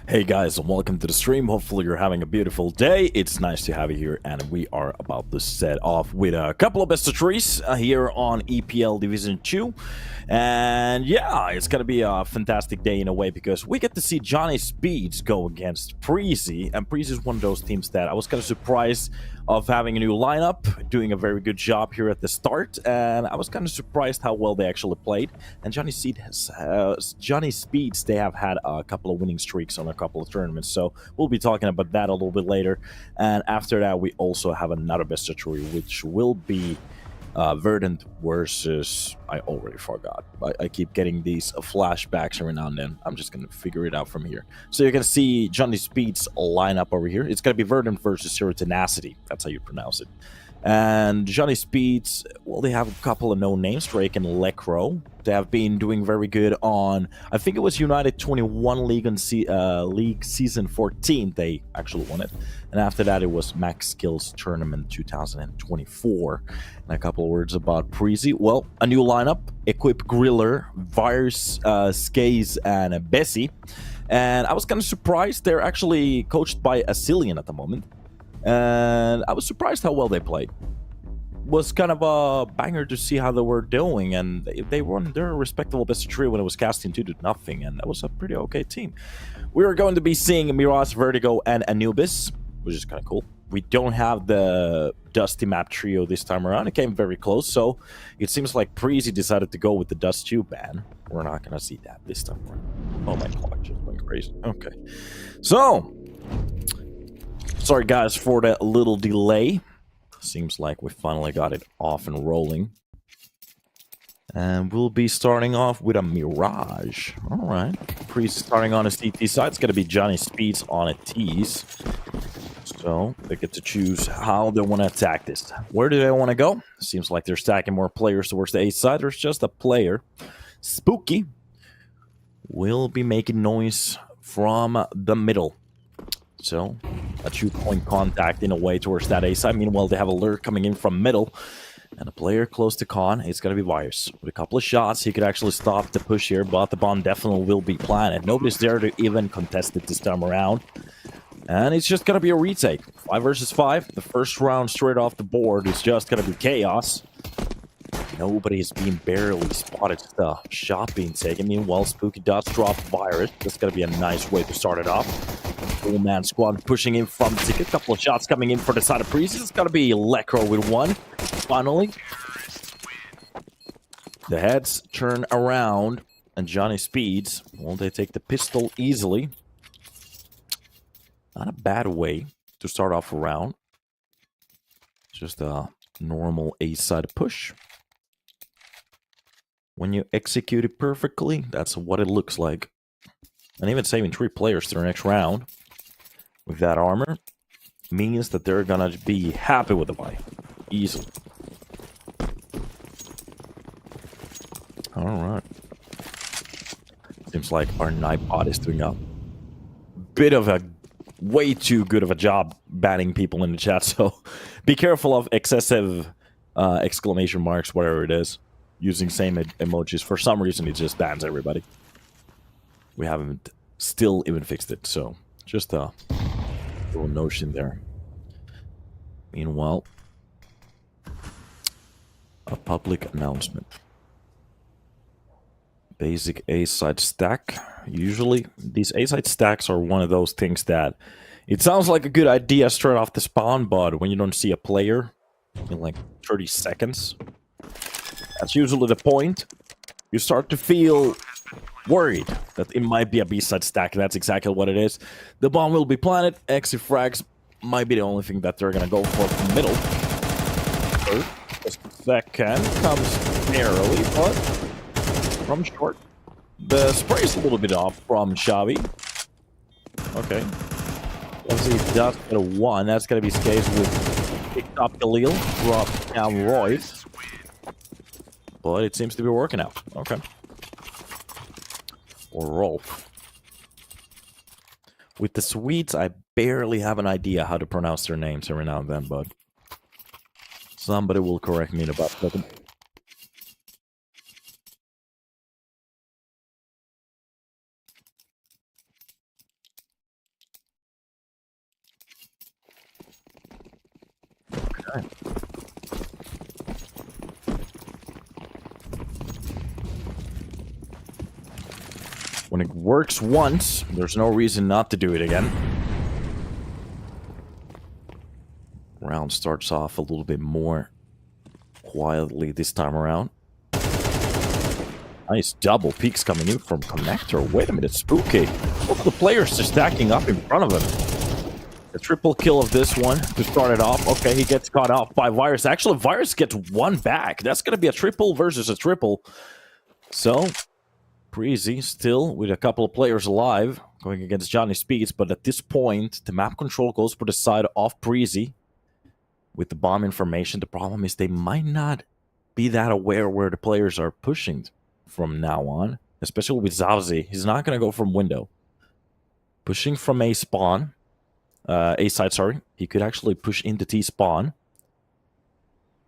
Hey guys, and welcome to the stream. Hopefully you're having a beautiful day. It's nice to have you here, and we are about to set off with a couple of best of threes here on EPL Division 2. And yeah, it's gonna be a fantastic day in a way because we get to see Johnny Speeds go against Preasy, and Preasy is one of those teams that I was kind of surprised of having a new lineup, doing a very good job here at the start, and I was kind of surprised how well they actually played. And Johnny Speeds, they have had a couple of winning streaks on a couple of tournaments, so we'll be talking about that a little bit later. And after that, we also have another best of three, which will be Verdant versus... I already forgot. I keep getting these flashbacks every now and then. I'm just going to figure it out from here. So you're going to see Johnny Speed's lineup over here. It's going to be Verdant versus Tenacity. That's how you pronounce it. And Johnny Speeds, well, they have a couple of known names, Drake and Lecro. They have been doing very good on, I think it was United 21 League and League Season 14. They actually won it. And after that, it was Max Skills Tournament 2024. And a couple of words about Preasy. Well, a new lineup: Equip Griller, Virus, Skaze, and Bessie. And I was kind of surprised. They're actually coached by a Cillian at the moment. And I was surprised how well they played. Was kind of a banger to see how they were doing, and they won their respectable best of three when it was casting 2-0, and that was a pretty okay team. We are going to be seeing Mirage, Vertigo, and Anubis, which is kind of cool. We don't have the Dusty map trio this time around. It came very close, so it seems like Preasy decided to go with the Dust 2 ban. We're not going to see that this time around. Oh, my clock just went crazy. Okay. So, sorry guys for that little delay. Seems like we finally got it off and rolling. And we'll be starting off with a Mirage. Alright. Preasy starting on his TT side. It's going to be Johnny Speeds on a T's. So they get to choose how they want to attack this. Where do they want to go? Seems like they're stacking more players towards the A side. There's just a player. Spooky will be making noise from the middle. So, a 2-point contact in a way towards that A side. Meanwhile, they have a lure coming in from middle. And a player close to Khan. It's going to be Virus. With a couple of shots, he could actually stop the push here, but the bomb definitely will be planted. Nobody's there to even contest it this time around. And it's just going to be a retake. 5 versus 5. The first round straight off the board is just going to be chaos. Nobody's been barely spotted. The shot being taken. Meanwhile, Spooky does drop Virus. That's going to be a nice way to start it off. Full-man squad pushing in from the ticket. A couple of shots coming in for the side of Preasy. It's got to be Lecro with one. Finally, the heads turn around, and Johnny Speeds, well, they take the pistol easily. Not a bad way to start off a round. Just a normal A-side push. When you execute it perfectly, that's what it looks like. And even saving 3 players to the next round with that armor means that they're gonna be happy with the buy. Easily. Alright. Seems like our Nightbot is doing a bit of a way too good of a job banning people in the chat, so be careful of excessive exclamation marks, whatever it is. Using same emojis. For some reason, it just bans everybody. We haven't still even fixed it, so just a little notion there. Meanwhile, a public announcement. Basic A-side stack. Usually, these A-side stacks are one of those things that it sounds like a good idea straight off the spawn, but when you don't see a player in like 30 seconds, that's usually the point. You start to feel worried that it might be a B-side stack. That's exactly what it is. The bomb will be planted. Exit frags might be the only thing that they're gonna go for from middle. So, just a second. Comes narrowly, but from short. The spray is a little bit off from Xavi. Okay. Let's see if he does get a 1. That's gonna be Skaze with picked up Khalil, dropped down Royce. But it seems to be working out. Okay. Or Rolf. With the Swedes, I barely have an idea how to pronounce their names every now and then, but somebody will correct me in about a second. Okay. When it works once, there's no reason not to do it again. Round starts off a little bit more quietly this time around. Nice double peeks coming in from Connector. Wait a minute, Spooky. Both the players are stacking up in front of him. A triple kill of this one to start it off. Okay, he gets caught off by Virus. Actually, Virus gets one back. That's going to be a triple versus a triple. So, Preasy still with a couple of players alive going against Johnny Speeds. But at this point, the map control goes for the side of Preasy with the bomb information. The problem is they might not be that aware where the players are pushing from now on, especially with Zavzi. He's not going to go from window. Pushing from A spawn, A side, sorry. He could actually push into T spawn.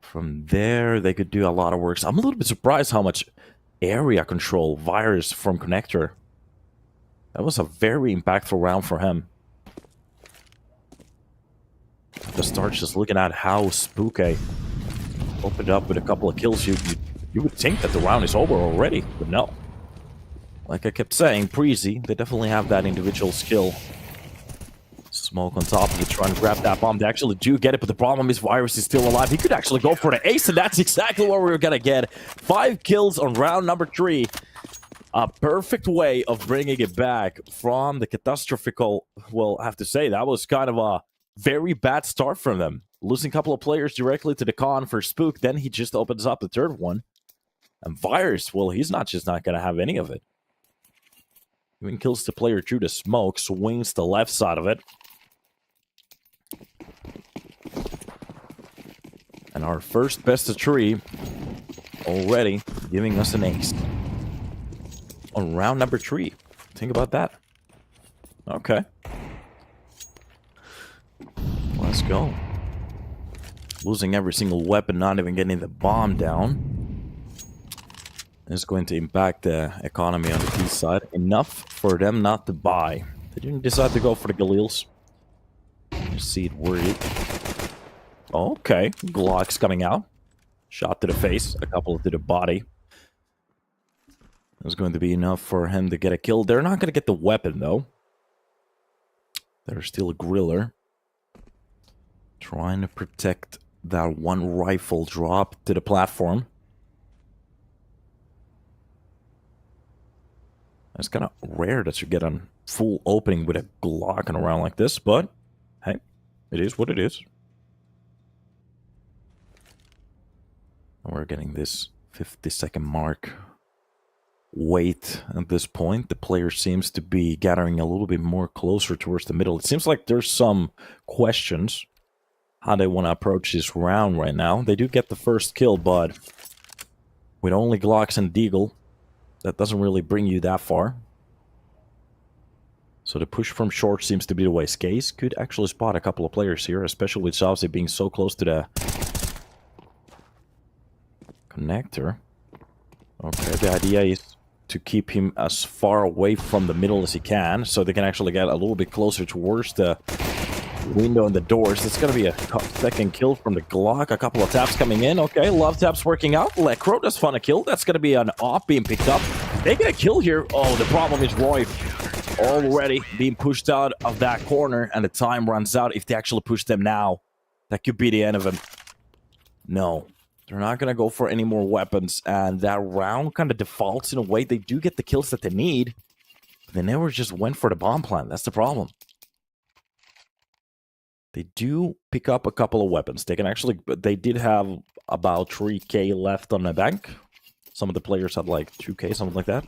From there, they could do a lot of works. I'm a little bit surprised how much area control Virus from Connector. That was a very impactful round for him. The start just looking at how Spooky opened up with a couple of kills. You would think that the round is over already, but no. Like I kept saying, Preasy, they definitely have that individual skill. Smoke on top of you, trying to grab that bomb. They actually do get it, but the problem is Virus is still alive. He could actually go for the ace, and that's exactly what we were going to get. 5 kills on round number 3. A perfect way of bringing it back from the catastrophical... Well, I have to say, that was kind of a very bad start from them. Losing a couple of players directly to the con for Spook, then he just opens up the third one. And Virus, well, he's not going to have any of it. Even kills the player through the smoke, swings the left side of it. And our first best of 3 already giving us an ace. On round number 3. Think about that. Okay. Let's go. Losing every single weapon, not even getting the bomb down. Is going to impact the economy on the T side. Enough for them not to buy. They didn't decide to go for the Galils. See it worried. Okay, Glock's coming out. Shot to the face, a couple to the body. It's going to be enough for him to get a kill. They're not going to get the weapon, though. There's still a Griller. Trying to protect that one rifle drop to the platform. It's kind of rare that you get a full opening with a Glock and around like this, but hey, it is what it is. And we're getting this 50-second mark. Wait at this point. The player seems to be gathering a little bit more closer towards the middle. It seems like there's some questions how they want to approach this round right now. They do get the first kill, but with only Glocks and Deagle, that doesn't really bring you that far. So the push from short seems to be the way. Skaze could actually spot a couple of players here, especially with Savzi being so close to the Connector. Okay, the idea is to keep him as far away from the middle as he can, so they can actually get a little bit closer towards the window and the doors. That's going to be a second kill from the Glock. A couple of taps coming in. Okay, love taps working out. Lecro does find a kill. That's going to be an op being picked up. They get a kill here. Oh, the problem is Roy already being pushed out of that corner, and the time runs out. If they actually push them now, that could be the end of him. No, they're not going to go for any more weapons, and that round kind of defaults in a way. They do get the kills that they need, but they never just went for the bomb plant. That's the problem. They do pick up a couple of weapons. They can actually... They did have about 3k left on the bank. Some of the players had like 2k, something like that.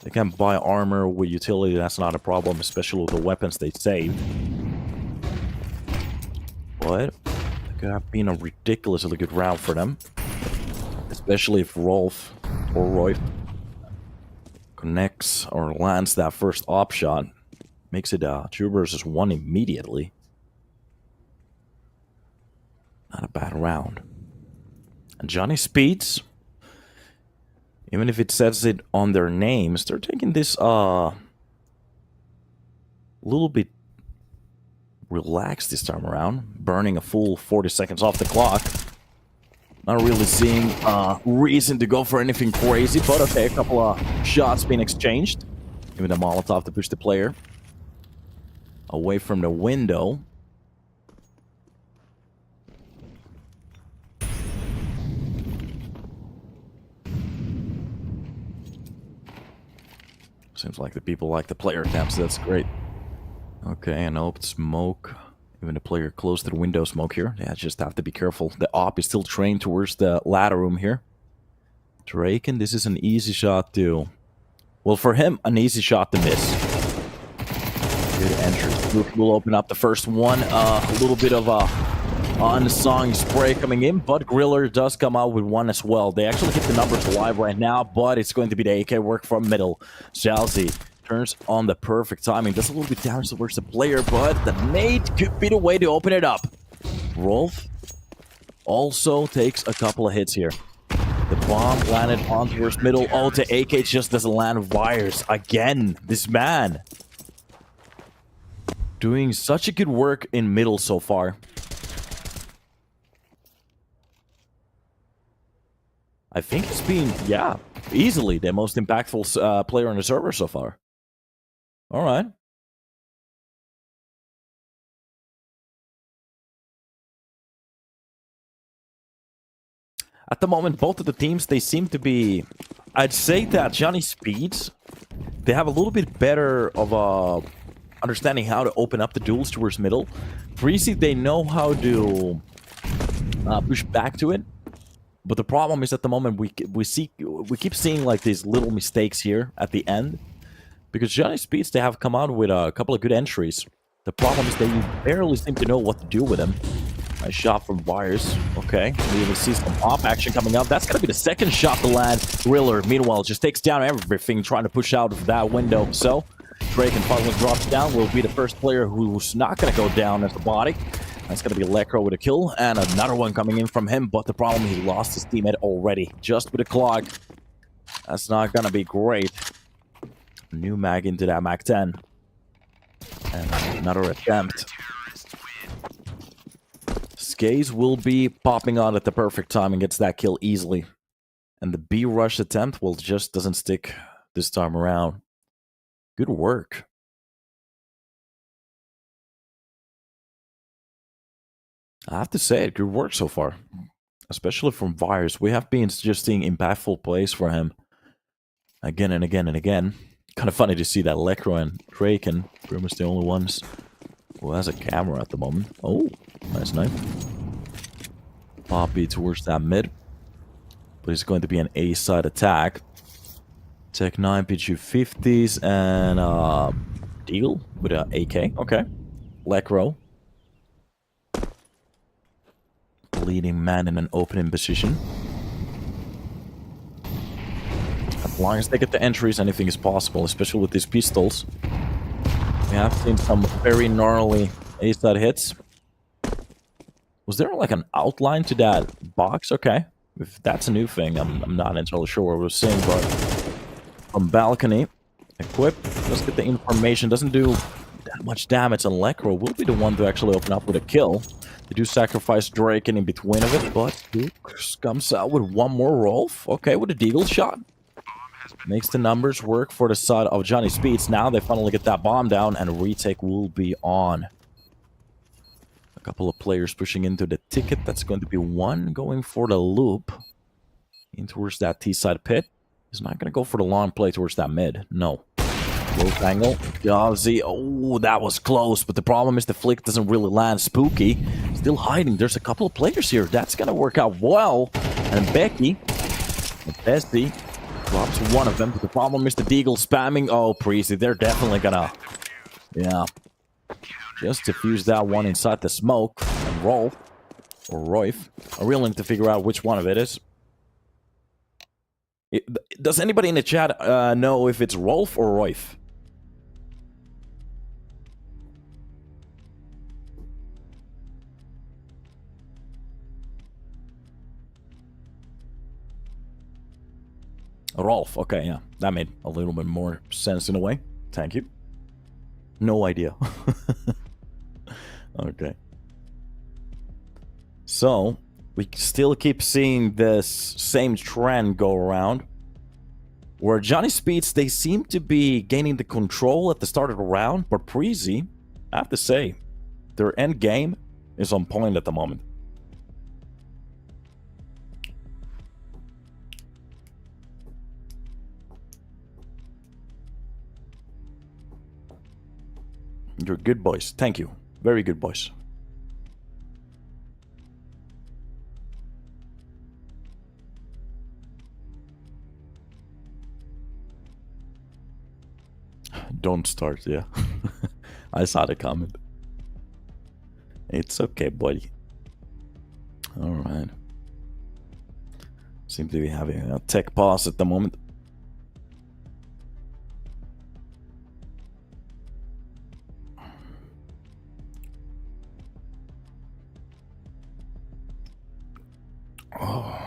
They can buy armor with utility. That's not a problem, especially with the weapons they saved. But it could have been a ridiculously good round for them. Especially if Rolf or Roy connects or lands that first op shot. Makes it 2 versus 1 immediately. Not a bad round. And Johnny Speeds, even if it says it on their names, they're taking this little bit relaxed this time around, burning a full 40 seconds off the clock. Not really seeing reason to go for anything crazy, but okay, a couple of shots being exchanged. Giving the Molotov to push the player away from the window. Seems like the people like the player camps, so that's great. Okay, an open smoke. Even the player close to the window smoke here. Yeah, just have to be careful. The op is still trained towards the ladder room here. Draken, this is an easy shot too. Well, for him, an easy shot to miss. Good entry. Nuke will open up the first one. A little bit of a unsung spray coming in, but Griller does come out with one as well. They actually hit the numbers alive right now, but it's going to be the AK work from middle. Jalzi turns on the perfect timing. Does a little bit damage towards the player, but the nade could be the way to open it up. Rolf also takes a couple of hits here. The bomb landed on towards middle. Oh, the AK just doesn't land wires. Again, this man doing such a good work in middle so far. I think he's been, yeah, easily the most impactful player on the server so far. All right. At the moment, both of the teams, they seem to be... I'd say that Johnny Speeds, they have a little bit better of a understanding how to open up the duels towards middle. Preasy, they know how to push back to it. But the problem is at the moment we keep seeing like these little mistakes here at the end. Because Johnny Speeds, they have come out with a couple of good entries. The problem is that you barely seem to know what to do with them. Nice shot from Wires. Okay, we even see some pop action coming up. That's going to be the second shot to land. Griller, meanwhile, just takes down everything, trying to push out of that window. So, Drake and finally drops down. Will be the first player who's not going to go down as the body. That's going to be Lekro with a kill, and another one coming in from him. But the problem, he lost his teammate already, just with a clock. That's not going to be great. New mag into that mag 10. And another attempt. Skaze will be popping on at the perfect time and gets that kill easily. And the B rush attempt, well, just doesn't stick this time around. Good work. I have to say it, good work so far. Especially from Virus. We have been just seeing impactful plays for him. Again and again and again. Kind of funny to see that Lekro and Draken, pretty much the only ones who has a camera at the moment. Oh, nice knife. Poppy towards that mid. But it's going to be an A-side attack. Tech 9 PG50s and Deagle with an AK. Okay. Lekro. Leading man in an opening position. As long as they get the entries, anything is possible, especially with these pistols. We have seen some very gnarly A-side hits. Was there like an outline to that box? Okay. If that's a new thing, I'm not entirely sure what we're seeing, but from balcony, equip, let's get the information. Doesn't do that much damage, and Lekro will be the one to actually open up with a kill. They do sacrifice Drake in between of it, but Duke comes out with one more Rolf. Okay, with a Deagle shot. Makes the numbers work for the side of Johnny Speeds. Now they finally get that bomb down, and retake will be on. A couple of players pushing into the ticket. That's going to be one going for the loop. In towards that T-side pit. He's not going to go for the long play towards that mid. No. Close angle. Gauzy. Oh, that was close. But the problem is the flick doesn't really land. Spooky. Still hiding. There's a couple of players here. That's going to work out well. And Becky. And Bessie. Drops one of them. But the problem is the Deagle spamming. Oh, Preasy. They're definitely going to... Yeah. Just defuse that one inside the smoke. And Rolf. Or Royf. I really need to figure out which one of it is. Does anybody in the chat know if it's Rolf or Royf? Rolf, okay, yeah. That made a little bit more sense in a way. Thank you. No idea. Okay. So, we still keep seeing this same trend go around. Where Johnny Speeds, they seem to be gaining the control at the start of the round, but Preasy, I have to say, their end game is on point at the moment. You're good boys. Thank you. Very good boys. Don't start, yeah. I saw the comment. It's okay, buddy. Alright. Seem to be having a tech pause at the moment. Oh.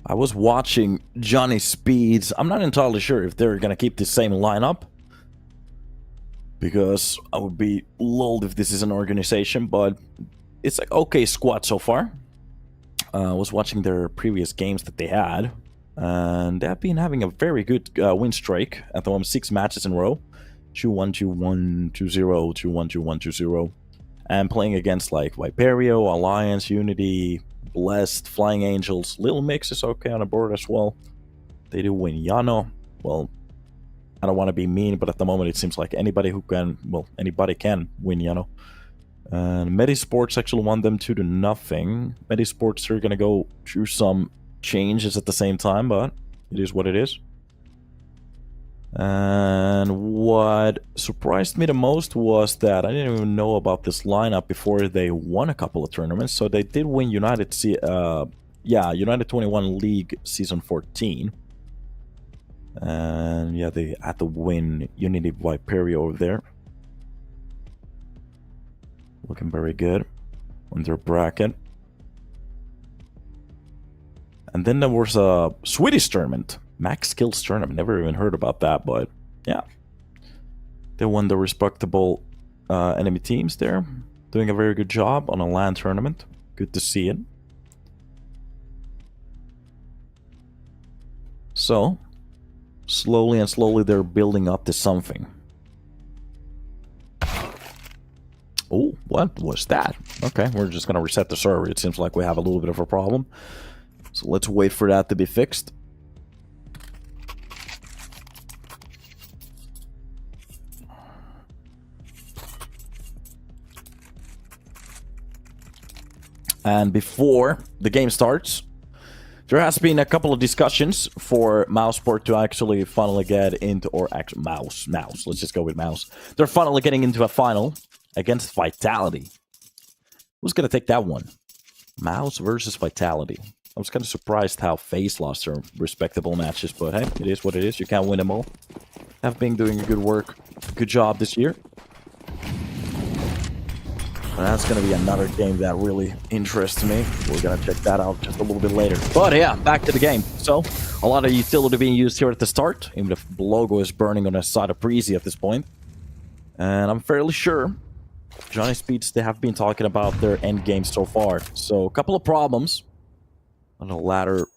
I was watching Johnny Speeds. I'm not entirely sure if they're gonna keep the same lineup, because I would be lulled if this is an organization, but it's like okay squad so far. I was watching their previous games that they had, and they've been having a very good win streak at the moment. 6 matches in a row. 2-1, 2-1, 2-0, 2-1, 2-1, 2-0. And playing against like Viperio, Alliance, Unity, Blessed, Flying Angels. Little Mix is okay on the board as well. They do win Yano. Well, I don't want to be mean, but at the moment it seems like anybody who can, well, anybody can win Yano. And Medisports actually won them 2-0. Medisports are going to go through some changes at the same time, but it is what it is. And what surprised me the most was that I didn't even know about this lineup before they won a couple of tournaments. So they did win United 21 League Season 14. And yeah, they had to win Unity Viperio over there. Looking very good on their bracket. And then there was a Swedish tournament. Max Skills tournament. Never even heard about that, but yeah. They won the respectable enemy teams there. Doing a very good job on a LAN tournament. Good to see it. So, slowly and slowly they're building up to something. Oh, what was that? Okay, we're just going to reset the server. It seems like we have a little bit of a problem. So let's wait for that to be fixed. And before the game starts, there has been a couple of discussions for Mouseport to actually finally get into, or actually Mouse, let's just go with Mouse. They're finally getting into a final against Vitality. Who's going to take that one? Mouse versus Vitality. I was kind of surprised how FaZe lost their respectable matches, but hey, it is what it is. You can't win them all. Have been doing good work, good job this year. And that's going to be another game that really interests me. We're going to check that out just a little bit later. But yeah, back to the game. So, a lot of utility being used here at the start, even if the logo is burning on the side of Preasy at this point. And I'm fairly sure Johnny Speeds, they have been talking about their end game so far. So, a couple of problems on the ladder.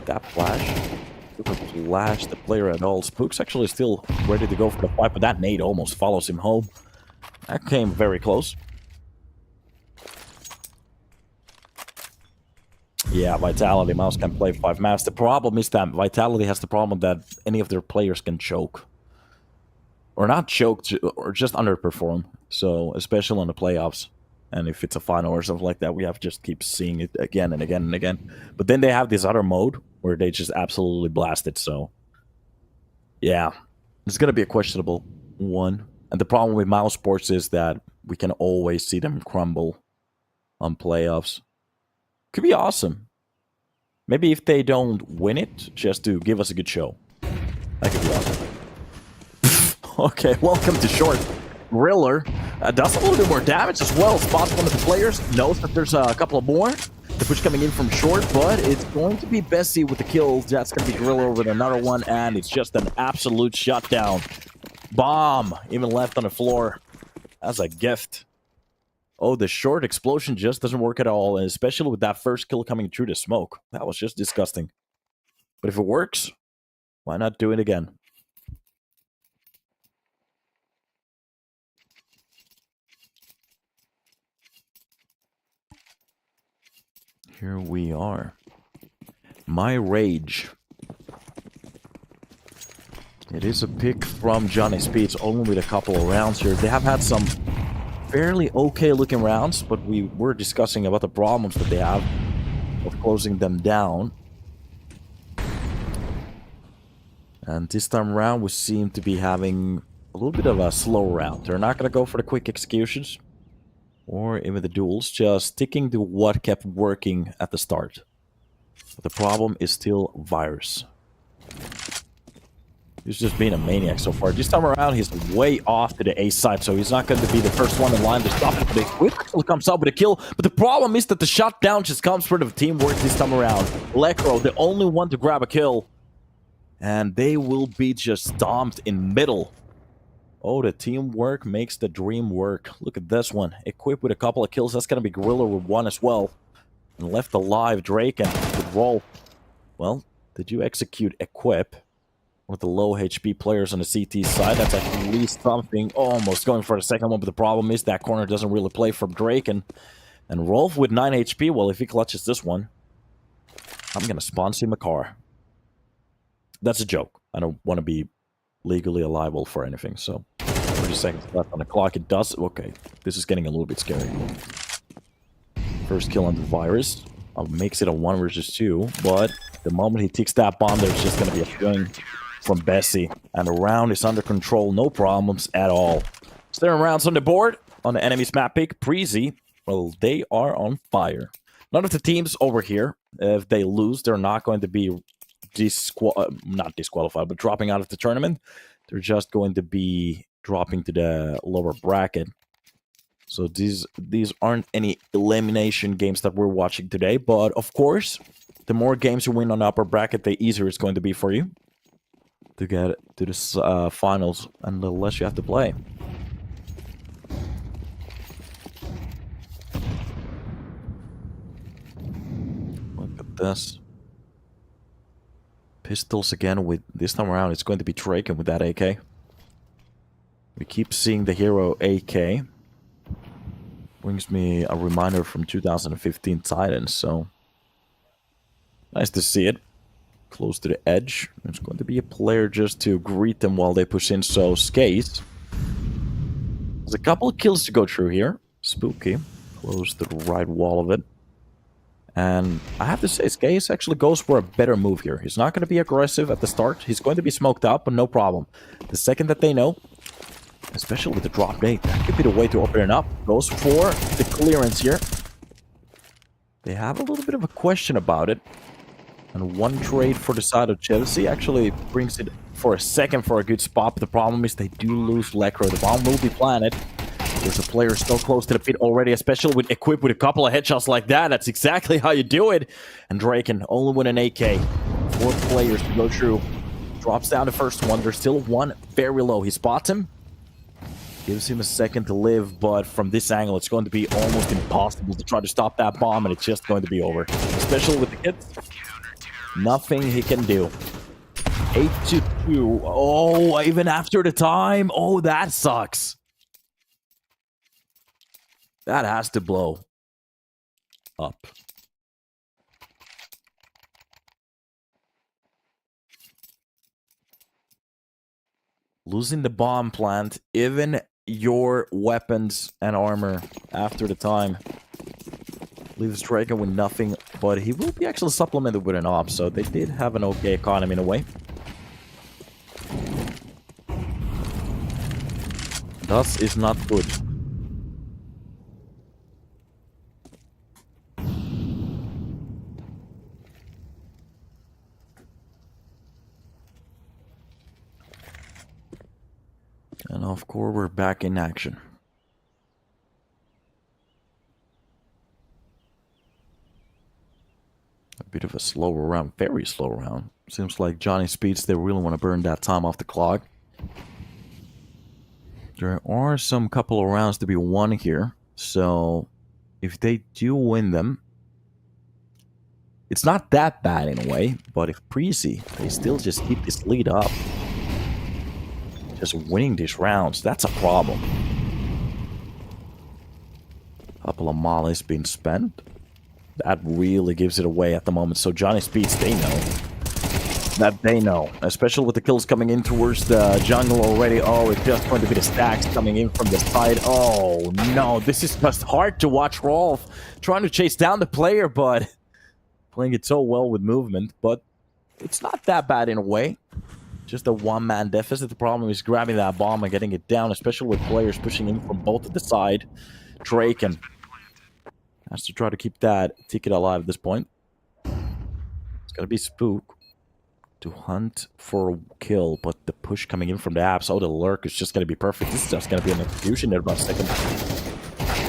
That flash. Doesn't flash the player at all. Spook's actually still ready to go for the fight, but that nade almost follows him home. That came very close. Yeah, Vitality. Mouse can play 5 maps. The problem is that Vitality has the problem that any of their players can choke. Or not choke, or just underperform. So, especially on the playoffs. And if it's a final or something like that, we have to just keep seeing it again and again and again. But then they have this other mode where they just absolutely blast it. So, yeah, it's going to be a questionable one. And the problem with Moussports is that we can always see them crumble on playoffs. Could be awesome. Maybe if they don't win it, just to give us a good show. That could be awesome. Okay, welcome to Short. Griller Does a little bit more damage as well. Spots one of the players, knows that there's a couple of more. The push coming in from short, but it's going to be Bessie with the kills. That's going to be Gorilla with another one, and it's just an absolute shutdown. Bomb, even left on the floor as a gift. Oh, the short explosion just doesn't work at all, and especially with that first kill coming through the smoke. That was just disgusting. But if it works, why not do it again? Here we are. My Rage. It is a pick from Johnny Speeds, only with a couple of rounds here. They have had some fairly okay looking rounds, but we were discussing about the problems that they have of closing them down. And this time around, we seem to be having a little bit of a slow round. They're not going to go for the quick executions or even the duels, just sticking to what kept working at the start. But the problem is still Virus. He's just being a maniac so far. This time around, he's way off to the A side, so he's not going to be the first one in line to stop it. But Whip actually comes up with a kill. But the problem is that the shutdown just comes for the teamwork this time around. Lecro, the only one to grab a kill. And they will be just stomped in middle. Oh, the teamwork makes the dream work. Look at this one. Equipped with a couple of kills. That's going to be Gorilla with one as well. And left alive, Drake and with Roll. Well, did you execute Equip? With the low HP players on the CT side, that's at least something. Almost going for the second one, but the problem is that corner doesn't really play from Drake. And Rolf with 9 HP, well, if he clutches this one, I'm going to sponsor him a car. That's a joke. I don't want to be legally liable for anything, so 30 seconds left on the clock. It does. Okay, this is getting a little bit scary. First kill on the Virus. Makes it a 1 versus 2, but the moment he ticks that bomb, there's just going to be a feeling from Bessie, and the round is under control, no problems at all. 7 rounds on the board, on the enemy's map pick. Preasy, well, they are on fire. None of the teams over here, if they lose, they're not going to be not disqualified, but dropping out of the tournament. They're just going to be dropping to the lower bracket. So these aren't any elimination games that we're watching today, but of course, the more games you win on the upper bracket, the easier it's going to be for you to get to the finals, and the less you have to play. Look at this. Pistols again with, this time around, it's going to be Drake with that AK. We keep seeing the hero AK. Brings me a reminder from 2015 Titans, so nice to see it. Close to the edge. There's going to be a player just to greet them while they push in, so Skaze. There's a couple of kills to go through here. Spooky. Close to the right wall of it. And I have to say, Skaze actually goes for a better move here. He's not going to be aggressive at the start. He's going to be smoked out, but no problem. The second that they know, especially with the drop nade, that could be the way to open it up. Goes for the clearance here. They have a little bit of a question about it. And one trade for the side of Chelsea actually brings it for a second for a good spot. But the problem is they do lose Lecro. The bomb will be planted. There's a player so close to the pit already, especially with equipped with a couple of headshots like that. That's exactly how you do it. And Draken only with an AK. 4 players to go through. Drops down the first one. There's still one very low. He spots him. Gives him a second to live, but from this angle, it's going to be almost impossible to try to stop that bomb, and it's just going to be over. Especially with the hits. Nothing he can do. 8-2. Oh, even after the time. Oh, that sucks. That has to blow up. Losing the bomb plant, even your weapons and armor after the time, leaves Draken with nothing, but he will be actually supplemented with an op, so they did have an okay economy in a way. Thus is not good. And of course, we're back in action. Bit of a slower round, very slow round. Seems like Johnny Speeds, they really want to burn that time off the clock. There are some couple of rounds to be won here, so if they do win them, it's not that bad in a way, but if Preasy, they still just keep this lead up, just winning these rounds, that's a problem. Couple of mollies being spent. That really gives it away at the moment. So Johnny Speeds, they know. That they know. Especially with the kills coming in towards the jungle already. Oh, it's just going to be the stacks coming in from the side. Oh, no. This is just hard to watch Rolf trying to chase down the player, but playing it so well with movement. But it's not that bad in a way. Just a one-man deficit. The problem is grabbing that bomb and getting it down, especially with players pushing in from both of the side. Drake and has to try to keep that ticket alive at this point. It's gonna be Spook to hunt for a kill, but the push coming in from the apps, oh, the lurk is just gonna be perfect. This is just gonna be an execution in about a second.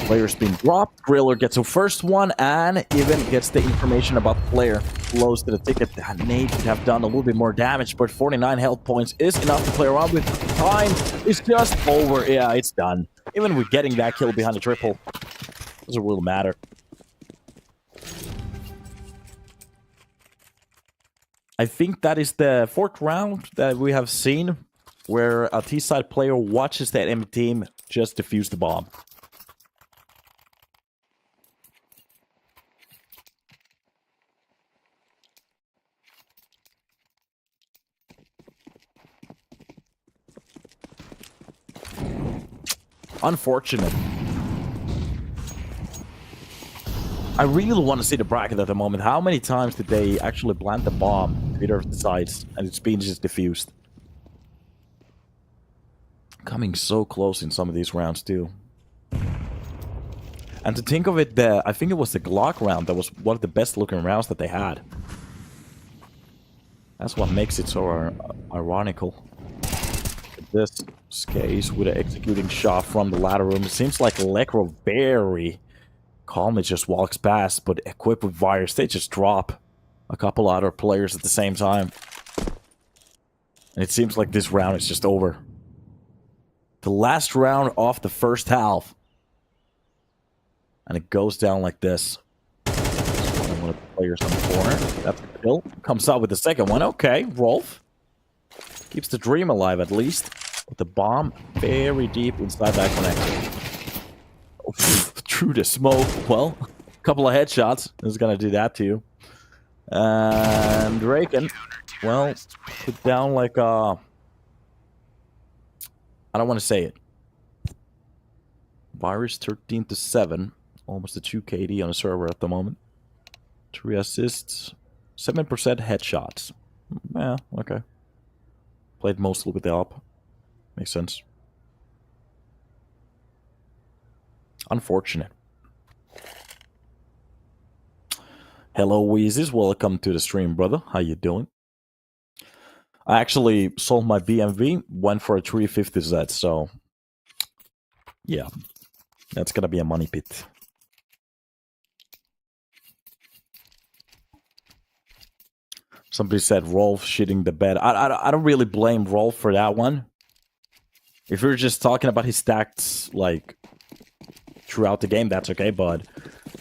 Player's being dropped. Griller gets a first one and even gets the information about the player close to the ticket. That nade could have done a little bit more damage, but 49 health points is enough to play around with. Time is just over. Yeah, it's done. Even with getting that kill behind the triple, doesn't really matter. I think that is the fourth round that we have seen where a T-side player watches that enemy team just defuse the bomb. Unfortunate. I really want to see the bracket at the moment. How many times did they actually plant the bomb to either of the sides and it's being just diffused? Coming so close in some of these rounds too. And to think of it, I think it was the Glock round that was one of the best looking rounds that they had. That's what makes it so ironical. This case with an executing shot from the ladder room. It seems like Electro very calmly just walks past, but equipped with virus, they just drop a couple other players at the same time. And it seems like this round is just over. The last round off the first half. And it goes down like this. One of the players on the corner. That's the kill. Comes out with the second one. Okay, Rolf. Keeps the dream alive at least. With the bomb very deep inside that connector. Through the smoke. Well, a couple of headshots is gonna do that to you. And Draken, well, put down like I don't want to say it. Virus 13-7, almost a 2 KD on the server at the moment. 3 assists, 7% headshots. Yeah, okay. Played mostly with the up. Makes sense. Unfortunate. Hello, Weezes. Welcome to the stream, brother. How you doing? I actually sold my BMV, went for a 350Z, so yeah, that's gonna be a money pit. Somebody said Rolf shitting the bed. I don't really blame Rolf for that one. If you're just talking about his stats, like, throughout the game, that's okay, but,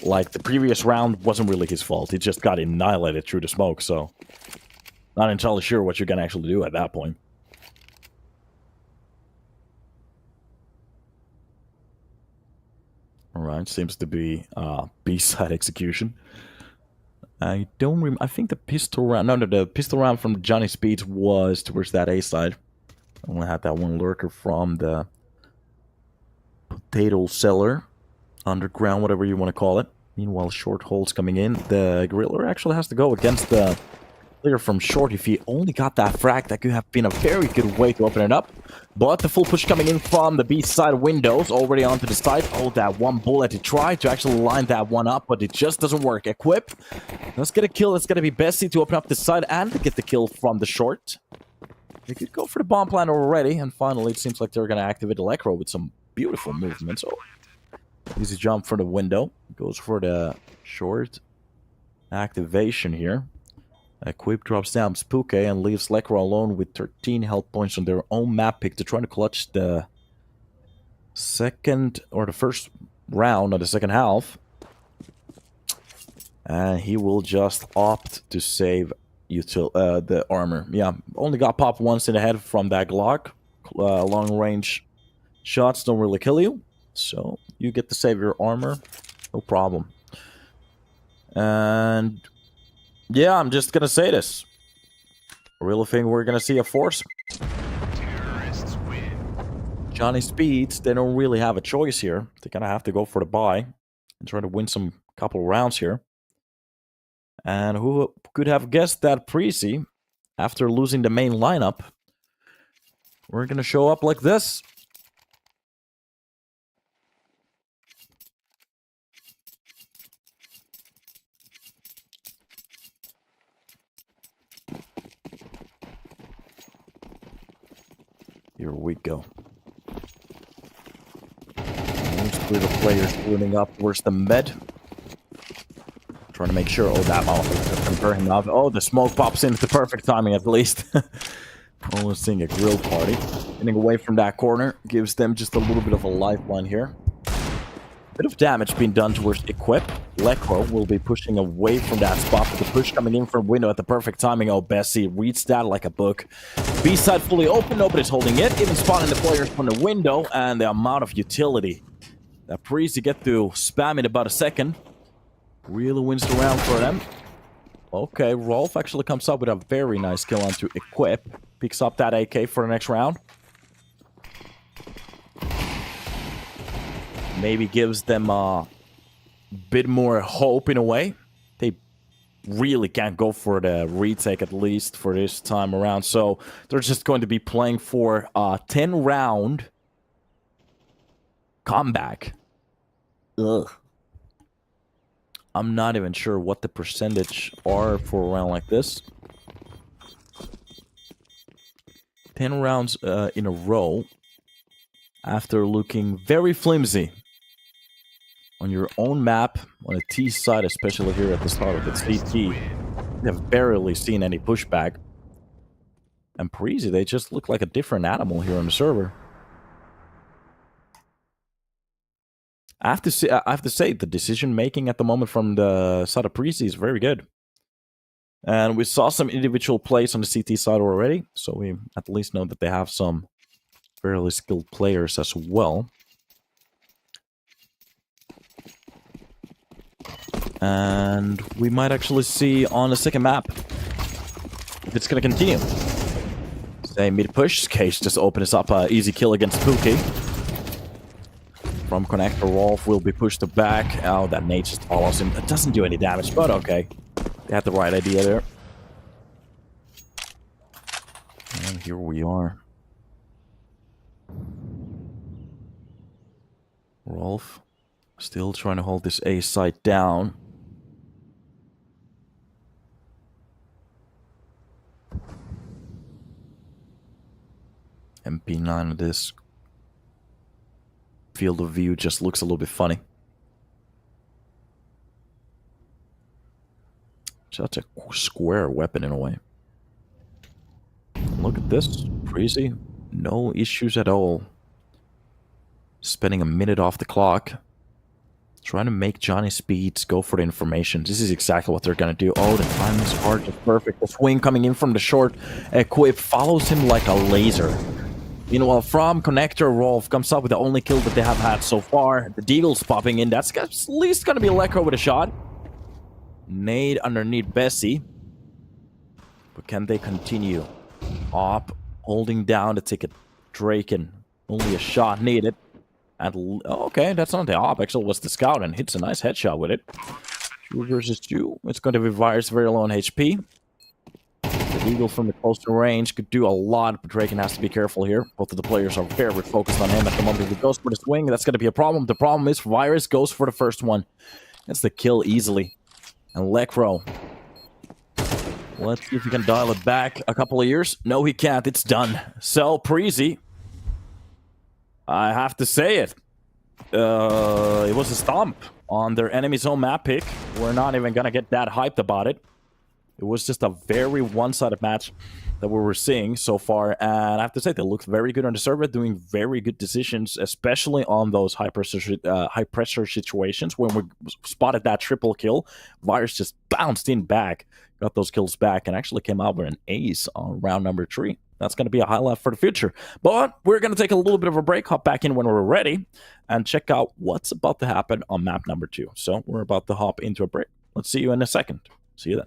like, the previous round wasn't really his fault. He just got annihilated through the smoke, so not entirely sure what you're gonna actually do at that point. Alright, seems to be B-side execution. I don't remember. I think the pistol round... No, the pistol round from Johnny Speeds was towards that A-side. I only had that one lurker from the potato cellar. Underground, whatever you want to call it. Meanwhile, short holes coming in. The Griller actually has to go against the player from short. If he only got that frag, that could have been a very good way to open it up. But the full push coming in from the B-side windows, already onto the side. Oh, that one bullet. He tried to actually line that one up, but it just doesn't work. Equip. Let's get a kill. It's going to be Bessie to open up the side and to get the kill from the short. They could go for the bomb plan already, and finally it seems like they're going to activate Electro with some beautiful movements. Oh, easy jump for the window. Goes for the short. activation here. Equip drops down Spooky and leaves Lekra alone with 13 health points on their own map pick to try to clutch the second or the first round of the second half. And he will just opt to save the armor. Yeah, only got popped once in the head from that Glock. Long range shots don't really kill you, so you get to save your armor, no problem. And yeah, I'm just gonna say this. I really think we're gonna see a force. Terrorists win. Johnny Speeds, they don't really have a choice here. They're gonna have to go for the buy and try to win some couple rounds here. And who could have guessed that Preasy, after losing the main lineup, we're gonna show up like this. Here we go. Most of the players moving up towards the med. Trying to make sure. Oh, that mouth compare him off. Oh, the smoke pops in at the perfect timing at least. Almost seeing a grill party. Getting away from that corner gives them just a little bit of a lifeline here. Bit of damage being done towards Equip. Lekro will be pushing away from that spot, but the push coming in from window at the perfect timing. Oh, Bessie reads that like a book. B-side fully open, nobody's holding it. Even spawning the players from the window, and the amount of utility that Preasy get to spam in about a second really wins the round for them. Okay, Rolf actually comes up with a very nice kill onto Equip. Picks up that AK for the next round. Maybe gives them a bit more hope in a way. They really can't go for the retake, at least for this time around. So they're just going to be playing for a 10-round comeback. Ugh. I'm not even sure what the percentage are for a round like this. 10 rounds in a row after looking very flimsy on your own map, on the T side, especially here at the start of the CT. We have barely seen any pushback. And Preasy, they just look like a different animal here on the server. I have to say, the decision making at the moment from the side of Preasy is very good. And we saw some individual plays on the CT side already, so we at least know that they have some fairly skilled players as well. And we might actually see on the second map if it's going to continue. Say mid-push, Case just opens up an easy kill against Spooky. From Connector, Rolf will be pushed to back. Oh, that nade just follows him. It doesn't do any damage, but okay. They had the right idea there. And here we are. Rolf still trying to hold this A site down. MP9 of this field of view just looks a little bit funny. Such a square weapon in a way. Look at this. Preasy. No issues at all. Spending a minute off the clock. Trying to make Johnny Speeds go for the information. This is exactly what they're going to do. Oh, the timing's hard, just perfect. The swing coming in from the short. Equip follows him like a laser. Meanwhile, from Connector, Rolf comes up with the only kill that they have had so far. The Deagle's popping in. That's at least going to be Lekro with a shot. Nade underneath Bessie. But can they continue? Op holding down the ticket. Draken. Only a shot needed. And okay, that's not the Op. Actually was the Scout and hits a nice headshot with it. 2 versus 2. It's going to be Virus very low on HP. The Eagle from the closer range could do a lot, but Draken has to be careful here. Both of the players are very focused on him at the moment. If he goes for the swing, that's going to be a problem. The problem is Virus goes for the first one. That's the kill easily. And Lekro. Let's see if he can dial it back a couple of years. No, he can't. It's done. So, Preasy. I have to say it. It was a stomp on their enemy's own map pick. we're not even gonna get that hyped about it. It was just a very one-sided match that we were seeing so far, and I have to say they looked very good on the server, doing very good decisions, especially on those high pressure situations. When we spotted that triple kill, Virus just bounced in back, got those kills back, and actually came out with an ace on round number 3. That's going to be a highlight for the future. But we're going to take a little bit of a break, hop back in when we're ready, and check out what's about to happen on map number 2. So we're about to hop into a break. Let's see you in a second. See you then.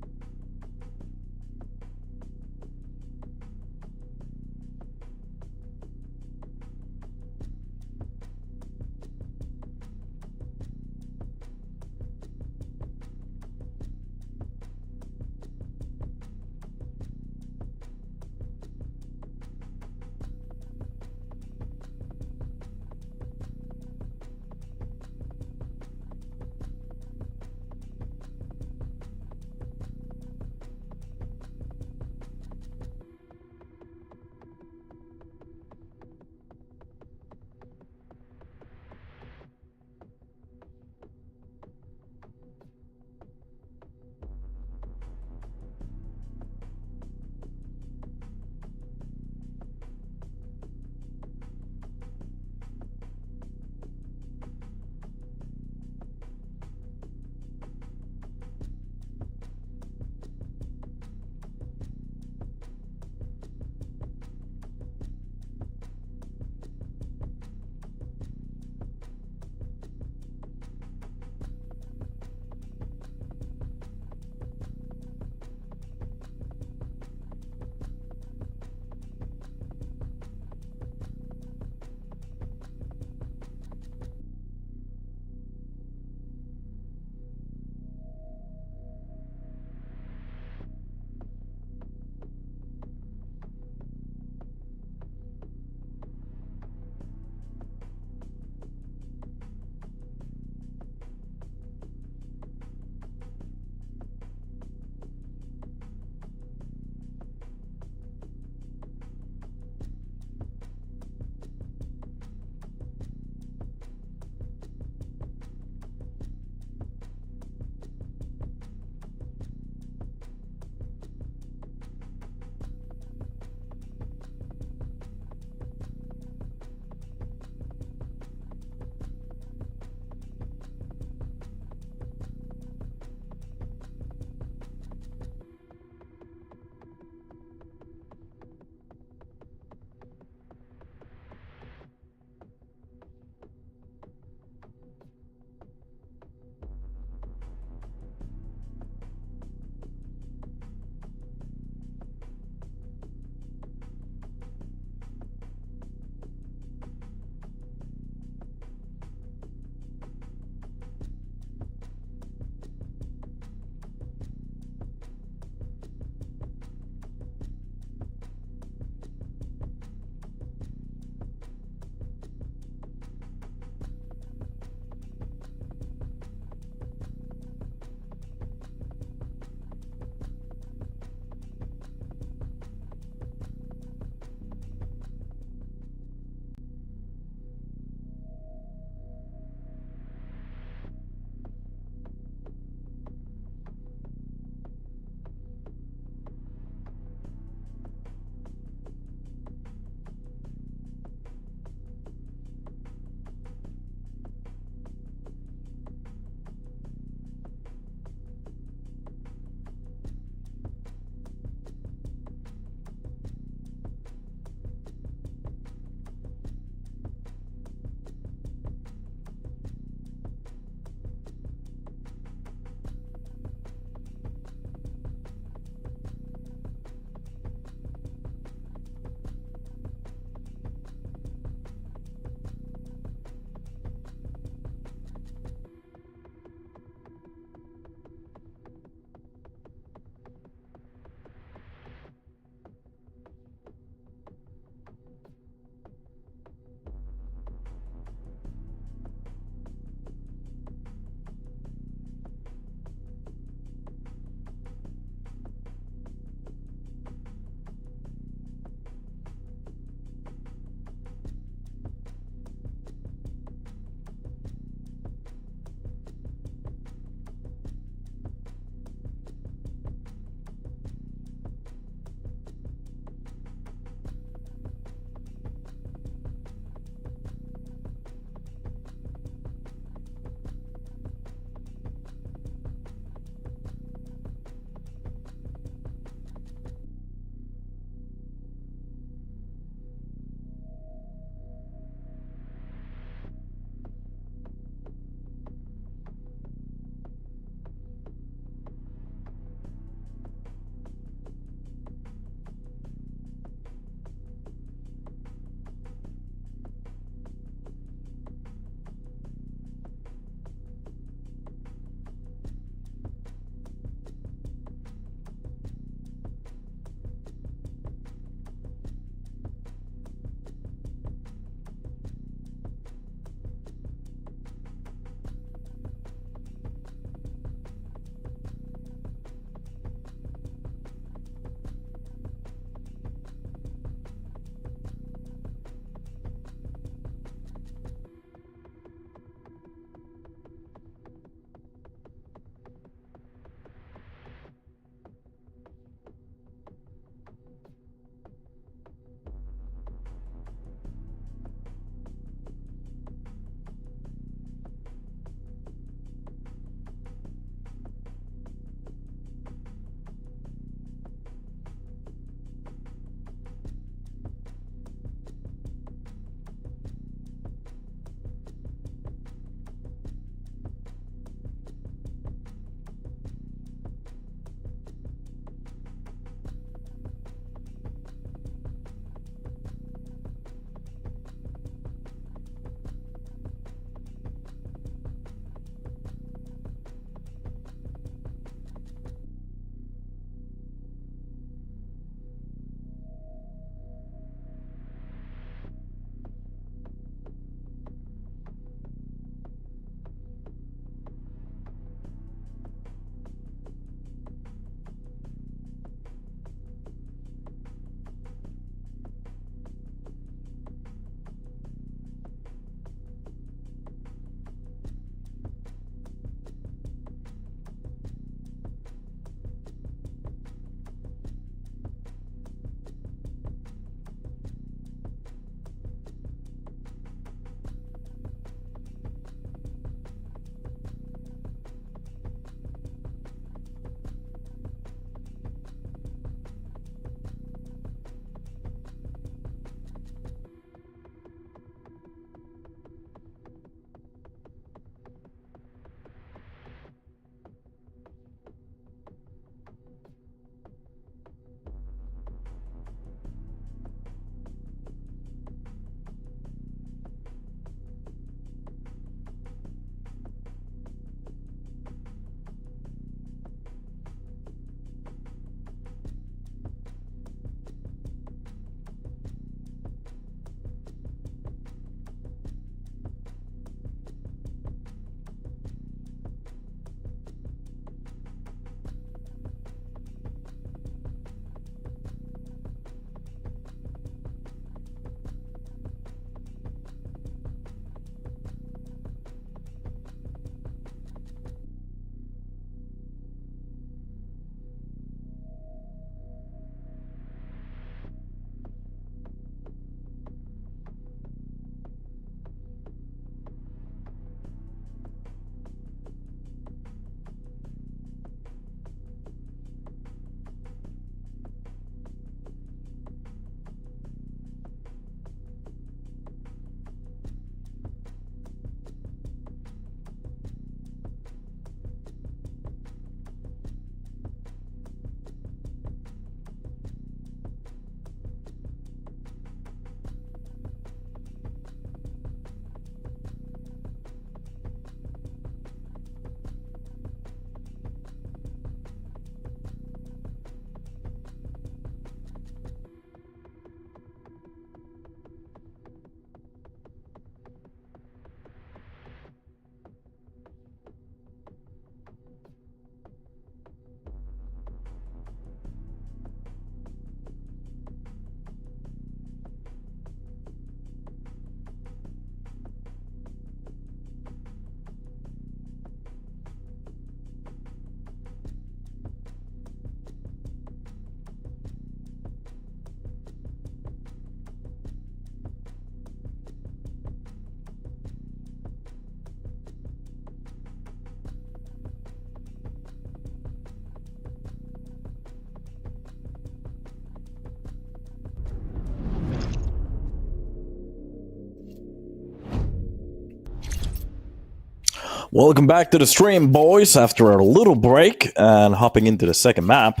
Welcome back to the stream, boys. After a little break and hopping into the second map,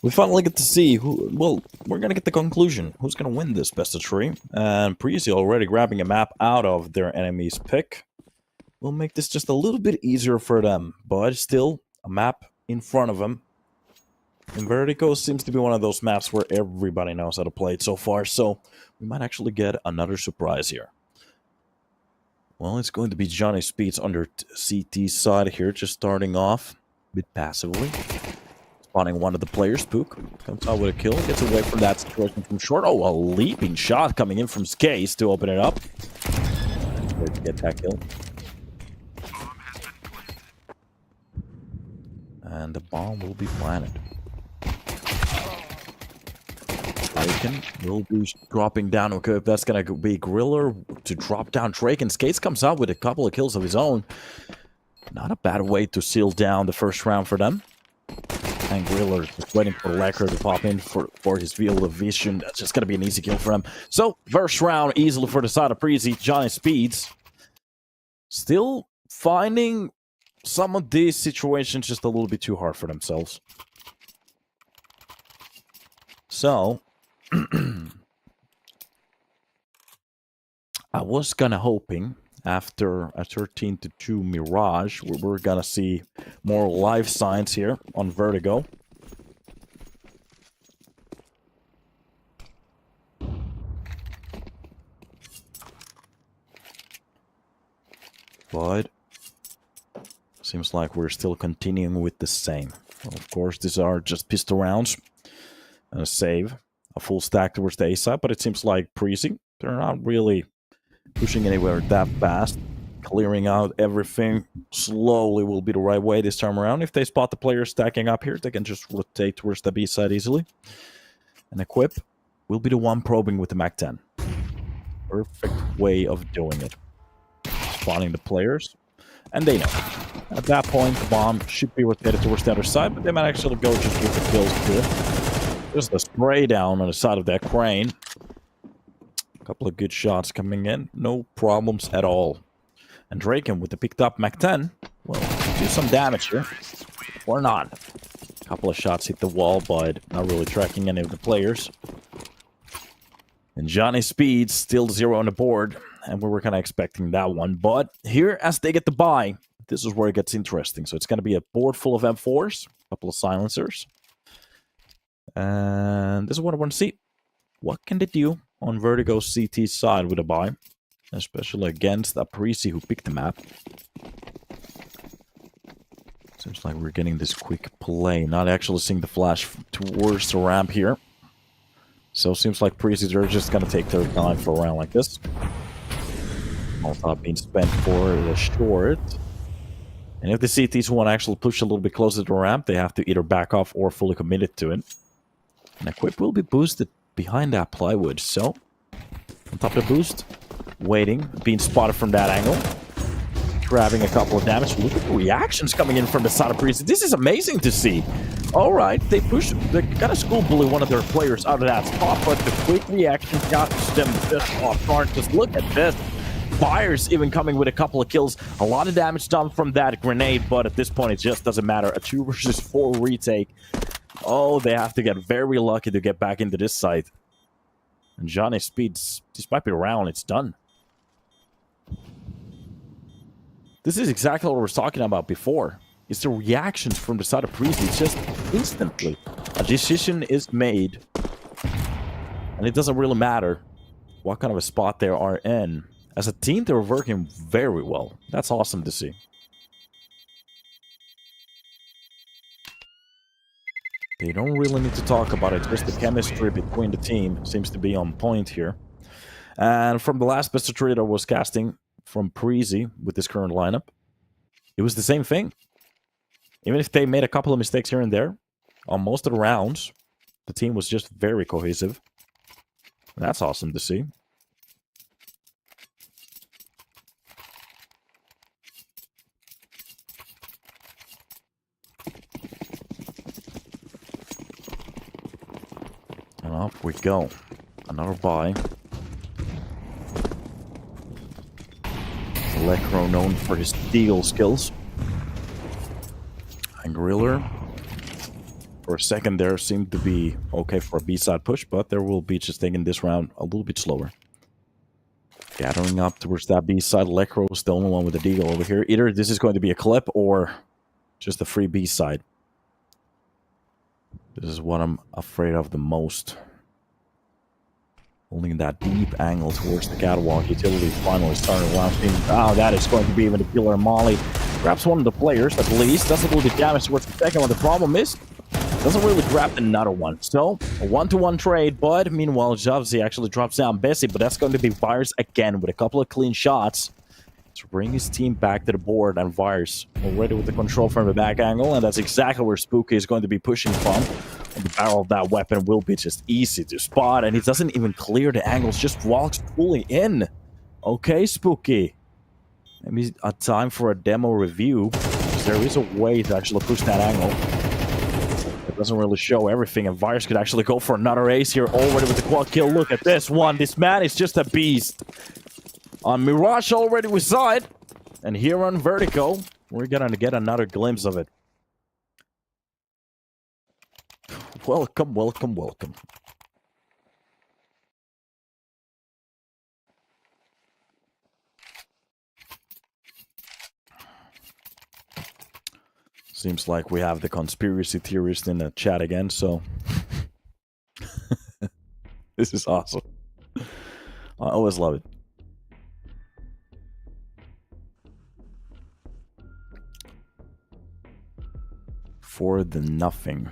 we finally get to see who. Well, we're gonna get the conclusion. Who's gonna win this best of three? And Preasy already grabbing a map out of their enemy's pick will make this just a little bit easier for them, but still a map in front of them. And Vertigo seems to be one of those maps where everybody knows how to play it so far, so we might actually get another surprise here. Well, it's going to be Johnny Speeds under CT's side here, just starting off a bit passively. Spotting one of the players, Pook. Comes out with a kill, gets away from that situation from short. Oh, a leaping shot coming in from Skaze to open it up. Try to get that kill. And the bomb will be planted. Draken will be dropping down. Okay, if that's going to be Griller to drop down Draken. Skates comes out with a couple of kills of his own. Not a bad way to seal down the first round for them. And Griller just waiting for Lecker to pop in for his field of vision. That's just going to be an easy kill for him. So, first round easily for the side of Preasy. Johnny Speeds still finding some of these situations just a little bit too hard for themselves. So, I was kind of hoping after a 13-2 Mirage, we're going to see more life signs here on Vertigo. But seems like we're still continuing with the same. Well, of course, these are just pistol rounds and a save. A full stack towards the A side, but it seems like Preasy, they're not really pushing anywhere that fast. Clearing out everything slowly will be the right way this time around. If they spot the players stacking up here, they can just rotate towards the B side easily. And Equip will be the one probing with the MAC-10. Perfect way of doing it. Spotting the players, and they know. At that point, the bomb should be rotated towards the other side, but they might actually go just with the kills to it. Just a spray down on the side of that crane. A couple of good shots coming in. No problems at all. And Draken with the picked up MAC-10. Well, do some damage here. Or not. A couple of shots hit the wall, but not really tracking any of the players. And Johnny Speeds still 0 on the board. And we were kind of expecting that one. But here, as they get the buy, this is where it gets interesting. So it's going to be a board full of M4s. A couple of silencers. And this is what I want to see. What can they do on Vertigo CT side with a buy? Especially against a Preasy who picked the map. Seems like we're getting this quick play. Not actually seeing the flash towards the ramp here. So seems like Preasy are just going to take their time for a round like this. Molotov being spent for the short. And if the CTs want to actually push a little bit closer to the ramp, they have to either back off or fully commit it to it. And Equip will be boosted behind that plywood. So, on top of the boost, waiting, being spotted from that angle. Grabbing a couple of damage. Look at the reactions coming in from the side of Preasy. This is amazing to see. Alright, they got a school bully one of their players out of that spot, but the quick reaction got them just off guard. Just look at this. Fires even coming with a couple of kills. A lot of damage done from that grenade, but at this point it just doesn't matter. A 2 versus 4 retake. Oh, they have to get very lucky to get back into this site. And Johnny Speeds, this might be around, it's done. This is exactly what we were talking about before. It's the reactions from the side of Preasy. It's just instantly. A decision is made. And it doesn't really matter what kind of a spot they are in. As a team, they're working very well. That's awesome to see. They don't really need to talk about it. Just the chemistry between the team seems to be on point here. And from the last best of three that I was casting from Preasy with this current lineup, it was the same thing. Even if they made a couple of mistakes here and there, on most of the rounds, the team was just very cohesive. And that's awesome to see. And off we go. Another buy. Electro known for his deagle skills. And Griller, for a second there, seemed to be okay for a B-side push, but there will be just taking this round a little bit slower. Gathering up towards that B-side. Electro is the only one with a deagle over here. Either this is going to be a clip or just a free B-side. This is what I'm afraid of the most. Holding that deep angle towards the catwalk. Utility finally starting around. Oh, that is going to be even a killer Molly. Grabs one of the players, at least. Does a little bit damage towards the second one. The problem is, doesn't really grab another one. So, a 1-to-1 trade, but meanwhile, Javzi actually drops down Bessie, but that's going to be Virus again with a couple of clean shots to bring his team back to the board. And Virus already with the control from the back angle, and that's exactly where Spooky is going to be pushing from. And the barrel of that weapon will be just easy to spot, and he doesn't even clear the angles, just walks fully in. Okay, Spooky. Maybe a time for a demo review, because there is a way to actually push that angle. It doesn't really show everything, and Virus could actually go for another ace here already with the quad kill. Look at this one. This man is just a beast. On Mirage already we saw it, and here on Vertigo, we're gonna get another glimpse of it. Welcome, welcome, welcome. Seems like we have the conspiracy theorist in the chat again, so... This is awesome. I always love it. For the nothing.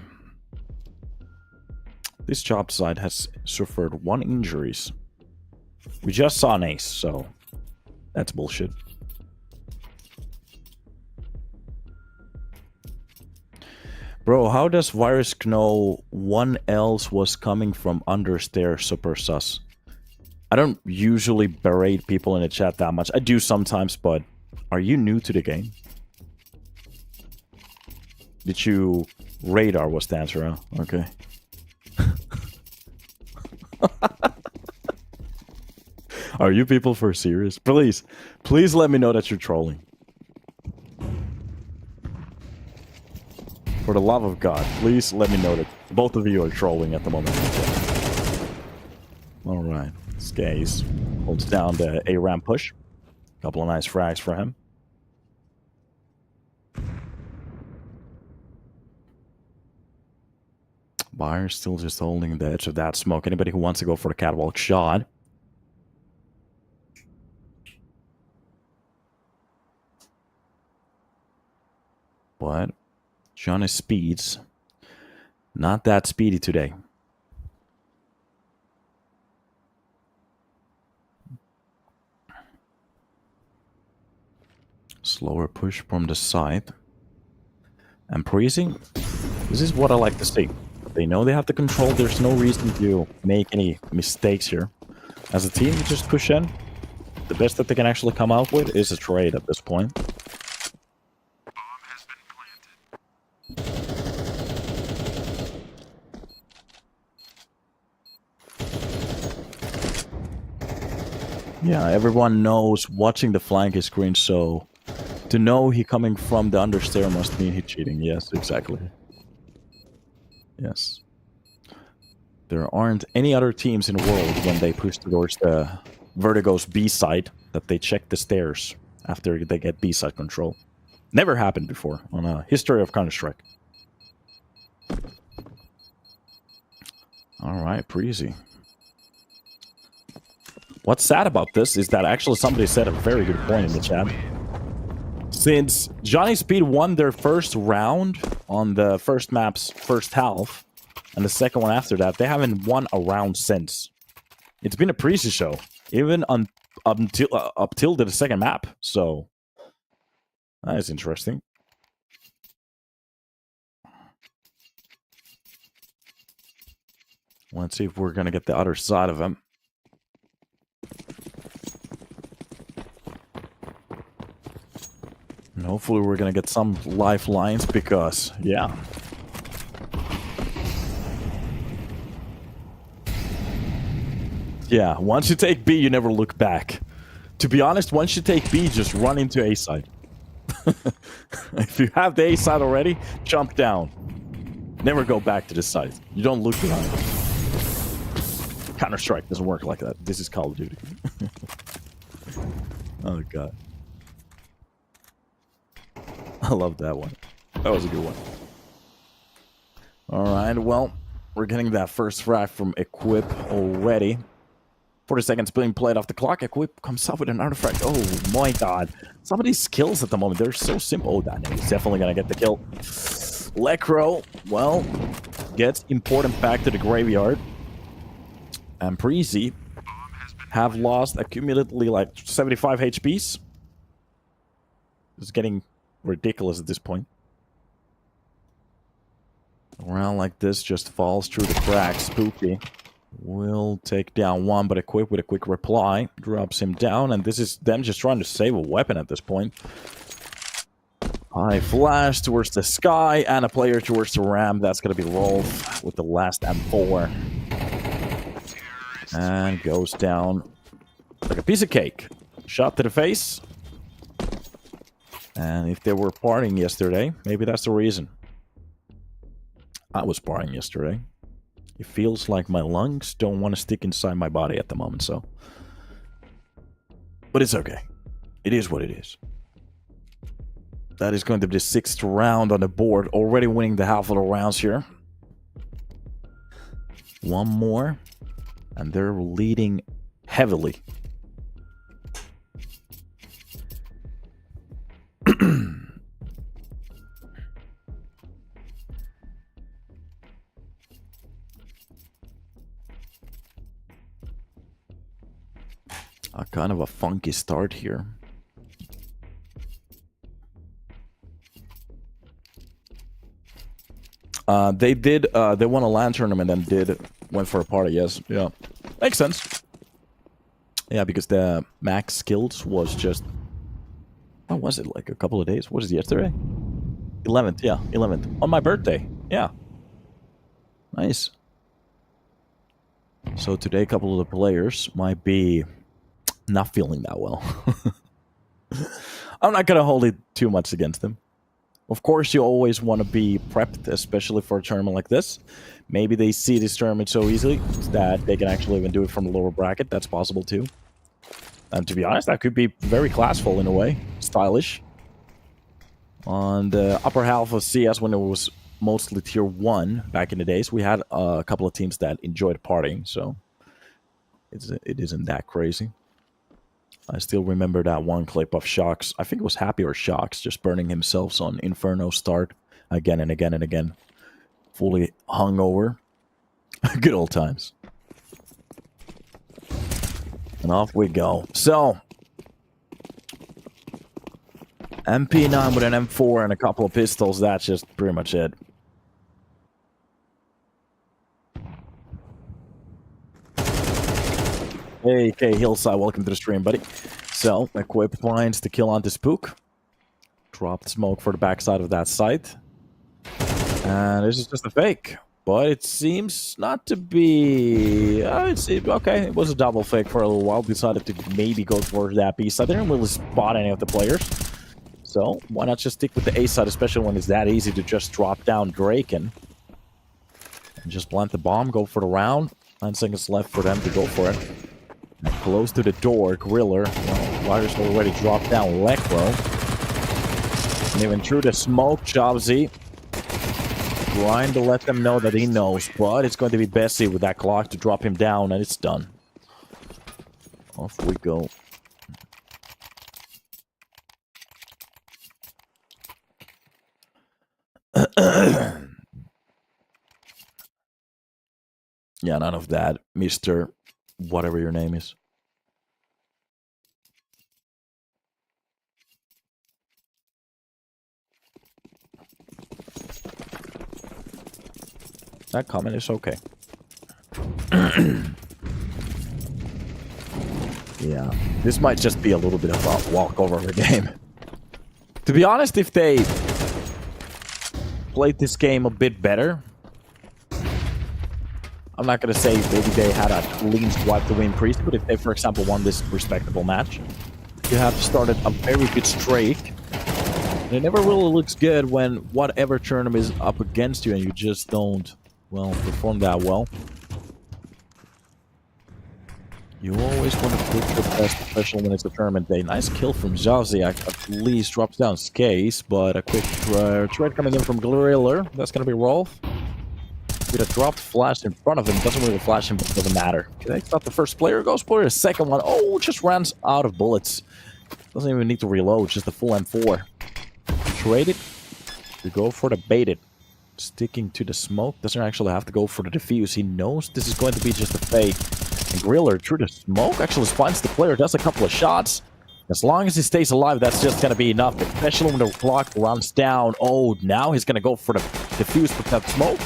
This job site has suffered 1 injuries. We just saw an ace, so that's bullshit. Bro, how does Virus know one else was coming from understairs super sus? I don't usually berate people in the chat that much. I do sometimes, but are you new to the game? Did you... Radar was the answer, huh? Okay. Are you people for serious? Please, please let me know that you're trolling. For the love of God, please let me know that both of you are trolling at the moment. Alright, Skaze holds down the A-ramp push. Couple of nice frags for him. Buyer still just holding the edge of that smoke. Anybody who wants to go for the catwalk shot. But Johnny speeds. Not that speedy today. Slower push from the side. And Preasy, this is what I like to see. They know they have the control. There's no reason to make any mistakes here. As a team, you just push in. The best that they can actually come out with is a trade at this point. Yeah, everyone knows watching the flanking screen, so to know he coming from the understair must mean he cheating. Yes, exactly. Yes. There aren't any other teams in the world when they push towards the Vertigo's B-side that they check the stairs after they get B-side control. Never happened before on a history of Counter-Strike. Alright, Preasy. What's sad about this is that actually somebody said a very good point in the chat. Since Johnny Speed won their first round on the first map's first half, and the second one after that, they haven't won a round since. It's been a Preasy show, even up till the second map, so that is interesting. Let's see if we're gonna get the other side of him. And hopefully we're gonna get some lifelines because, yeah. Yeah, once you take B, you never look back. To be honest, once you take B, just run into A side. If you have the A side already, jump down. Never go back to this side. You don't look behind. Counter-Strike doesn't work like that. This is Call of Duty. Oh, God. I love that one. That was a good one. Alright, well, we're getting that first frag from Equip already. 40 seconds being played off the clock. Equip comes up with an artifact. Oh my god. Some of these skills at the moment, they're so simple. Oh, that is definitely gonna get the kill. Lecro, well, gets important back to the graveyard. And Preasy have lost accumulatedly like 75 HPs. It's getting ridiculous at this point. Around like this just falls through the cracks. Spooky will take down one, but Equip with a quick reply drops him down, and this is them just trying to save a weapon at this point. High flash towards the sky, and a player towards the ramp. That's going to be Rolf with the last M4. And goes down like a piece of cake. Shot to the face. And if they were partying yesterday, maybe that's the reason. I was partying yesterday. It feels like my lungs don't want to stick inside my body at the moment, so. But it's okay. It is what it is. That is going to be the 6th round on the board. Already winning the half of the rounds here. One more. And they're leading heavily. A kind of a funky start here. They won a LAN tournament and went for a party, yes. Yeah. Makes sense. Yeah, because the max skills was just... What was it, like a couple of days? What is it, yesterday? 11th, yeah, 11th. On my birthday, yeah. Nice. So today a couple of the players might be not feeling that well. I'm not going to hold it too much against them. Of course, you always want to be prepped, especially for a tournament like this. Maybe they see this tournament so easily that they can actually even do it from the lower bracket. That's possible too. And to be honest, that could be very classful in a way. Stylish. On the upper half of CS, when it was mostly tier 1 back in the days, we had a couple of teams that enjoyed partying, so it isn't that crazy. I still remember that one clip of Shox. I think it was Happy or Shox just burning himself on Inferno start again and again and again. Fully hungover. Good old times. And off we go. So, MP9 with an M4 and a couple of pistols. That's just pretty much it. Hey, K Hillside, welcome to the stream, buddy. So, Equip finds the kill on the Spook. Dropped smoke for the backside of that site. And this is just a fake. But it seems not to be... okay, it was a double fake for a little while. Decided to maybe go for that B side. I didn't really spot any of the players. So, why not just stick with the A side, especially when it's that easy to just drop down Draken. And just plant the bomb, go for the round. 9 seconds left for them to go for it. And close to the door, Griller. Well, Riders already dropped down Lecro. And even through the smoke, Chavzy trying to let them know that he knows, but it's going to be Bessie with that clock to drop him down, and it's done. Off we go. Yeah, none of that, Mr. Whatever your name is. That comment is okay. Yeah, this might just be a little bit of a walkover of a game. To be honest, if they played this game a bit better, I'm not going to say maybe they had a clean squad to win Preasy, but if they, for example, won this respectable match, you have started a very good streak. And it never really looks good when whatever tournament is up against you and you just don't, well, perform that well. You always want to put your best, especially when it's a tournament day. Nice kill from Jaziak. At least drops down Case, but a quick trade coming in from Gloriller. That's going to be Rolf. With a dropped flash in front of him. Doesn't really flash him, but it doesn't matter. Okay, that's not the first player. Goes for the second one. Oh, just runs out of bullets. Doesn't even need to reload. Just the full M4. Trade it. You go for the baited. Sticking to the smoke. Doesn't actually have to go for the defuse. He knows this is going to be just a fake. And Griller through the smoke actually finds the player. Does a couple of shots. As long as he stays alive, that's just going to be enough. Especially when the clock runs down. Oh, now he's going to go for the defuse with that smoke.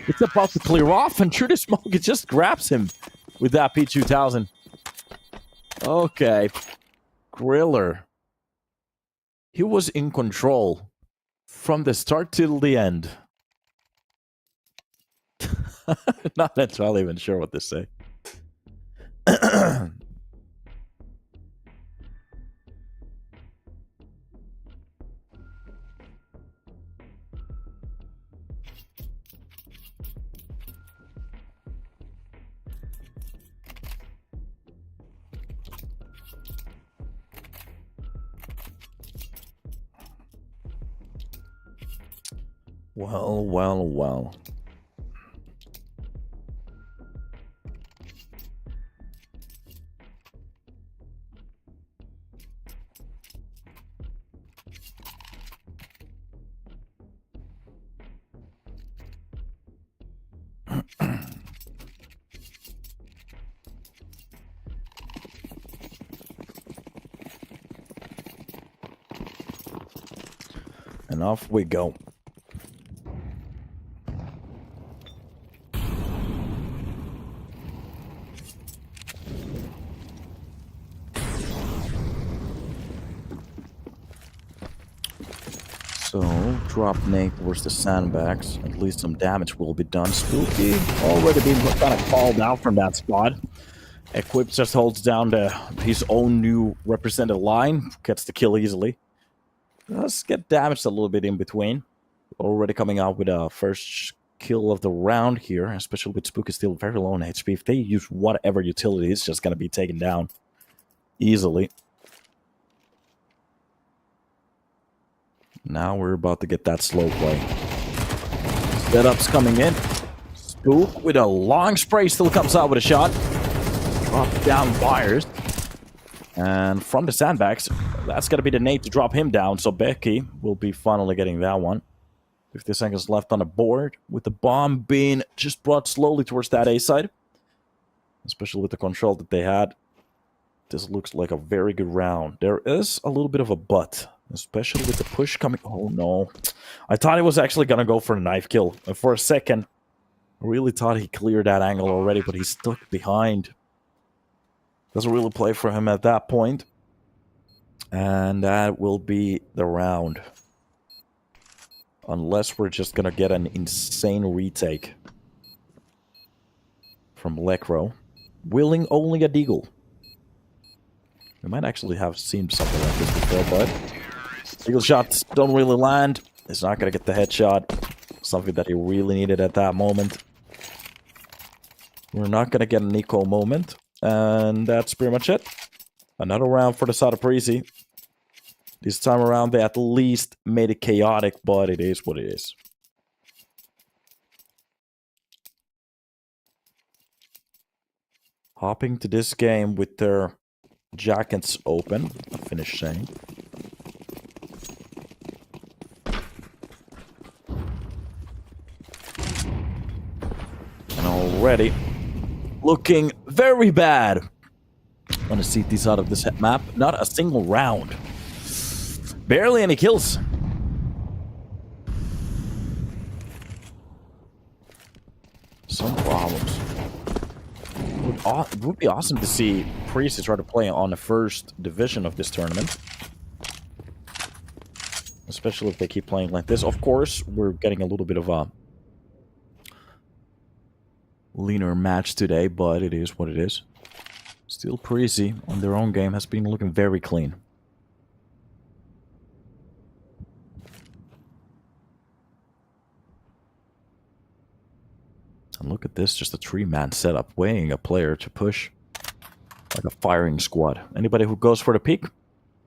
It's about to clear off, and through the smoke, it just grabs him with that P2000. Okay. Griller. He was in control from the start till the end. Not entirely even sure what to say. Well, well, well. And off we go. So, drop Nate towards the sandbags. At least some damage will be done. Spooky already been kind of called out from that spot. Equip just holds down his own new represented line. Gets the kill easily. Let's get damaged a little bit in between. Already coming out with a first kill of the round here. Especially with Spooky still very low on HP. If they use whatever utility, it's just going to be taken down easily. Now we're about to get that slow play. Setups coming in. Spook with a long spray still comes out with a shot. Drop down wires. And from the sandbags, that's going to be the nade to drop him down. So Becky will be finally getting that one. 50 seconds left on the board. With the bomb being just brought slowly towards that A side. Especially with the control that they had. This looks like a very good round. There is a little bit of a but. Especially with the push coming... Oh, no. I thought he was actually going to go for a knife kill. And for a second, I really thought he cleared that angle already, but he's stuck behind. Doesn't really play for him at that point. And that will be the round. Unless we're just going to get an insane retake. From Lekro. Willing only a deagle. We might actually have seen something like this before, but... Eagle shots don't really land. He's not going to get the headshot. Something that he really needed at that moment. We're not going to get an eco moment. And that's pretty much it. Another round for the side of Preasy. This time around, they at least made it chaotic, but it is what it is. Hopping to this game with their jackets open. I'll finish saying. Already looking very bad. Want to see these out of this map. Not a single round. Barely any kills. Some problems. It would be awesome to see Preasy try to play on the first division of this tournament. Especially if they keep playing like this. Of course, we're getting a little bit of a leaner match today, but it is what it is. Still Preasy on their own game has been looking very clean. And look at this, just a 3-man setup, weighing a player to push like a firing squad. Anybody who goes for the peak,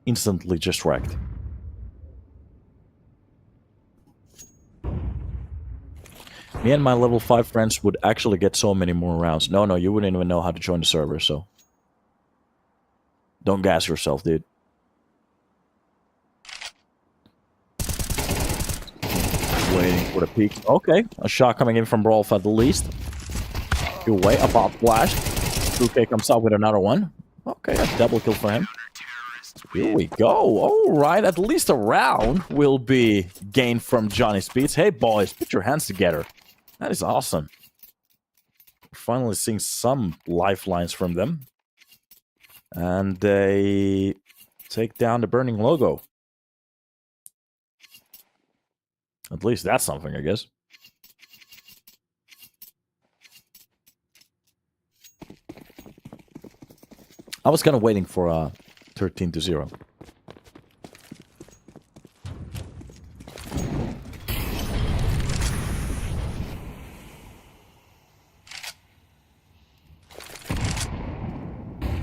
instantly just wrecked. Me and my level 5 friends would actually get so many more rounds. No, you wouldn't even know how to join the server, so... Don't gas yourself, dude. Waiting for the peak. Okay, a shot coming in from Rolf at the least. Good way, a pop flash. Nuke comes up with another one. Okay, a double kill for him. Here we go. All right, at least a round will be gained from Johnny Speeds. Hey, boys, put your hands together. That is awesome. We're finally seeing some lifelines from them. And they take down the burning logo. At least that's something, I guess. I was kind of waiting for 13-0.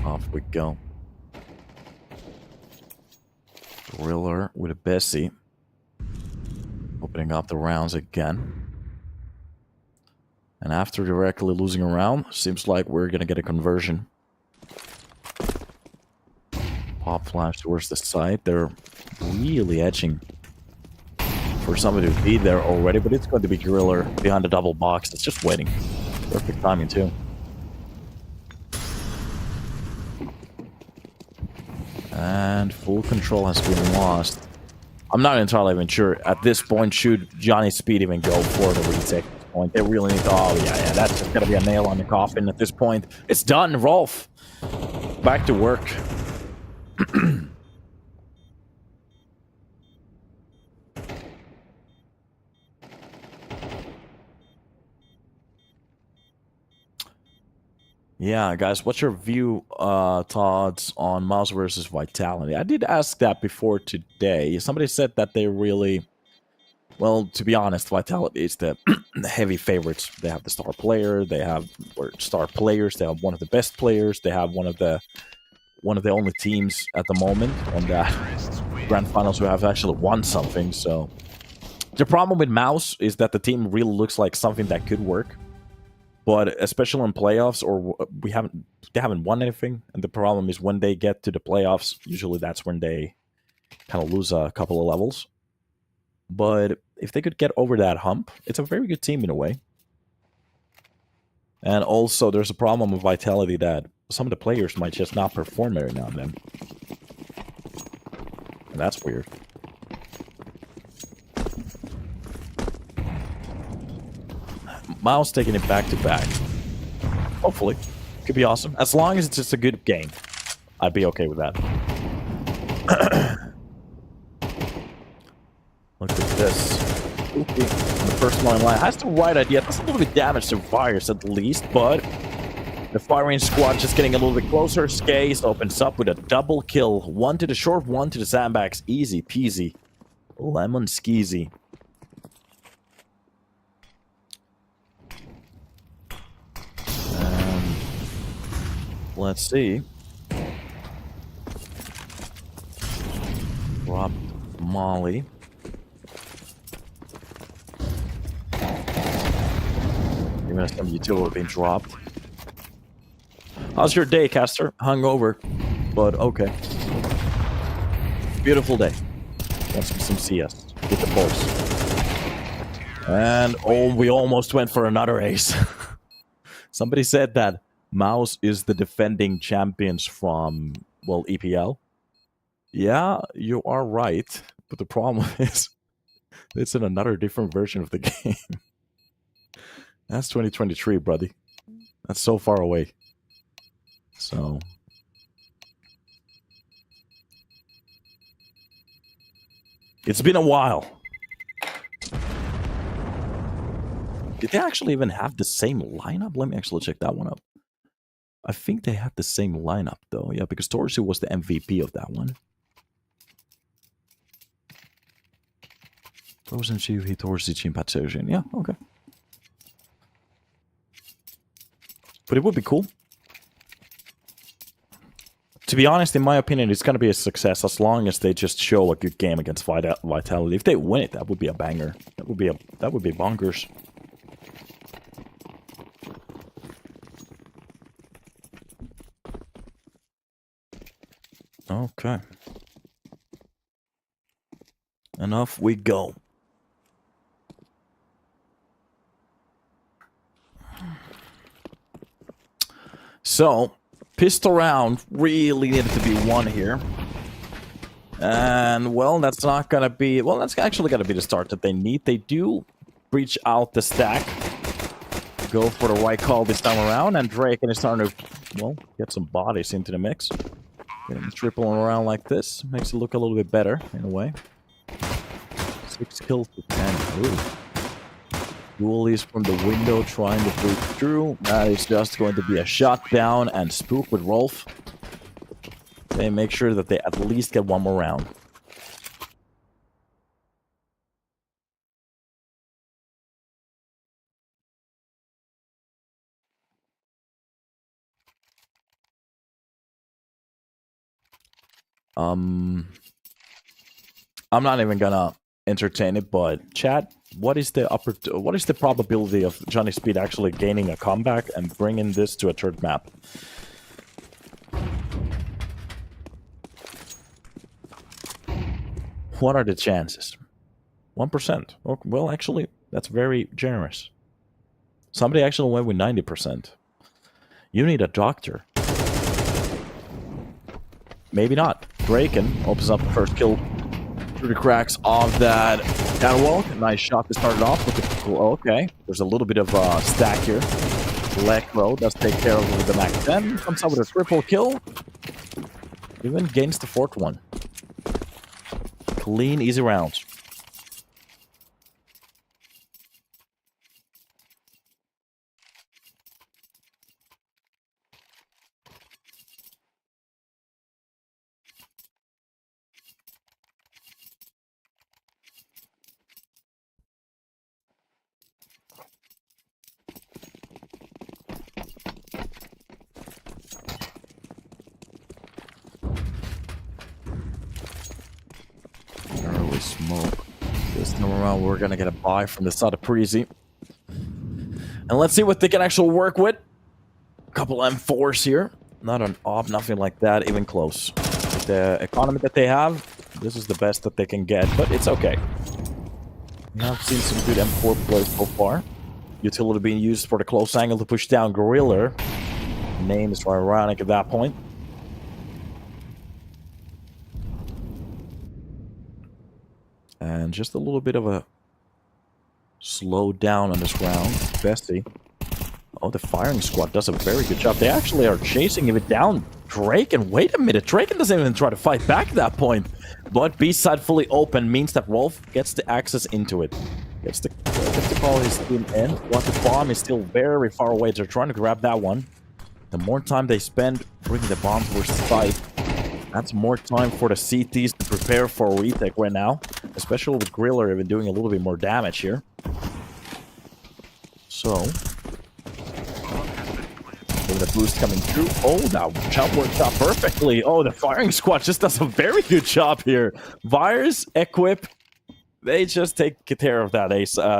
Off we go. Driller with a Bessie. Opening up the rounds again. And after directly losing a round, seems like we're going to get a conversion. Pop flash towards the side. They're really edging for somebody to be there already, but it's going to be Driller behind the double box. It's just waiting. Perfect timing, too. And full control has been lost. I'm not entirely even sure. At this point, should Johnny Speed even go for the retake at this point? They really need to... Oh, yeah, that's just going to be a nail on the coffin at this point. It's done, Rolf. Back to work. Yeah, guys, what's your view, thoughts on Mouse versus Vitality? I did ask that before today. Somebody said that they really... Well, to be honest, Vitality is the heavy favorites. They have the star player, they have star players, they have one of the best players, they have one of the only teams at the moment on that Grand Finals who have actually won something, so... The problem with Mouse is that the team really looks like something that could work. But especially in playoffs, or they haven't won anything. And the problem is when they get to the playoffs, usually that's when they kind of lose a couple of levels. But if they could get over that hump, it's a very good team in a way. And also, there's a problem with Vitality that some of the players might just not perform every now and then. And that's weird. Miles taking it back to back. Hopefully. Could be awesome. As long as it's just a good game, I'd be okay with that. Look at this. Ookie on the first line has the right idea. That's a little bit damage to Fires at least, but the firing squad just getting a little bit closer. Skaze opens up with a double kill. One to the short, one to the sandbags. Easy peasy. Lemon skeezy. Let's see. Rob Molly. Even some utility being dropped. How's your day, Caster? Hungover, but okay. Beautiful day. Want some CS. Get the pulse. And oh, we almost went for another ace. Somebody said that Mouse is the defending champions from, well, EPL. Yeah, you are right. But the problem is, it's in another different version of the game. That's 2023, buddy. That's so far away. So... It's been a while. Did they actually even have the same lineup? Let me actually check that one up. I think they had the same lineup, though. Yeah, because Torsi was the MVP of that one. Frozen Chief, Torsi, Team Patsosian. Yeah, okay. But it would be cool. To be honest, in my opinion, it's going to be a success as long as they just show a good game against Vitality. If they win it, that would be a banger. That would be bonkers. Okay. And off we go. So, pistol round really needed to be won here. And, well, that's not gonna be... Well, that's actually gonna be the start that they need. They do breach out the stack. Go for the right call this time around. And Drake is starting to, well, get some bodies into the mix. Getting tripling around like this. Makes it look a little bit better, in a way. 6 kills to 10. Ooh. Dualies from the window trying to break through. That is just going to be a shot down and spook with Rolf. They make sure that they at least get one more round. I'm not even gonna entertain it, but chat, what is the probability of Johnny Speed actually gaining a comeback and bringing this to a third map? What are the chances? 1%. Oh, well, actually, that's very generous. Somebody actually went with 90%. You need a doctor. Maybe not. Draken opens up the first kill through the cracks of that catwalk. Nice shot to start it off with the... Okay, there's a little bit of stack here. Electro does take care of the Mac 10. Comes up with a triple kill. Even gains the fourth one. Clean, easy rounds. Smoke. This time around, we're gonna get a buy from the side of Preasy. And let's see what they can actually work with. A couple M4s here. Not an op, nothing like that, even close. With the economy that they have, this is the best that they can get, but it's okay. We have seen some good M4 plays so far. Utility being used for the close angle to push down Gorilla. Name is ironic at that point. And just a little bit of a slow down on this round. Bestie. Oh, the firing squad does a very good job. They actually are chasing it down. Draken, wait a minute. Draken doesn't even try to fight back at that point. But B-side fully open means that Rolf gets the access into it. Gets to call his team in. But the bomb is still very far away. They're trying to grab that one. The more time they spend bringing the bomb towards the site, that's more time for the CTs to prepare for a retake right now. Especially with Griller even doing a little bit more damage here. So, with the boost coming through. Oh, that jump worked out perfectly. Oh, the firing squad just does a very good job here. Vires, Equip, they just take care of that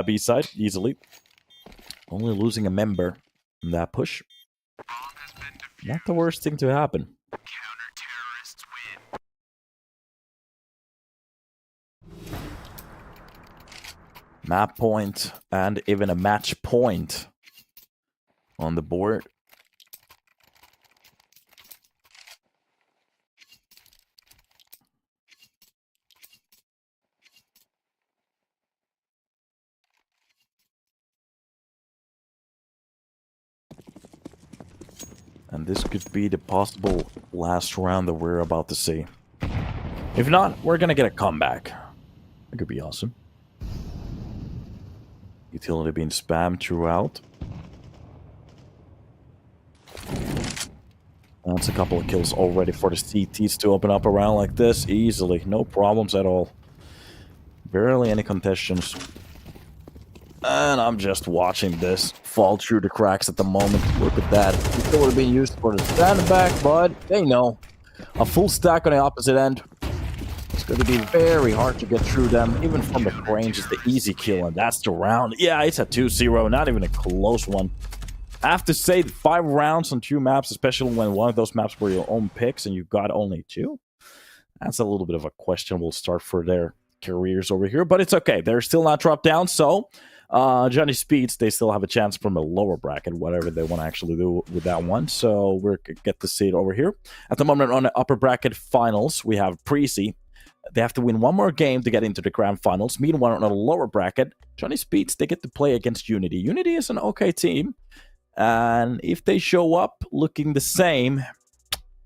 B side easily. Only losing a member in that push. Not the worst thing to happen. Map point and even a match point on the board. And this could be the possible last round that we're about to see. If not, we're gonna get a comeback. That could be awesome. Utility being spammed throughout. That's a couple of kills already for the CTs to open up around like this easily. No problems at all. Barely any contests. And I'm just watching this fall through the cracks at the moment. Look at that. It would have been used for the stand back, but they know. A full stack on the opposite end. It's going to be very hard to get through them. Even from the range, it's the easy kill, and that's the round. Yeah, it's a 2-0, not even a close one. I have to say, 5 rounds on 2 maps, especially when one of those maps were your own picks and you got only 2. That's a little bit of a questionable start for their careers over here, but it's okay. They're still not dropped down, so Johnny Speeds, they still have a chance from a lower bracket, whatever they want to actually do with that one. So we're going to get to see it over here. At the moment, on the upper bracket finals, we have Preasy. They have to win 1 more game to get into the grand finals. Meanwhile, on the lower bracket, Johnny Speeds, they get to play against Unity. Unity is an okay team. And if they show up looking the same,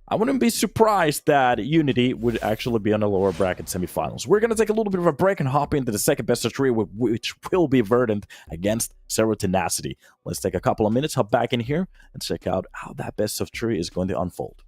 I wouldn't be surprised that Unity would actually be on the lower bracket semifinals. We're going to take a little bit of a break and hop into the second best of 3, which will be Verdant against Tenacity. Let's take a couple of minutes, hop back in here, and check out how that best of 3 is going to unfold.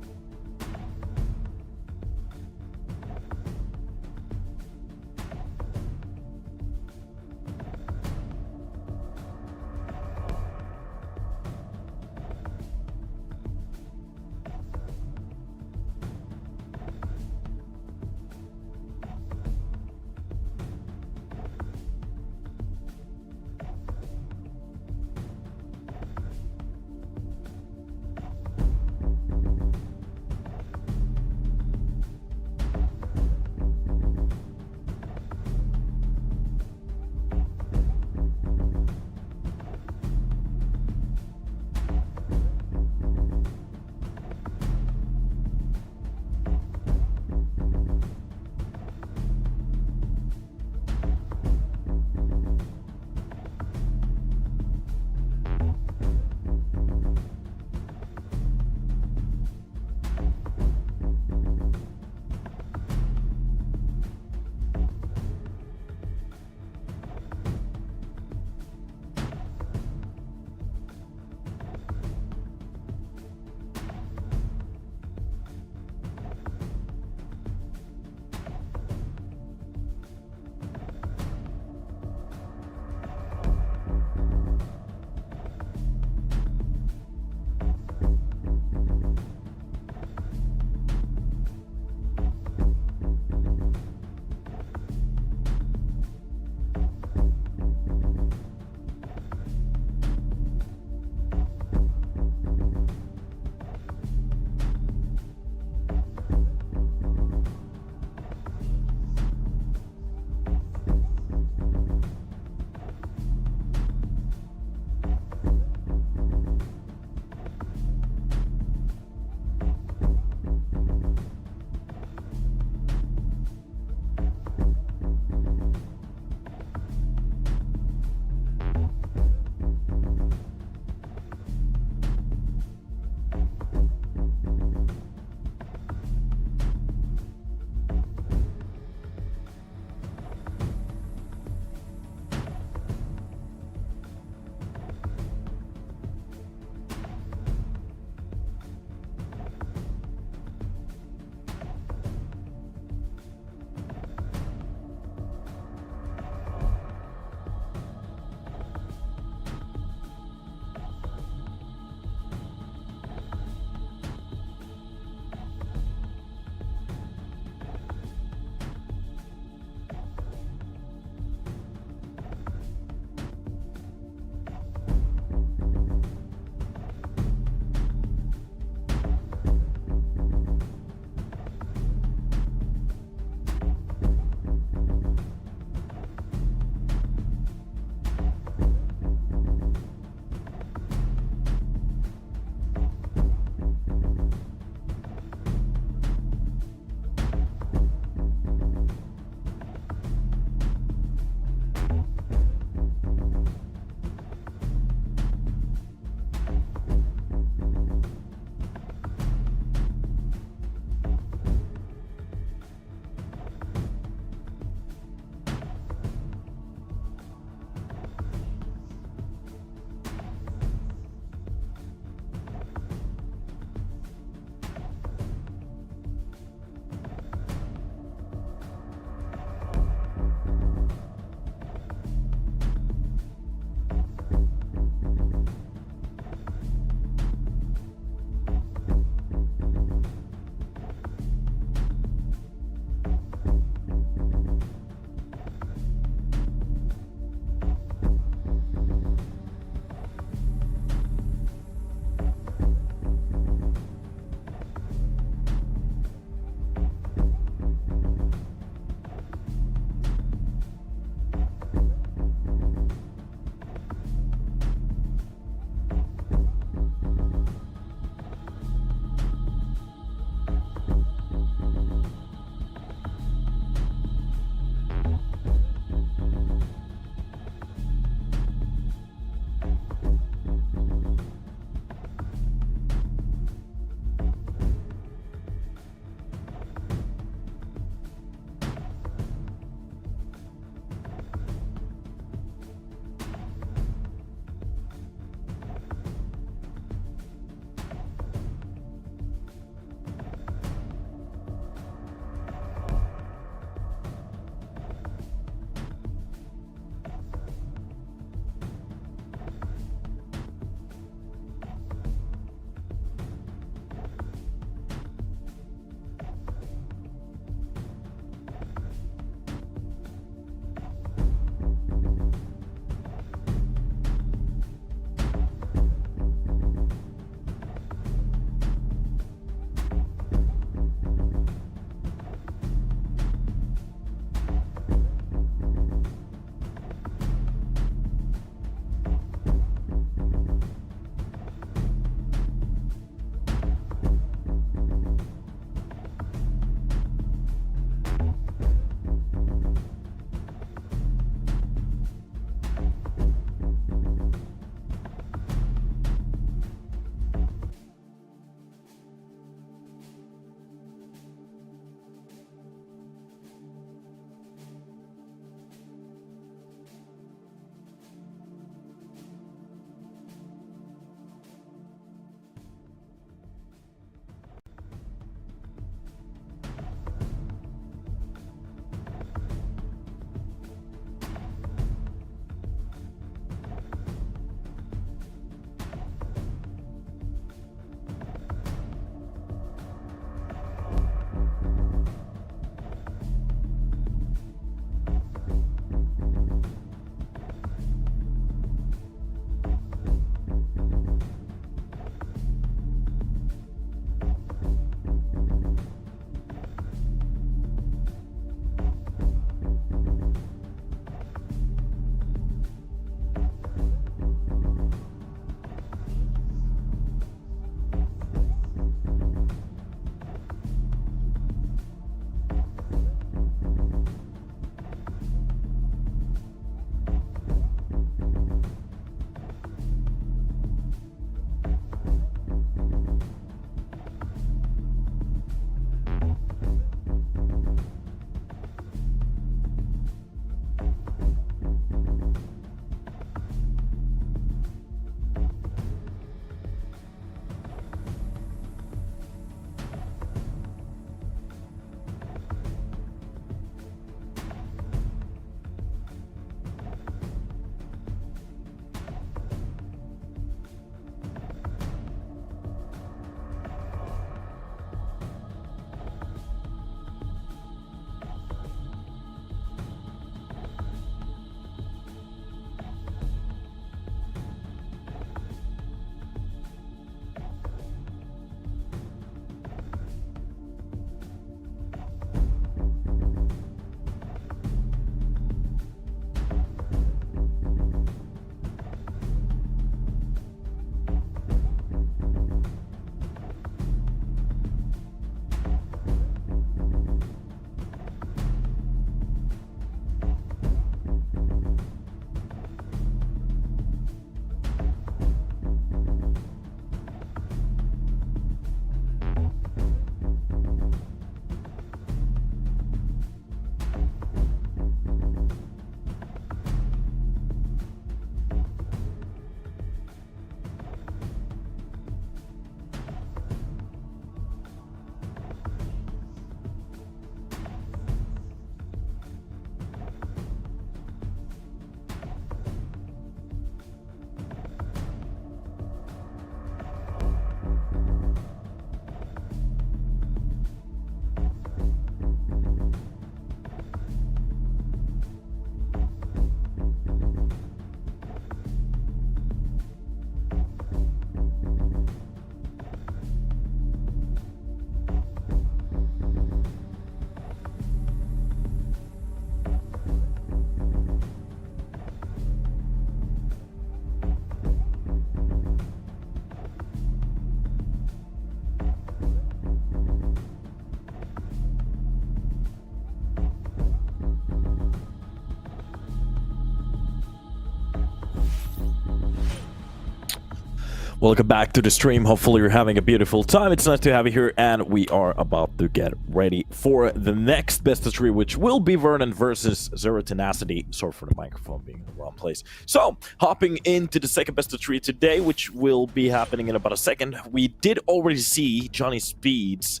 Welcome back to the stream. Hopefully you're having a beautiful time. It's nice to have you here, and we are about to get ready for the next best of three, which will be Verdant versus Tenacity. Sorry for the microphone being in the wrong place. So, hopping into the second best of three today, which will be happening in about a second. We did already see Johnny Speeds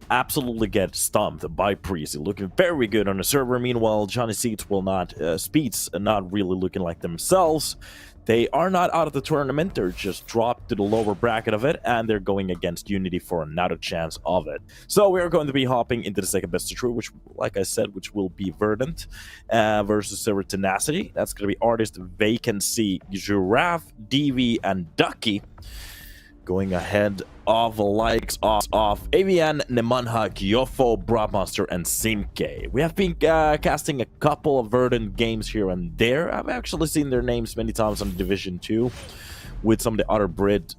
absolutely get stumped by Preasy, looking very good on the server. Meanwhile, Johnny Speeds not really looking like themselves. They are not out of the tournament. They're just dropped to the lower bracket of it, and they're going against Unity for another chance of it. So we are going to be hopping into the second best of three, which, like I said, which will be Verdant versus Tenacity. That's going to be Artist, Vacancy, Giraffe, DV, and Ducky. Going ahead of the likes of Avian, Nemanha, Gyofo, Brabmonster, and Simke. We have been casting a couple of Verdant games here and there. I've actually seen their names many times on Division 2 with some of the other Brit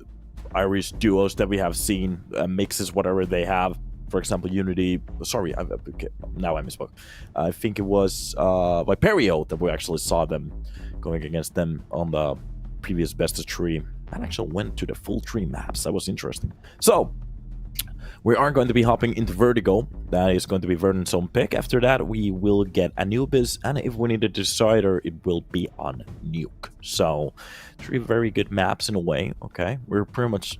Irish duos that we have seen, mixes, whatever they have. For example, Unity. Sorry, now I misspoke. I think it was by Perio that we actually saw them going against them on the previous best of three. And actually went to the full tree maps. That was interesting. So, we are going to be hopping into Vertigo. That is going to be Verdant's own pick. After that, we will get Anubis. And if we need a decider, it will be on Nuke. So, three very good maps in a way. Okay, we're pretty much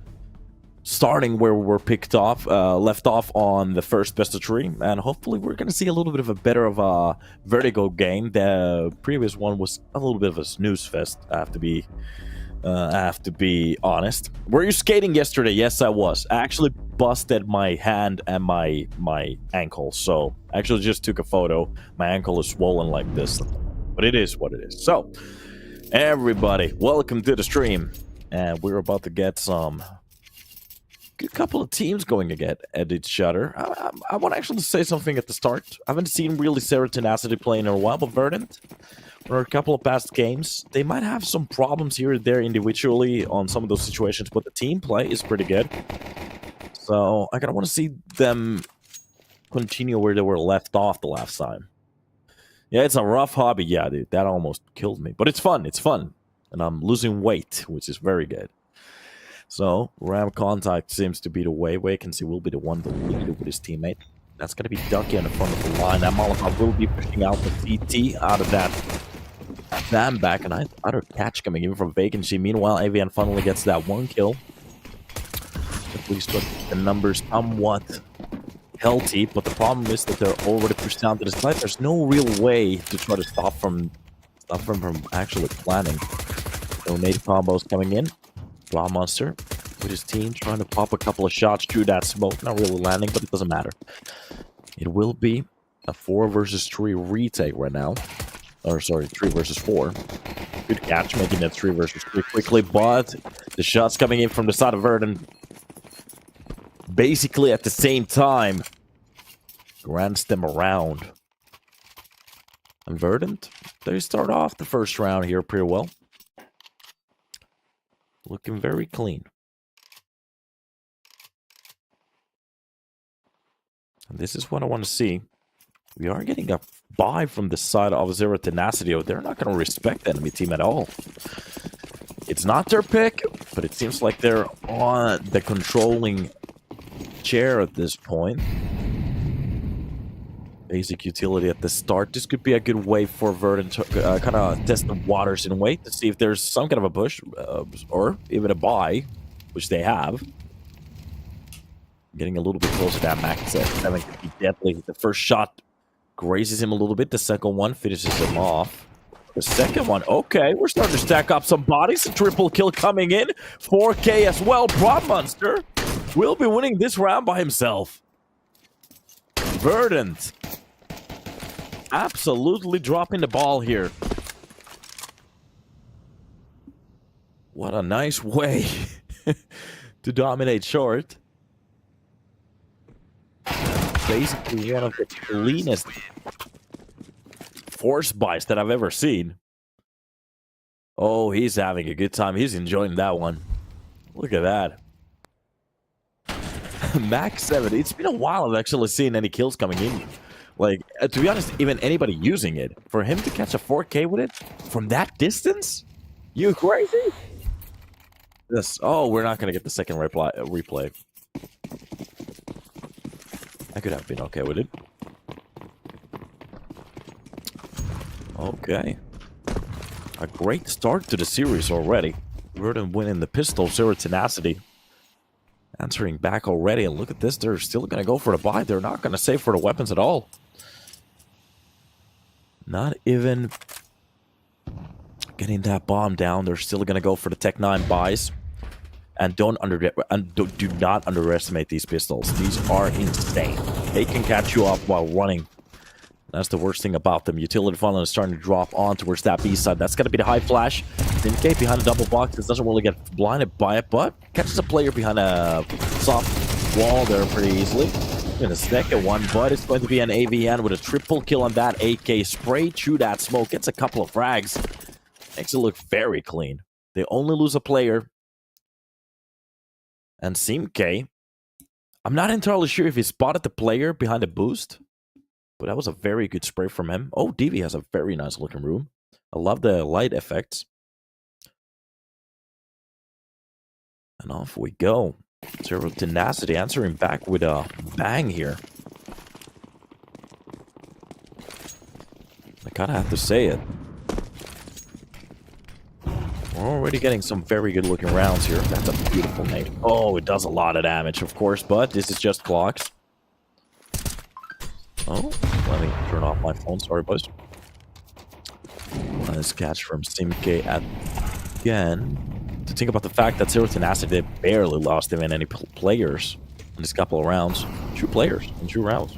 starting where we were left off on the first best of three. And hopefully we're going to see a little bit of a better of a Vertigo game. The previous one was a little bit of a snooze fest, I have to be honest. Were you skating yesterday? Yes, I was. I actually busted my hand and my ankle. So I actually just took a photo. My ankle is swollen like this. But it is what it is. So, everybody, welcome to the stream. And we're about to get some good couple of teams going at each other. I want to actually say something at the start. I haven't seen really Tenacity play in a while, but Verdant, or a couple of past games, they might have some problems here and there individually on some of those situations, but the team play is pretty good. So I kind of want to see them continue where they were left off the last time. Yeah, it's a rough hobby. Yeah, dude, that almost killed me. But it's fun. It's fun. And I'm losing weight, which is very good. So, ram contact seems to be the way. Vacancy will be the one to lead with his teammate. That's going to be Ducky on the front of the line. That Molotov will be pushing out the CT out of that back, and another catch coming in from Vacancy. Meanwhile, Avian finally gets that one kill. At least the numbers somewhat healthy, but the problem is that they're already pushed down to the side. There's no real way to try to stop them from actually planning. No native combos coming in. Monster with his team trying to pop a couple of shots through that smoke. Not really landing, but it doesn't matter. It will be a 4 versus 3 retake right now. Or sorry, 3 versus 4. Good catch, making it 3 versus 3 quickly, but the shots coming in from the side of Verdant basically at the same time grants them around. And Verdant, they start off the first round here pretty well. Looking very clean. And this is what I want to see. We are getting a buy from the side of Tenacity. They're not going to respect the enemy team at all. It's not their pick, but it seems like they're on the controlling chair at this point. Basic utility at the start. This could be a good way for Verdant to kind of test the waters in a way to see if there's some kind of a push or even a buy, which they have. Getting a little bit closer to that max set. 7 could be deadly. The first shot grazes him a little bit. The second one finishes him off. The second one, okay, we're starting to stack up some bodies. A triple kill coming in. 4K as well. Brabmonster will be winning this round by himself. Verdant absolutely dropping the ball here. What a nice way to dominate short. Basically one of the cleanest force buys that I've ever seen. Oh, he's having a good time. He's enjoying that one. Look at that. Max 7. It's been a while I've actually seen any kills coming in. Like, to be honest, even anybody using it. For him to catch a 4K with it from that distance? You crazy? this. Oh, we're not going to get the second replay. I could have been okay with it. Okay. A great start to the series already. Verdant winning the pistol, zero Tenacity. Answering back already, and look at this. They're still going to go for the buy. They're not going to save for the weapons at all. Not even getting that bomb down. They're still going to go for the Tech 9 buys. And do not underestimate these pistols. These are insane. They can catch you up while running. That's the worst thing about them. Utility funnel is starting to drop on towards that B side. That's going to be the high flash. Indicate behind the double box. This doesn't really get blinded by it, but catches a player behind a soft wall there pretty easily. In the second one, but it's going to be an AVN with a triple kill on that AK. Spray through that smoke. Gets a couple of frags. Makes it look very clean. They only lose a player. And Simke, I'm not entirely sure if he spotted the player behind the boost, but that was a very good spray from him. Oh, DV has a very nice looking room. I love the light effects. And off we go. Zero Tenacity answering back with a bang here. I kind of have to say it. We're already getting some very good looking rounds here. That's a beautiful nade. Oh, it does a lot of damage, of course, but this is just clocks. Oh, let me turn off my phone. Sorry, boys. Nice catch from Simke again. To think about the fact that Zero Tenacity, they barely lost him in any players in this couple of rounds. 2 players in 2 rounds.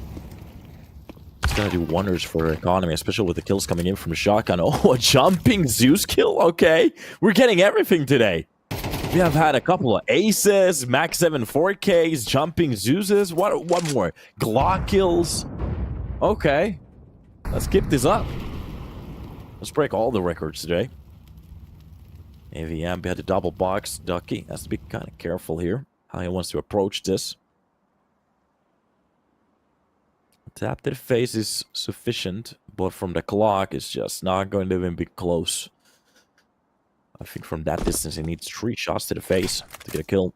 It's going to do wonders for our economy, especially with the kills coming in from the shotgun. Oh, a jumping Zeus kill? Okay. We're getting everything today. We have had a couple of aces, Max 7 4Ks, jumping Zeuses. What more? Glock kills. Okay. Let's keep this up. Let's break all the records today. AVM behind the double box. Ducky has to be kind of careful here how he wants to approach this. Tap to the face is sufficient, but from the clock, it's just not going to even be close. I think from that distance, he needs 3 shots to the face to get a kill.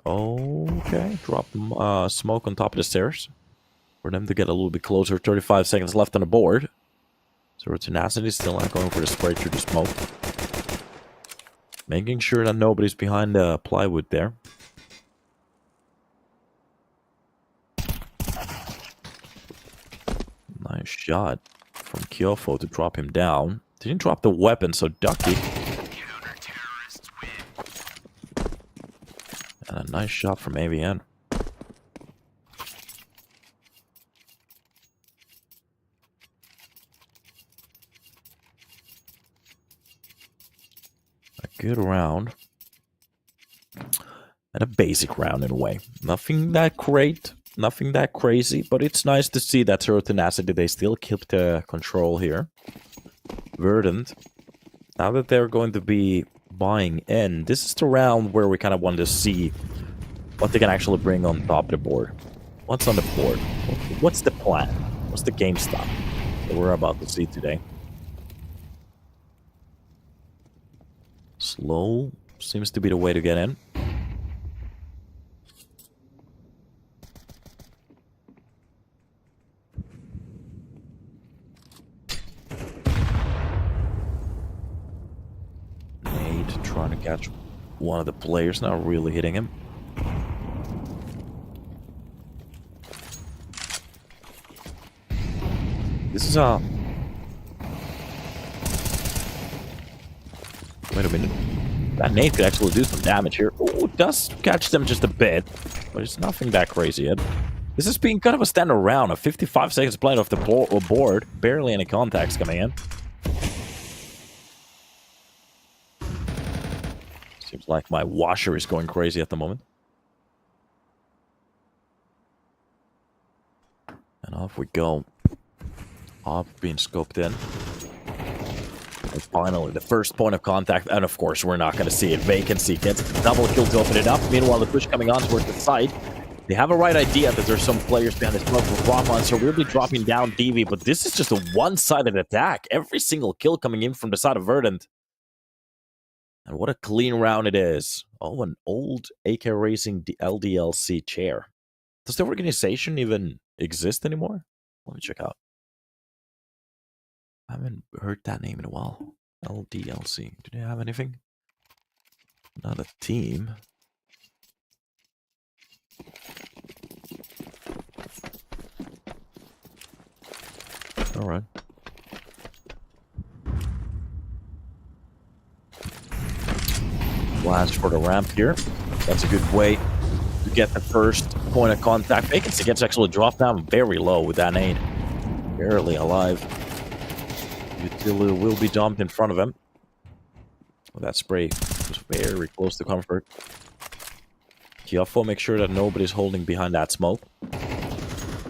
Okay, drop smoke on top of the stairs for them to get a little bit closer. 35 seconds left on the board. So Tenacity still not going for the spray through the smoke. Making sure that nobody's behind the plywood there. Nice shot from Kyofo to drop him down. Didn't drop the weapon, so Ducky. And a nice shot from AVN. A good round. And a basic round in a way. Nothing that great. Nothing that crazy, but it's nice to see that Zero Tenacity, they still keep the control here. Verdant, now that they're going to be buying in, this is the round where we kind of want to see what they can actually bring on top of the board. What's on the board? What's the plan? What's the game stop that we're about to see today? Slow seems to be the way to get in. Trying to catch one of the players, not really hitting him. This is a... Wait a minute. That nade could actually do some damage here. Oh, it does catch them just a bit, but it's nothing that crazy yet. This has been kind of a standard round, a 55 seconds played off the board, barely any contacts coming in. Seems like my washer is going crazy at the moment. And off we go. Off being scoped in. And finally, the first point of contact. And of course, we're not going to see it. Vacancy gets a double kill to open it up. Meanwhile, the push coming on towards the side. They have a right idea that there's some players behind the smoke with Brahman, so we'll be dropping down DV. But this is just a one-sided attack. Every single kill coming in from the side of Verdant. And what a clean round it is. Oh, an old AK Racing LDLC chair. Does the organization even exist anymore? Let me check out. I haven't heard that name in a while. LDLC. Do they have anything? Not a team. Alright. Blast for the ramp here. That's a good way to get the first point of contact. Vacancy gets actually dropped down very low with that nade. Barely alive. Utility will be dumped in front of him. Well, that spray was very close to comfort. Kiafo, make sure that nobody's holding behind that smoke.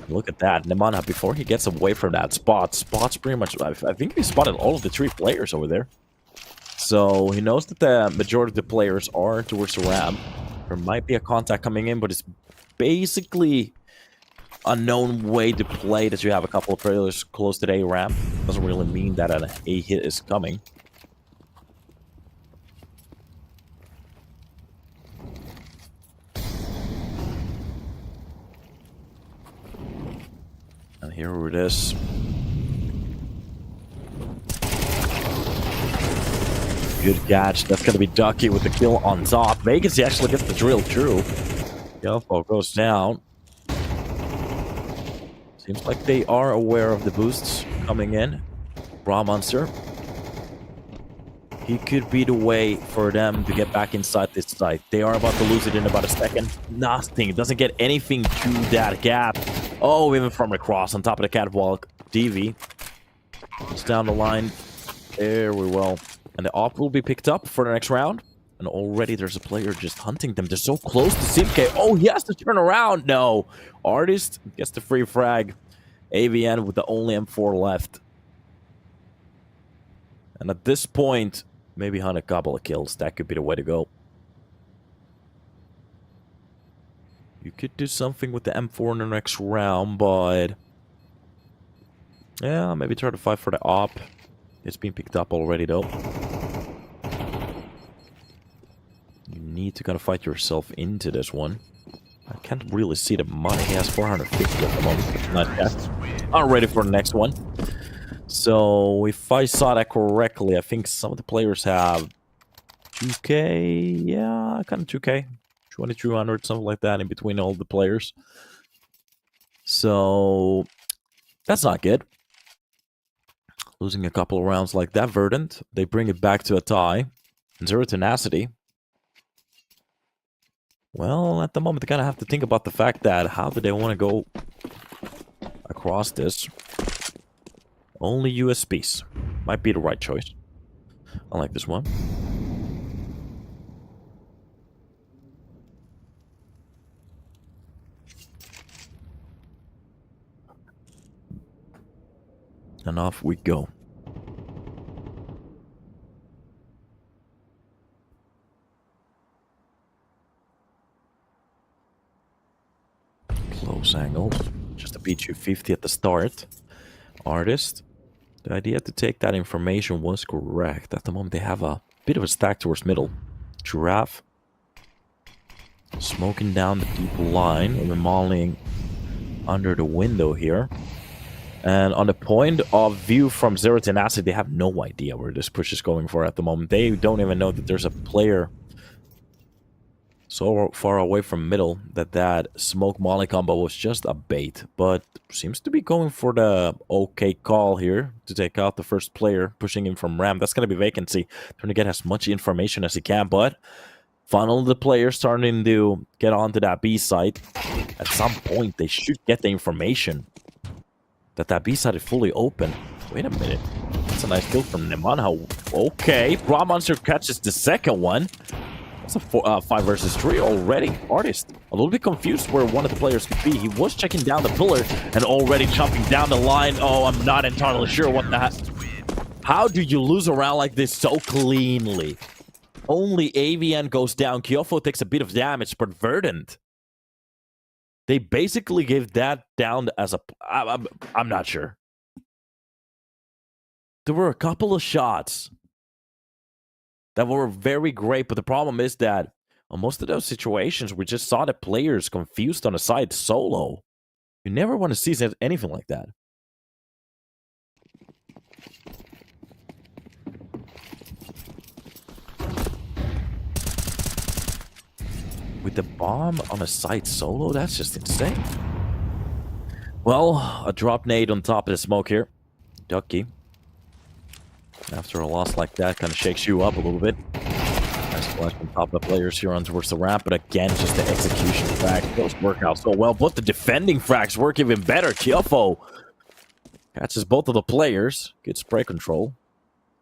Look at that. Nemanja, before he gets away from that spot's pretty much... I think he spotted all of the 3 players over there. So he knows that the majority of the players are towards the ramp. There might be a contact coming in, but it's basically a known way to play that you have a couple of players close to the A ramp. Doesn't really mean that an A hit is coming. And here it is. Good catch. That's going to be Ducky with the kill on top. Vacancy actually gets the drill through. Yelpo goes down. Seems like they are aware of the boosts coming in. Raw Monster. He could be the way for them to get back inside this site. They are about to lose it in about a second. Nothing. Doesn't get anything to that gap. Oh, even from across on top of the catwalk. DV. It's down the line. Very well. And the op will be picked up for the next round. And already there's a player just hunting them. They're so close to Simke. Oh, he has to turn around. No. Artist gets the free frag. AVN with the only M4 left. And at this point, maybe hunt a couple of kills. That could be the way to go. You could do something with the M4 in the next round, but... yeah, maybe try to fight for the op. It's been picked up already, though. You need to kind of fight yourself into this one. I can't really see the money. He has 450 at the moment. Not yet. Not ready for the next one. So, if I saw that correctly, I think some of the players have 2k. Yeah, kind of 2k. 2200, something like that, in between all the players. So, that's not good. Losing a couple of rounds like that, Verdant. They bring it back to a tie. And Zero Tenacity. Well, at the moment, they kind of have to think about the fact that how do they want to go across this? Only USBs. Might be the right choice. I like this one. And off we go. Close angles. Just a B250 at the start. Artist. The idea to take that information was correct. At the moment they have a bit of a stack towards middle. Giraffe. Smoking down the deep line. And we're mollying under the window here. And on the point of view from Zero Tenacity, they have no idea where this push is going for at the moment. They don't even know that there's a player so far away from middle that smoke molly combo was just a bait. But seems to be going for the okay call here to take out the first player, pushing him from ramp. That's going to be Vacancy. Trying to get as much information as he can, but funnel the players starting to get onto that B site. At some point, they should get the information that B side is fully open. Wait a minute. That's a nice kill from Nemanja. Okay, Raw Monster catches the second one. That's a 5 versus 3 already. Artist, a little bit confused where one of the players could be. He was checking down the pillar and already jumping down the line. Oh, I'm not entirely sure what that... How do you lose a round like this so cleanly? Only AVN goes down. Kiofo takes a bit of damage, but Verdant... They basically gave that down as a... I'm not sure. There were a couple of shots that were very great, but the problem is that on most of those situations, we just saw the players confused on the side solo. You never want to see anything like that. With the bomb on a side solo, that's just insane. Well, a drop nade on top of the smoke here. Ducky. After a loss like that, kind of shakes you up a little bit. Nice flash on top of the players here on towards the ramp, but again, just the execution frag. Those work out so well, but the defending frags work even better. Chiofo catches both of the players. Good spray control.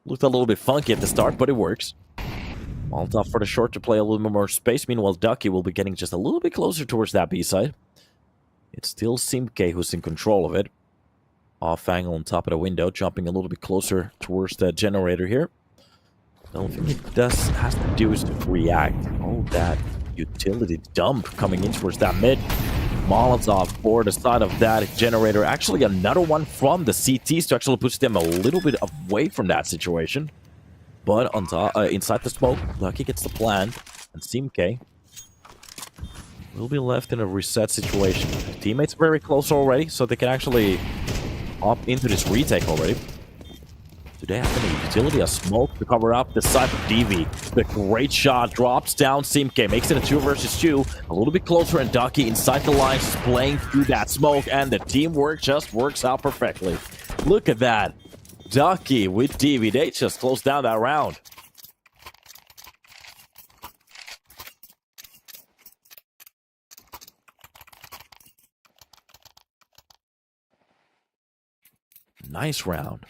Looked a little bit funky at the start, but it works. Molotov for the short to play a little bit more space. Meanwhile, Ducky will be getting just a little bit closer towards that B side. It's still Simke who's in control of it. Off angle on top of the window, jumping a little bit closer towards the generator here. The only thing it has to do is to react. Oh, that utility dump coming in towards that mid. Molotov for the side of that generator. Actually, another one from the CTs to actually push them a little bit away from that situation. But on top, inside the smoke, Lucky gets the plant, and Simke will be left in a reset situation. Teammates are very close already, so they can actually hop into this retake already. Do they have any utility? A smoke to cover up the side of DV. The great shot drops down Simke, makes it a 2 versus 2. A little bit closer, and Ducky inside the lines, playing through that smoke, and the teamwork just works out perfectly. Look at that. Ducky with DV, they just closed down that round. Nice round.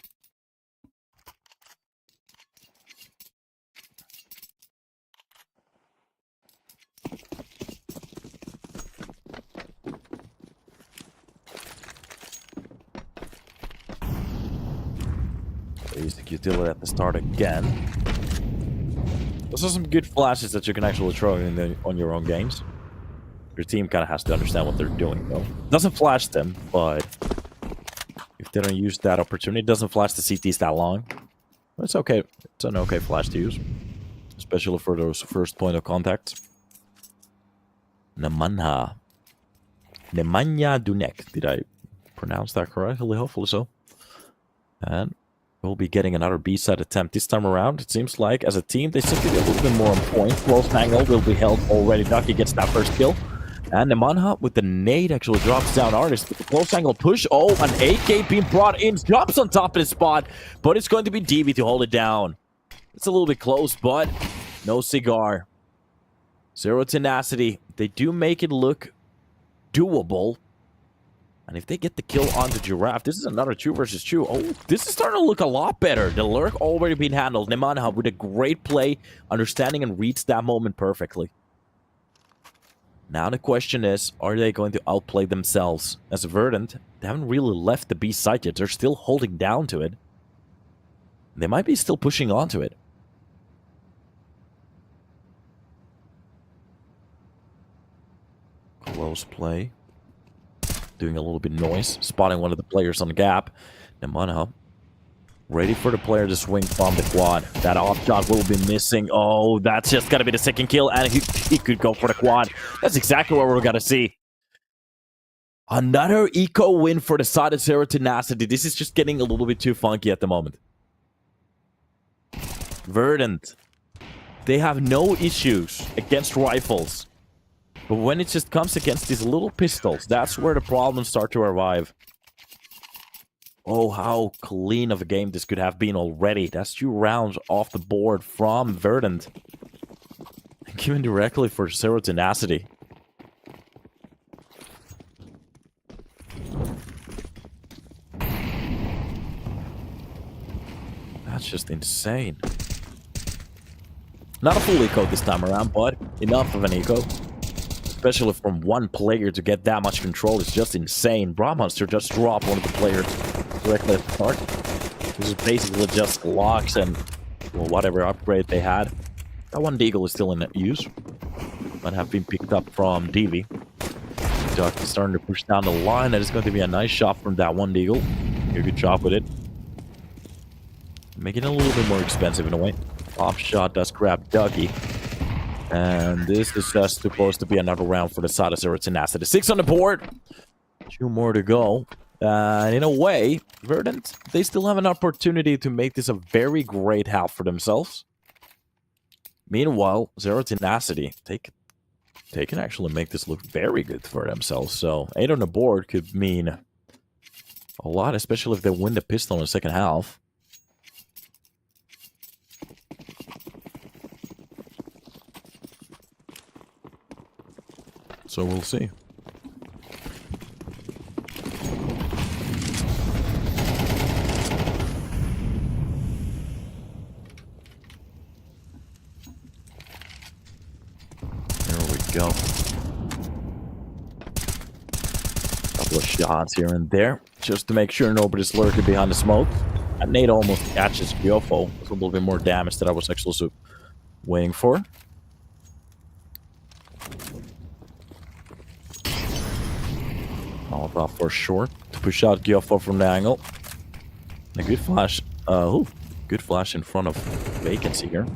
Basic utility at the start again. Those are some good flashes that you can actually throw on your own games. Your team kind of has to understand what they're doing, though. Doesn't flash them, but if they don't use that opportunity, it doesn't flash the CTs that long. But it's okay. It's an okay flash to use, especially for those first point of contact. Nemanja Dunek. Did I pronounce that correctly? Hopefully so. And we'll be getting another B-side attempt this time around. It seems like, as a team, they seem to be a little bit more on point. Close angle will be held already. Ducky gets that first kill. And Nemanja with the nade actually drops down Artist with the close angle push. Oh, an AK being brought in. Drops on top of the spot. But it's going to be DV to hold it down. It's a little bit close, but no cigar. Zero Tenacity. They do make it look doable. And if they get the kill on the Giraffe, this is another 2 versus 2. Oh, this is starting to look a lot better. The lurk already been handled. Nemanja with a great play, understanding and reads that moment perfectly. Now the question is, are they going to outplay themselves? As Verdant, they haven't really left the B site yet. They're still holding down to it. They might be still pushing onto it. Close play. Doing a little bit of noise, spotting one of the players on the gap. Nemanja ready for the player to swing from the quad. That off shot will be missing. Oh, that's just going to be the second kill, and he could go for the quad. That's exactly what we're going to see. Another eco win for the side of Zero Tenacity. This is just getting a little bit too funky at the moment. Verdant, they have no issues against rifles. But when it just comes against these little pistols, that's where the problems start to arrive. Oh, how clean of a game this could have been already. That's 2 rounds off the board from Verdant. Given directly for Zero Tenacity. That's just insane. Not a full eco this time around, but enough of an eco. Especially from one player to get that much control is just insane. Brahmonster just dropped one of the players directly at the start. This is basically just locks and whatever upgrade they had. That one deagle is still in use, but have been picked up from DV. Duck is starting to push down the line. That is going to be a nice shot from that one deagle. Good job with it. Making it a little bit more expensive in a way. Off shot does grab Dougie. And this is just supposed to be another round for the side of Zero Tenacity. 6 on the board. 2 more to go. In a way, Verdant, they still have an opportunity to make this a very great half for themselves. Meanwhile, Zero Tenacity, they can actually make this look very good for themselves. So 8 on the board could mean a lot, especially if they win the pistol in the second half. So we'll see. There we go. Couple of shots here and there, just to make sure nobody's lurking behind the smoke. That nade almost catches Gyofo. It's a little bit more damage that I was actually waiting for. Molotov for short to push out Gyofo from the angle. A good flash. Good flash in front of Vacancy here.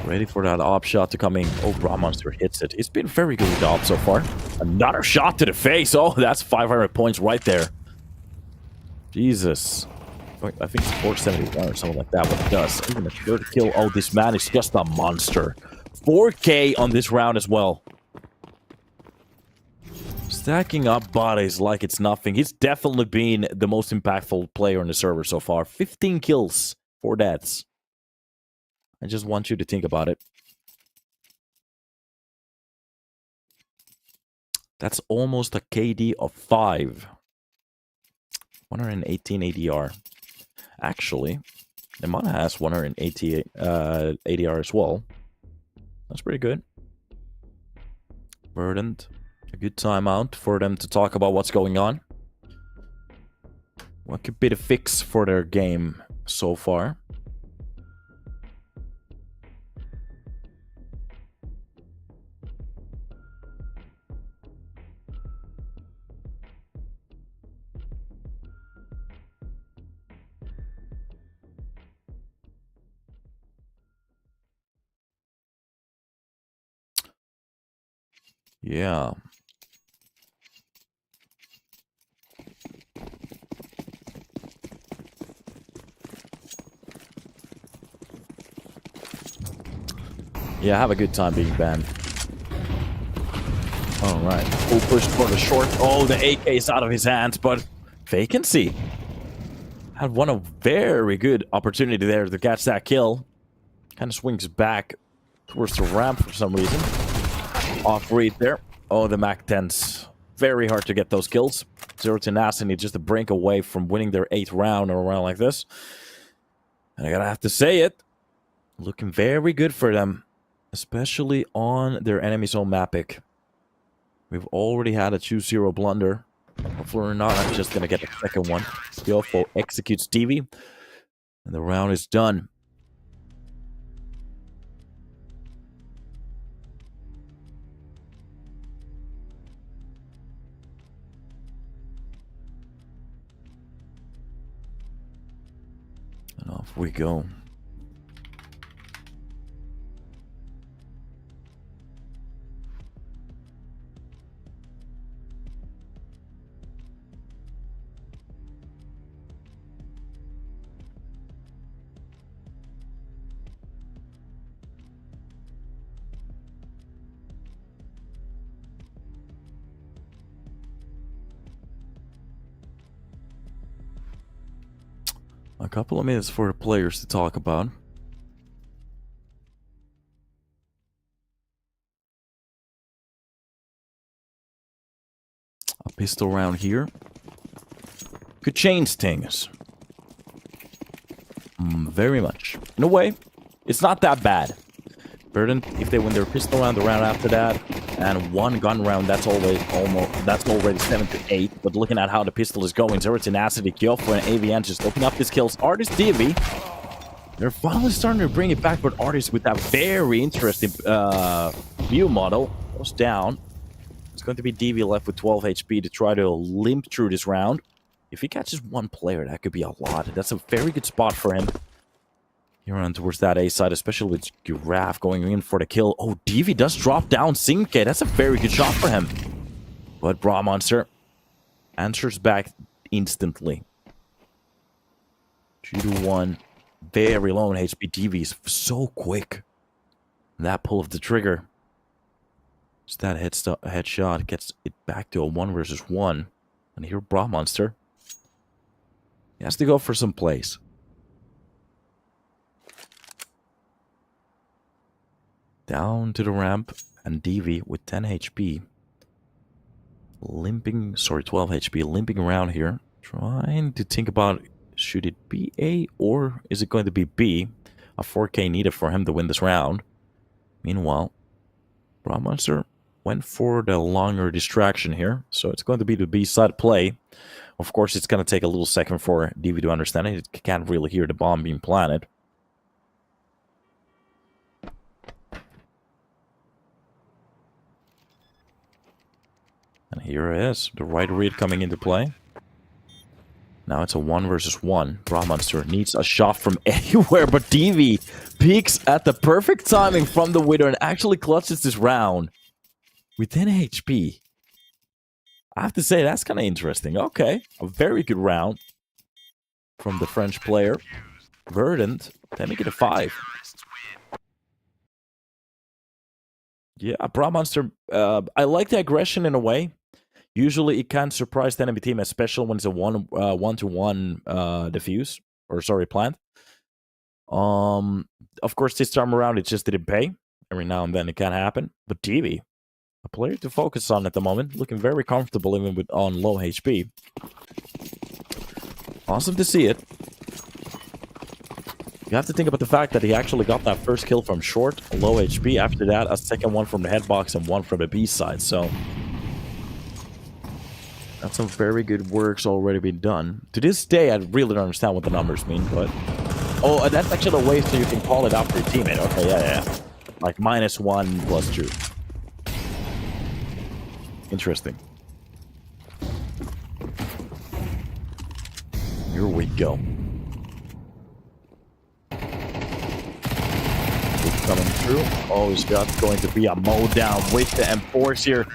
Ready for that op shot to come in. Oh, Bra Monster hits it. It's been very good with the op so far. Another shot to the face. Oh, that's 500 points right there. Jesus. I think it's 471 or something like that, but it does. Even a third kill. Oh, this man is just a monster. 4K on this round as well. Stacking up bodies like it's nothing. He's definitely been the most impactful player on the server so far. 15 kills, 4 deaths. I just want you to think about it. That's almost a KD of 5. 118 ADR. Actually, Nemana has 180 ADR as well. That's pretty good. Verdant. A good timeout for them to talk about what's going on. What could be the fix for their game so far? Yeah. Yeah, have a good time being banned. Alright. Full push for the short. Oh, the AK is out of his hands, but Vacancy had one a very good opportunity there to catch that kill. Kind of swings back towards the ramp for some reason. Off read there. Oh, the Mac 10s. Very hard to get those kills. Zero Tenacity just a break away from winning their 8th round or a round like this. And I gotta have to say it. Looking very good for them. Especially on their enemy's own map pick. We've already had a 2-0 blunder. Hopefully we're not. I'm just gonna get the second one. Gyofo executes Stevie. And the round is done. And off we go. A couple of minutes for the players to talk about. A pistol round here could change things. Very much. In a way, it's not that bad. Verdant, if they win their pistol round, the round after that, and one gun round, that's already 7 to 8. But looking at how the pistol is going, Zero Tenacity, Gyofo, and AVN just open up these kills. Artist DV, they're finally starting to bring it back, but Artist with that very interesting view model goes down. It's going to be DV left with 12 HP to try to limp through this round. If he catches one player, that could be a lot. That's a very good spot for him. Here on towards that A side, especially with Giraffe going in for the kill. Oh, Devi does drop down Sinke. That's a very good shot for him. But Bra Monster answers back instantly. 2-1. Very low in HP. Devi is so quick. That pull of the trigger. Just that headshot gets it back to a 1 versus 1. And here Bra Monster. He has to go for some plays. Down to the ramp, and Devi with 10 HP. Limping, sorry, 12 HP, limping around here. Trying to think about, should it be A or is it going to be B? A 4K needed for him to win this round. Meanwhile, Bra Monster went for the longer distraction here. So it's going to be the B side play. Of course, it's going to take a little second for Devi to understand it. It can't really hear the bomb being planted. And here it is, the right read coming into play. Now it's a 1 versus 1. Bra Monster needs a shot from anywhere, but Devi peeks at the perfect timing from the window and actually clutches this round with 10 HP. I have to say, that's kind of interesting. Okay, a very good round from the French player. Verdant, they make it a 5. Yeah, Bra Monster, I like the aggression in a way. Usually it can surprise the enemy team, especially when it's a one-to-one defuse, or sorry, plant. Of course, this time around, it just didn't pay. Every now and then it can happen. But Devi, a player to focus on at the moment, looking very comfortable even with on low HP. Awesome to see it. You have to think about the fact that he actually got that first kill from short, low HP. After that, a second one from the headbox and one from the B side. So that's some very good work's already been done. To this day, I really don't understand what the numbers mean, but... Oh, that's actually a way so you can call it out for your teammate. Okay, yeah. Like -1 plus 2. Interesting. Here we go. Coming through. Oh, he's going to be a mow down with the M4s here.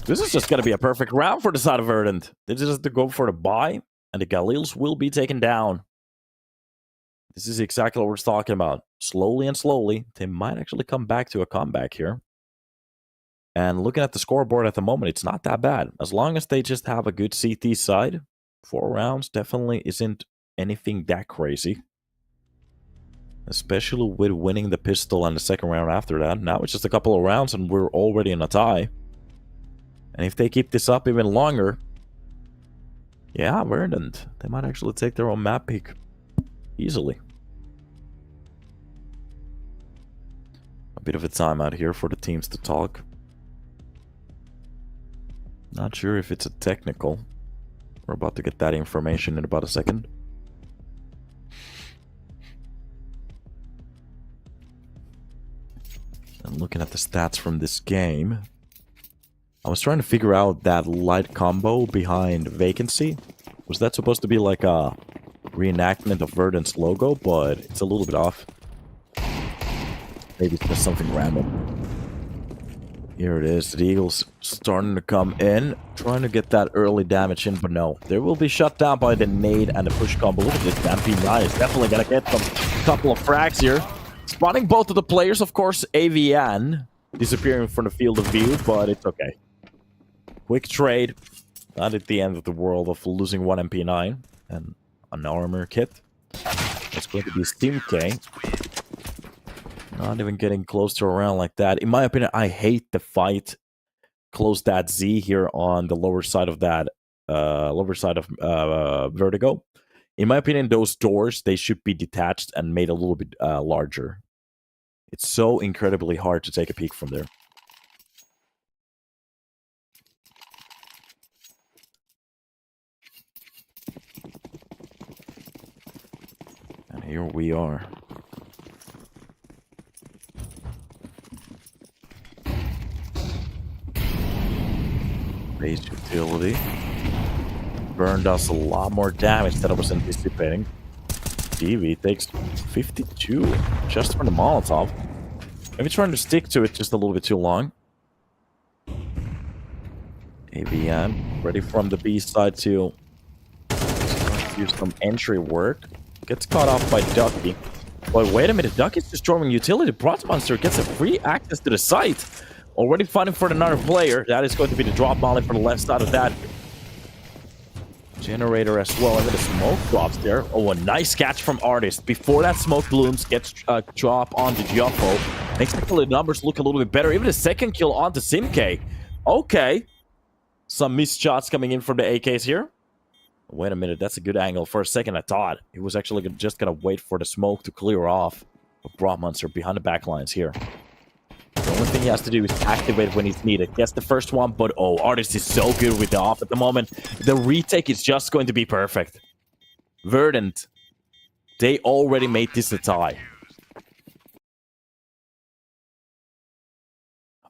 This is just going to be a perfect round for the side of Verdant. They just have to go for the buy, and the Galils will be taken down. This is exactly what we're talking about. Slowly and slowly, they might actually come back to a comeback here. And looking at the scoreboard at the moment, it's not that bad. As long as they just have a good CT side, 4 rounds definitely isn't anything that crazy. Especially with winning the pistol and the second round after that. Now it's just a couple of rounds and we're already in a tie. And if they keep this up even longer, yeah, Verdant, they might actually take their own map pick easily. A bit of a timeout here for the teams to talk. Not sure if it's a technical. We're about to get that information in about a second. And looking at the stats from this game, I was trying to figure out that light combo behind Vacancy. Was that supposed to be like a reenactment of Verdant's logo? But it's a little bit off. Maybe it's just something random. Here it is. The Eagles starting to come in. Trying to get that early damage in, but no. They will be shut down by the nade and the push combo. Look at this. MP9 is definitely going to get some couple of frags here. Spotting both of the players, of course, AVN disappearing from the field of view, but it's okay. Quick trade. Not at the end of the world of losing 1 MP9 and an armor kit. It's going to be Steam K. Not even getting close to a round like that. In my opinion, I hate the fight. Close that Z here on the lower side of that, Vertigo. In my opinion, those doors, they should be detached and made a little bit larger. It's so incredibly hard to take a peek from there. And here we are. Base utility. Burn does a lot more damage than I was anticipating. DV takes 52 just for the Molotov. Maybe trying to stick to it just a little bit too long. AVM ready from the B side to use some entry work. Gets caught off by Ducky. But wait a minute, Ducky's destroying utility. Bronze Monster gets a free access to the site. Already fighting for another player. That is going to be the drop molly for the left side of that. Generator as well. And then the smoke drops there. Oh, a nice catch from Artist. Before that smoke blooms, gets a drop onto Giaffo. Makes the numbers look a little bit better. Even a second kill onto Simk. Okay. Some missed shots coming in from the AKs here. Wait a minute, that's a good angle. For a second, I thought he was actually just going to wait for the smoke to clear off. But Bronze Monster behind the back lines here. The only thing he has to do is activate when he's needed. Gets the first one, but oh, Artist is so good with the off at the moment. The retake is just going to be perfect. Verdant, they already made this a tie.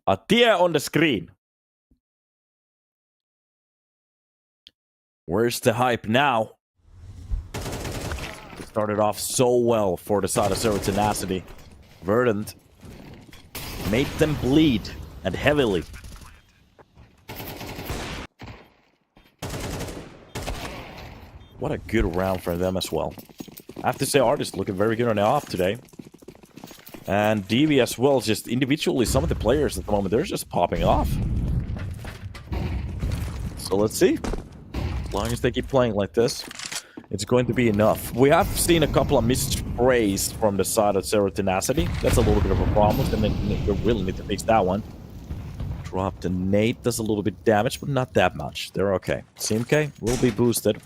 A tier on the screen. Where's the hype now? Started off so well for the side of Zero Tenacity. Verdant made them bleed, and heavily. What a good round for them as well. I have to say, Artist looking very good on the off today. And DV as well, just individually, some of the players at the moment, they're just popping off. So let's see. As long as they keep playing like this, it's going to be enough. We have seen a couple of missed sprays from the side of Zero Tenacity. That's a little bit of a problem, and then we really need to fix that one. Drop the nade, does a little bit of damage, but not that much. They're okay. Simk will be boosted.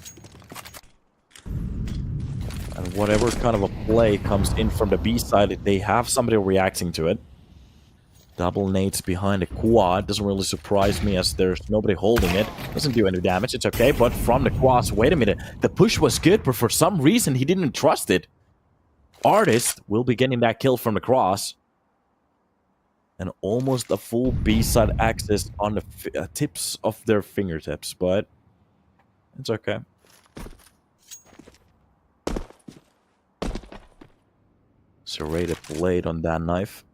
And whatever kind of a play comes in from the B side, they have somebody reacting to it. Double nades behind the quad. Doesn't really surprise me as there's nobody holding it. Doesn't do any damage. It's okay. But from the cross, wait a minute. The push was good, but for some reason he didn't trust it. Artist will be getting that kill from the cross. And almost a full B-side access on the tips of their fingertips. But it's okay. Serrated blade on that knife.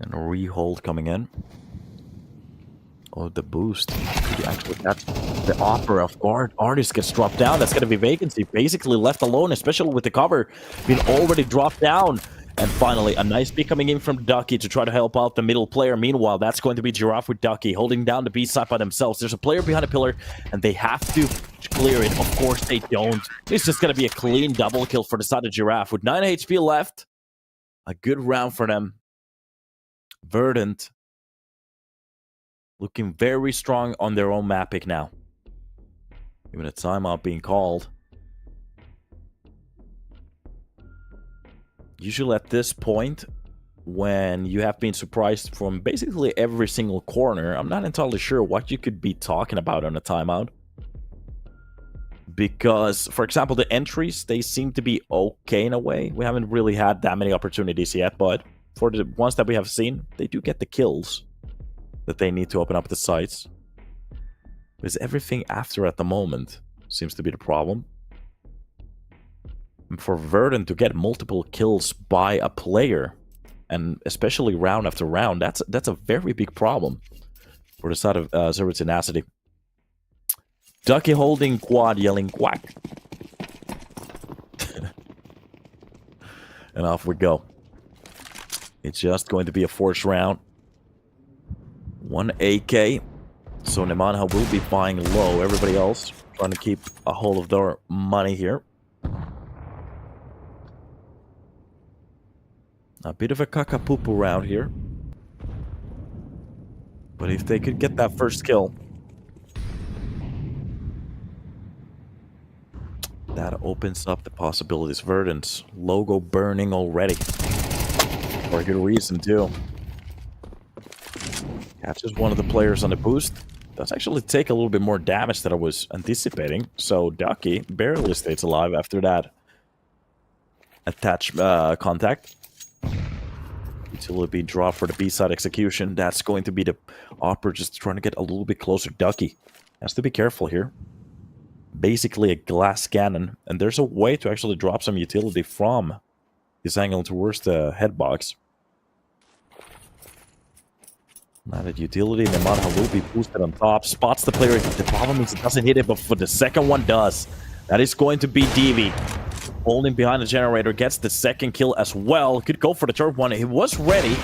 And a rehold coming in. Oh, the boost. Actually, that's the offer of guard. Artist gets dropped down. That's going to be vacancy. Basically left alone, especially with the cover being already dropped down. And finally, a nice pick coming in from Ducky to try to help out the middle player. Meanwhile, that's going to be Giraffe with Ducky holding down the B side by themselves. There's a player behind a pillar, and they have to clear it. Of course, they don't. It's just going to be a clean double kill for the side of Giraffe. With 9 HP left, a good round for them. Verdant looking very strong on their own map pick now. Even a timeout being called. Usually at this point, when you have been surprised from basically every single corner, I'm not entirely sure what you could be talking about on a timeout. Because, for example, the entries, they seem to be okay in a way. We haven't really had that many opportunities yet, but for the ones that we have seen, they do get the kills that they need to open up the sites. Because everything after at the moment seems to be the problem. And for Verdant to get multiple kills by a player, and especially round after round, that's a very big problem for the side of Zero Tenacity. Ducky holding quad, yelling quack. And off we go. It's just going to be a forced round. 1 AK. So Nemanha will be buying low. Everybody else trying to keep a hold of their money here. A bit of a kakapupu round here. But if they could get that first kill, that opens up the possibilities. Verdant's logo burning already. For a good reason, too. Catches one of the players on the boost. Does actually take a little bit more damage than I was anticipating. So Ducky barely stays alive after that contact. Utility being dropped for the B-side execution. That's going to be the Opera just trying to get a little bit closer. Ducky has to be careful here. basically a glass cannon, and there's a way to actually drop some utility from this angle towards the head box. Now that utility in the Yamaha will be boosted on top, spots the player. The problem is it doesn't hit it, but the second one does. That is going to be DV. Holding behind the generator, gets the second kill as well. Could go for the third one. He was ready.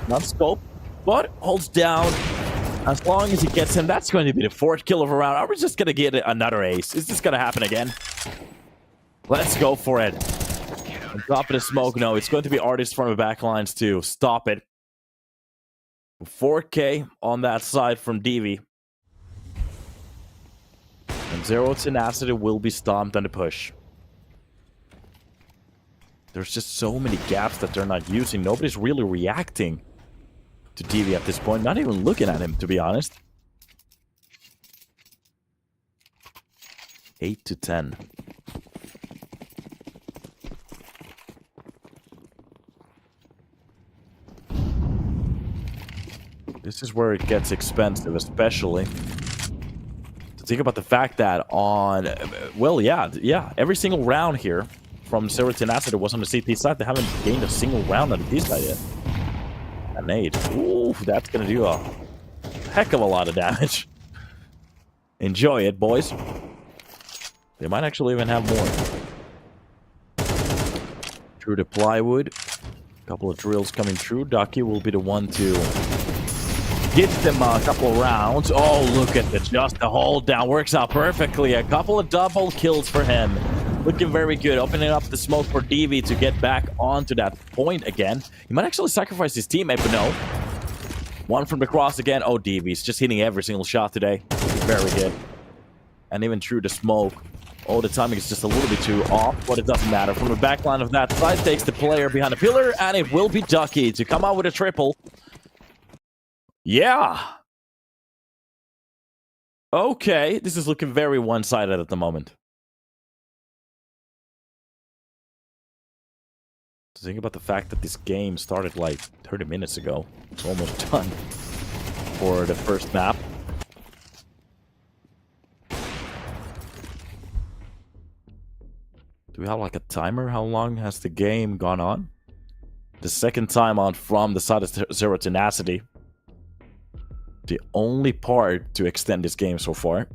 Not scope, but holds down. As long as he gets him, that's going to be the fourth kill of a round. Are we just going to get another ace? Is this going to happen again? Let's go for it. On top of the smoke, no. It's going to be Artist from the back lines to stop it. 4K on that side from DV. And Zero Tenacity will be stomped on the push. There's just so many gaps that they're not using. Nobody's really reacting to DV at this point. Not even looking at him, to be honest. 8 to 10. This is where it gets expensive, especially to think about the fact that on, well, yeah, every single round here from Zero Tenacity was on the CT side. They haven't gained a single round on the P side yet. A nade. Ooh, that's going to do a heck of a lot of damage. Enjoy it, boys. They might actually even have more. Through the plywood. A couple of drills coming through. Ducky will be the one to get them a couple of rounds. Oh, look at the just the hold down. Works out perfectly. A couple of double kills for him. Looking very good. Opening up the smoke for DV to get back onto that point again. He might actually sacrifice his teammate, but no. One from the cross again. Oh, DV's just hitting every single shot today. Very good. And even through the smoke. Oh, the timing is just a little bit too off, but it doesn't matter. From the back line of that side, takes the player behind the pillar, and it will be Ducky to come out with a triple. Yeah. Okay, this is looking very one-sided at the moment. To think about the fact that this game started like 30 minutes ago. It's almost done for the first map. Do we have like a timer? How long has the game gone on? The second time on from the side of Zero Tenacity. The only part to extend this game so far.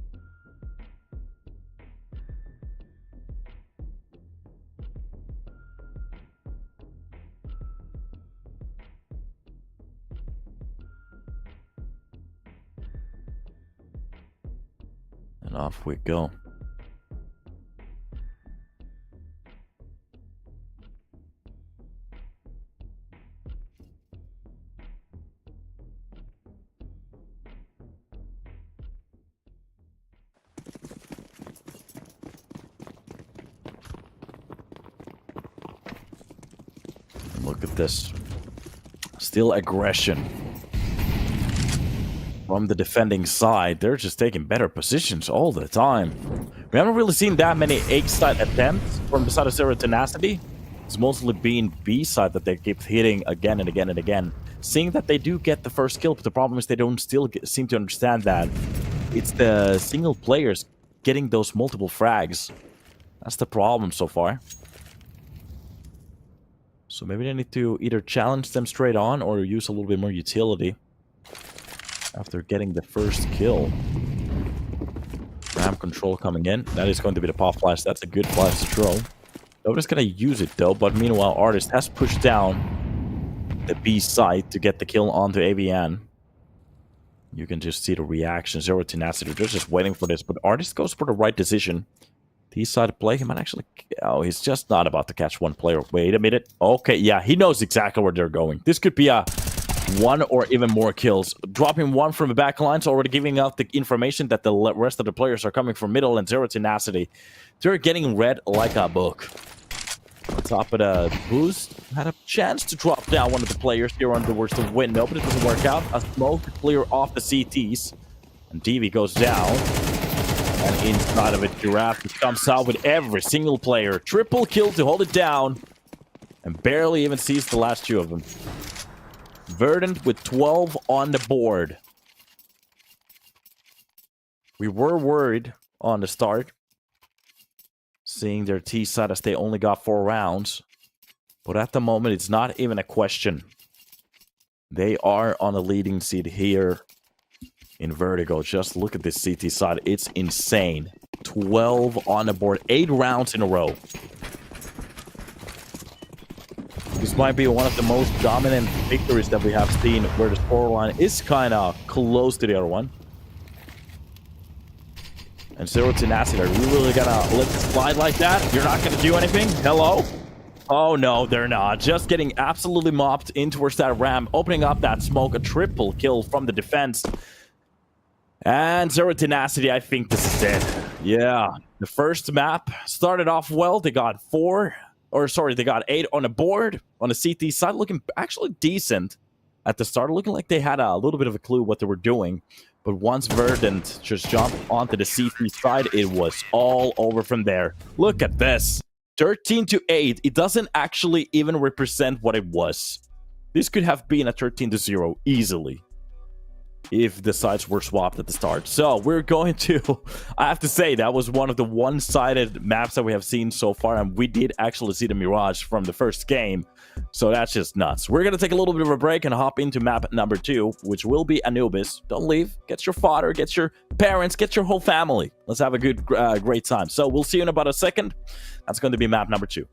And off we go. Look at this. Still aggression. From the defending side, they're just taking better positions all the time. We haven't really seen that many A-side attempts from the side of Zero Tenacity. It's mostly been B-side that they keep hitting again and again and again. Seeing that they do get the first kill, but the problem is they don't still seem to understand that it's the single players getting those multiple frags. That's the problem so far. So maybe they need to either challenge them straight on or use a little bit more utility after getting the first kill. Ram control coming in. That is going to be the pop flash. That's a good flash to throw. Nobody's going to use it though, but meanwhile Artist has pushed down the B side to get the kill onto AVN. You can just see the reaction. Zero Tenacity. They're just waiting for this, but Artist goes for the right decision. T-side play, he might actually... Oh, he's just not about to catch one player. Wait a minute. Okay, yeah, he knows exactly where they're going. This could be a one or even more kills. Dropping one from the back lines, already giving out the information that the rest of the players are coming from middle and Zero Tenacity. They're getting read like a book. On top of the boost, had a chance to drop down one of the players here on towards the window, but it doesn't work out. A smoke to clear off the CTs. And DV goes down. And inside of it, Giraffe comes out with every single player. Triple kill to hold it down. And barely even sees the last two of them. Verdant with 12 on the board. We were worried on the start seeing their T side as they only got 4 rounds. But at the moment, it's not even a question. They are on a leading seat here in Vertigo. Just look at this CT side. It's insane. 12 on the board. 8 rounds in a row. This might be one of the most dominant victories that we have seen, where the scoreline is kind of close to the other one. And Zero Tenacity, are you really gonna let this slide like that? You're not gonna do anything? Hello? Oh no, they're not. Just getting absolutely mopped in towards that ramp, opening up that smoke. A triple kill from the defense. And Zero Tenacity, I think this is it. Yeah, the first map started off well. They got 8 on the board on the CT side, looking actually decent at the start, looking like they had a little bit of a clue what they were doing. But once Verdant just jumped onto the CT side, it was all over from there. Look at this. 13-8. It doesn't actually even represent what it was. This could have been a 13-0 easily if the sides were swapped at the start. So we're going to, I have to say, that was one of the one-sided maps that we have seen so far, and we did actually see the Mirage from the first game. So that's just nuts. We're going to take a little bit of a break and hop into map number 2, which will be Anubis. Don't leave. Get your father, get your parents, get your whole family. Let's have a good, great time. So we'll see you in about a second. That's going to be map number 2.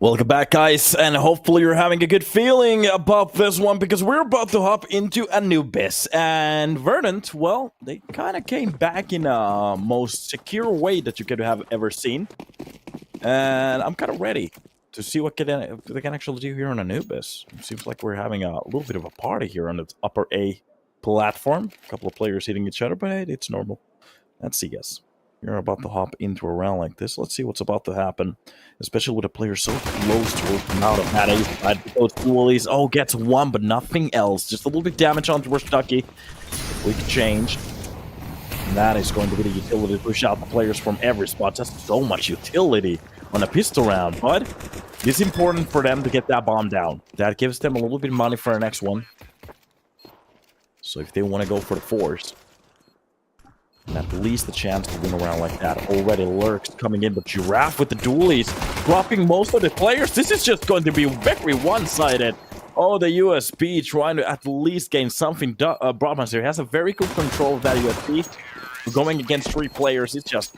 Welcome back, guys, and hopefully you're having a good feeling about this one because we're about to hop into Anubis. And Verdant, well, they kind of came back in a most secure way that you could have ever seen. And I'm kind of ready to see what they can actually do here on Anubis. It seems like we're having a little bit of a party here on the upper A platform. A couple of players hitting each other, but hey, it's normal. Let's see, guys. You're about to hop into a round like this. Let's see what's about to happen. Especially with a player so close to working out of that ace side. Those dualies, gets one, but nothing else. Just a little bit damage onto Vertigo. Quick change. And that is going to be the utility to push out the players from every spot. Just so much utility on a pistol round. But it's important for them to get that bomb down. That gives them a little bit of money for the next one. So if they want to go for the fours, and at least a chance to win around like that. Already Lurks coming in, but Giraffe with the dualies, dropping most of the players. This is just going to be very one-sided. Oh, the USP trying to at least gain something. Broadmaster has a very good control of that USP. Going against 3 players, it's just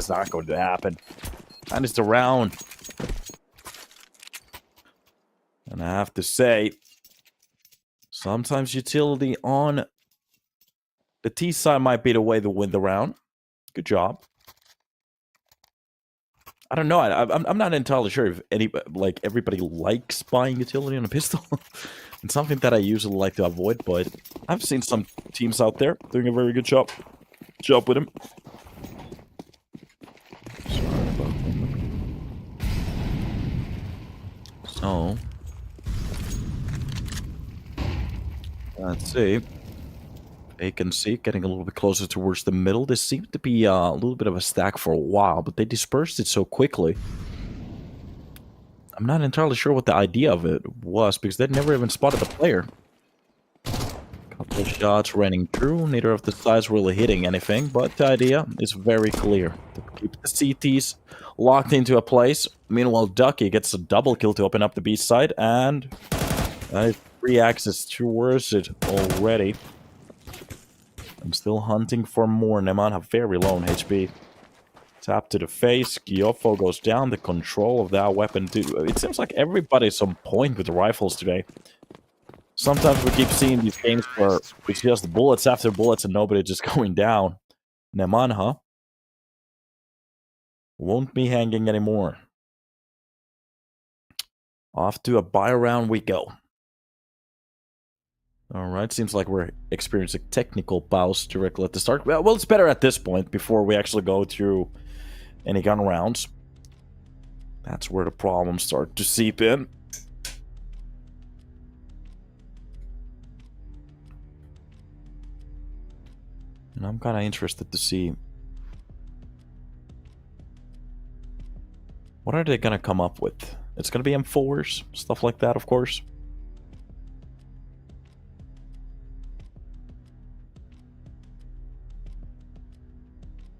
not going to happen. And it's the round. And I have to say, sometimes utility on the T side might be the way to win the round. Good job. I don't know. I'm not entirely sure if everybody likes buying utility on a pistol. It's something that I usually like to avoid, but I've seen some teams out there doing a very good job with him. Sorry about that. So let's see. Vacancy getting a little bit closer towards the middle. This seemed to be a little bit of a stack for a while, but they dispersed it so quickly. I'm not entirely sure what the idea of it was because they never even spotted the player. Couple of shots raining through. Neither of the sides really hitting anything, but the idea is very clear. To keep the CTs locked into a place. Meanwhile, Ducky gets a double kill to open up the B side, and free access towards it already. I'm still hunting for more. Neman have very low on HP. Tap to the face. Gyofo goes down. The control of that weapon too. It seems like everybody's on point with the rifles today. Sometimes we keep seeing these games where it's just bullets after bullets and nobody just going down. Neman, huh? Won't be hanging anymore. Off to a buy round we go. Alright, seems like we're experiencing technical pause directly at the start. Well, it's better at this point, before we actually go through any gun rounds. That's where the problems start to seep in. And I'm kind of interested to see what are they going to come up with. It's going to be M4s, stuff like that, of course.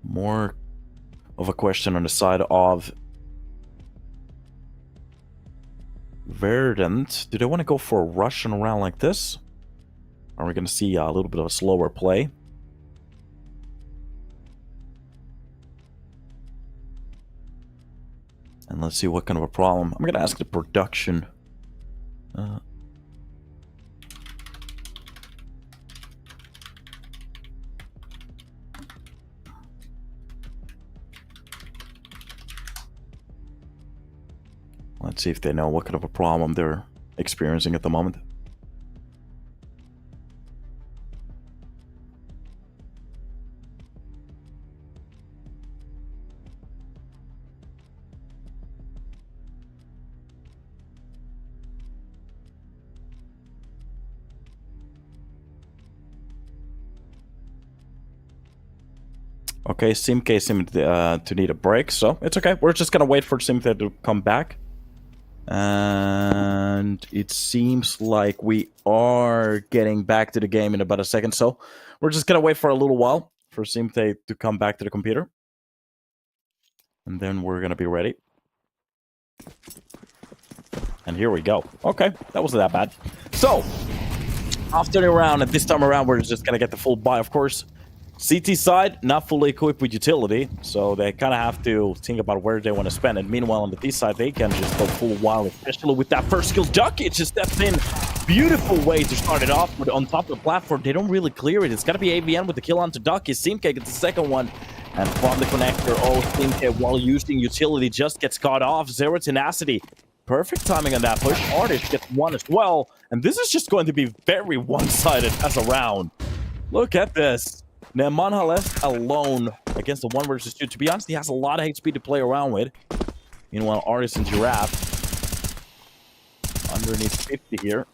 More of a question on the side of Verdant. Do they want to go for a rush on a round like this? Are we going to see a little bit of a slower play? And let's see what kind of a problem. I'm going to ask the production. Let's see if they know what kind of a problem they're experiencing at the moment. Okay, Simke seemed to need a break, so it's okay. We're just gonna wait for Simke to come back. And it seems like we are getting back to the game in about a second, so we're just gonna wait for a little while for Simte to come back to the computer. And then we're gonna be ready. And here we go. Okay, that wasn't that bad. So, after the round, and this time around, we're just gonna get the full buy, of course. CT side, not fully equipped with utility, so they kind of have to think about where they want to spend it. Meanwhile, on the D side, they can just go full wild, especially with that first skill. Ducky just steps in. Beautiful way to start it off, but on top of the platform, they don't really clear it. It's got to be AVN with the kill onto Ducky. Simke gets the second one, and from the connector, Simke, while using utility, just gets caught off. Zero Tenacity. Perfect timing on that push. Artist gets one as well, and this is just going to be very one-sided as a round. Look at this. Nemanha left alone against the 1 versus 2. To be honest, he has a lot of HP to play around with. Meanwhile, Artist and Giraffe underneath 50 here.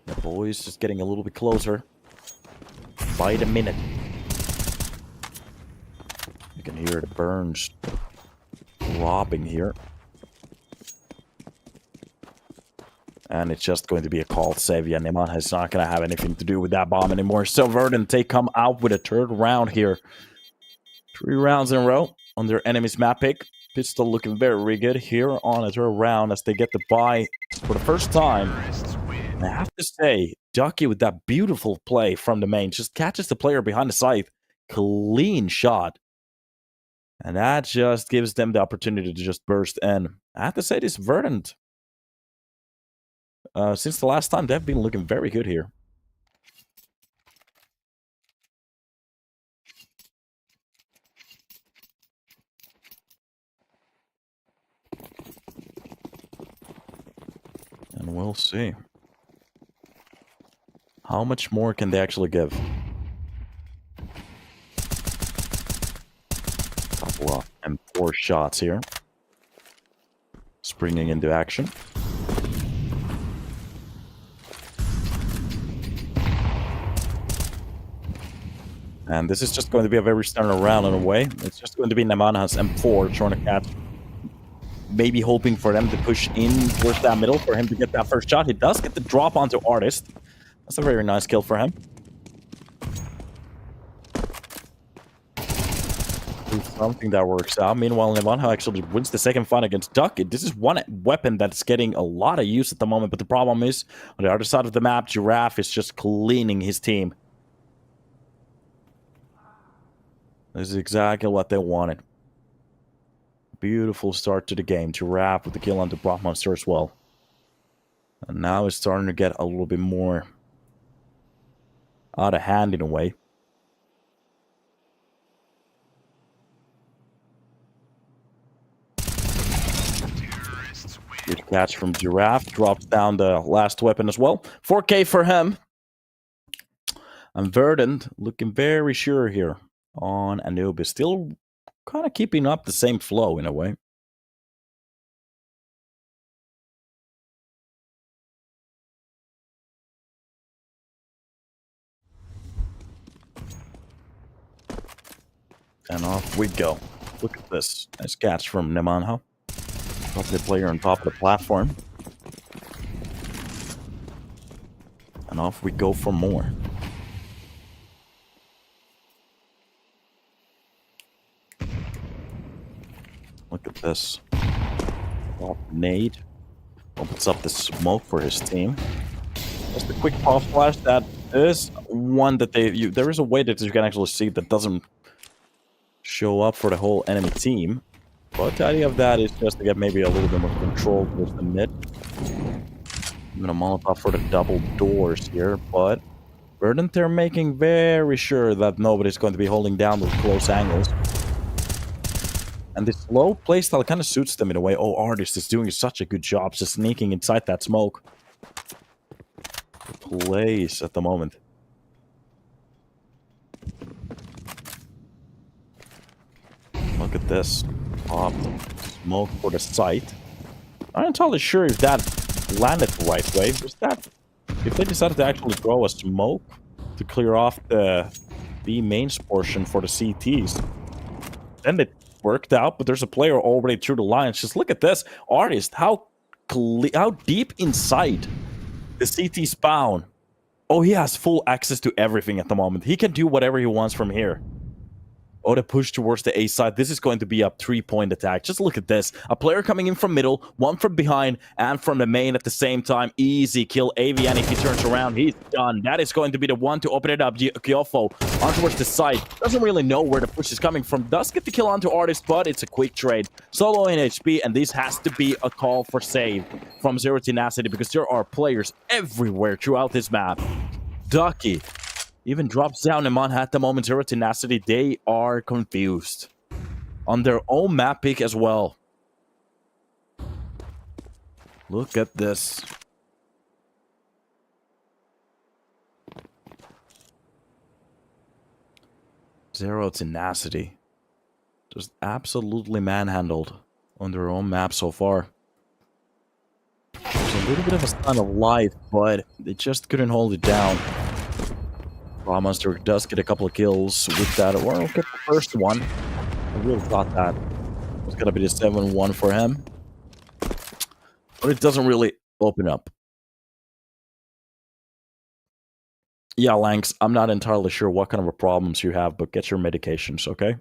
The boys just getting a little bit closer by the minute. You can hear the burns dropping here. And it's just going to be a called save. Yeah, Nemanha is not going to have anything to do with that bomb anymore. So Verdant, they come out with a third round here. 3 rounds in a row on their enemy's map pick. Pistol looking very good here on a third round as they get the buy for the first time. And I have to say, Ducky with that beautiful play from the main just catches the player behind the scythe. Clean shot. And that just gives them the opportunity to just burst in. I have to say, this Verdant, since the last time, they've been looking very good here. And we'll see. How much more can they actually give? Couple of M4 shots here. Springing into action. And this is just going to be a very standard round in a way. It's just going to be Nemanha's M4 trying to catch. Maybe hoping for them to push in towards that middle for him to get that first shot. He does get the drop onto Artist. That's a very nice kill for him. Something that works out. Meanwhile, Nemanha actually wins the second fight against Ducky. This is one weapon that's getting a lot of use at the moment. But the problem is, on the other side of the map, Giraffe is just cleaning his team. This is exactly what they wanted. Beautiful start to the game. Giraffe with the kill on the Brahmonster as well. And now it's starting to get a little bit more out of hand in a way. Good catch from Giraffe. Drops down the last weapon as well. 4K for him. And Verdant looking very sure here on Anubis. Still kind of keeping up the same flow in a way. And off we go. Look at this. Nice catch from Nemanha. Got the player on top of the platform. And off we go for more. Look at this. Nade. Opens up the smoke for his team. Just a quick pop flash. That is one that there is a way that you can actually see that doesn't show up for the whole enemy team. But the idea of that is just to get maybe a little bit more control towards the mid. I'm gonna Molotov for the double doors here, but Verdant, they're making very sure that nobody's going to be holding down those close angles. And this slow playstyle kind of suits them in a way. Oh, Artist is doing such a good job just sneaking inside that smoke. Plays at the moment. Look at this. Smoke for the site. I'm not entirely sure if that landed the right way. Was that... If they decided to actually throw a smoke to clear off the B mains portion for the CTs, then it worked out, but there's a player already through the lines. Just look at this. Artist, how deep inside the CT spawn. Oh, he has full access to everything at the moment. He can do whatever he wants from here. Oh, the push towards the A side. This is going to be a 3-point attack. Just look at this. A player coming in from middle, one from behind, and from the main at the same time. Easy kill. AVN, if he turns around, he's done. That is going to be the one to open it up. Gyofo on towards the side. Doesn't really know where the push is coming from. Does get the kill onto Artist, but it's a quick trade. Solo in HP, and this has to be a call for save from Zero Tenacity because there are players everywhere throughout this map. Ducky even drops down in Mon at the moment. Zero Tenacity, they are confused. On their own map pick as well. Look at this. Zero Tenacity. Just absolutely manhandled on their own map so far. There's a little bit of a sign of life, but they just couldn't hold it down. Raw Monster does get a couple of kills with that. Or get the first one. I really thought that was going to be the 7-1 for him. But it doesn't really open up. Yeah, Lanx, I'm not entirely sure what kind of problems you have, but get your medications, okay?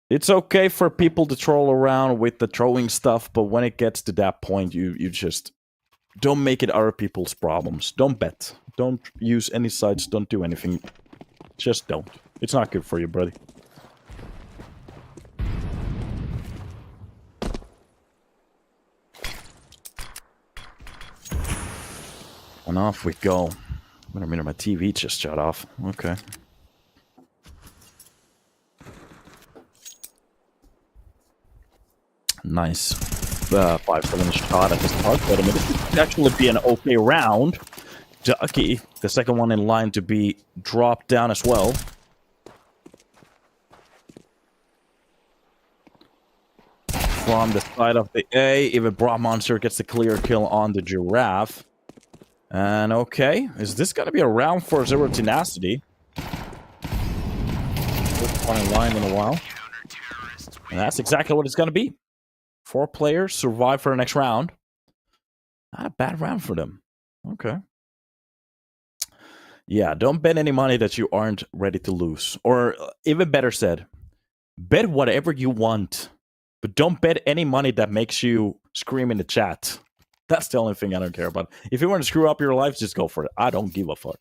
It's okay for people to troll around with the throwing stuff, but when it gets to that point, you just... don't make it other people's problems. Don't bet. Don't use any sites. Don't do anything. Just don't. It's not good for you, buddy. And off we go. Wait a minute, my TV just shut off. Okay. Nice. 5-7 shot at the start, but I mean, this could actually be an okay round. Ducky, the second one in line to be dropped down as well. From the side of the A, even Bra Monster gets the clear kill on the Giraffe. And okay, is this going to be a round for Zero Tenacity? First one in line in a while. And that's exactly what it's going to be. 4 players survive for the next round. Not a bad round for them. Okay. Yeah, don't bet any money that you aren't ready to lose. Or even better said, bet whatever you want. But don't bet any money that makes you scream in the chat. That's the only thing I don't care about. If you want to screw up your life, just go for it. I don't give a fuck.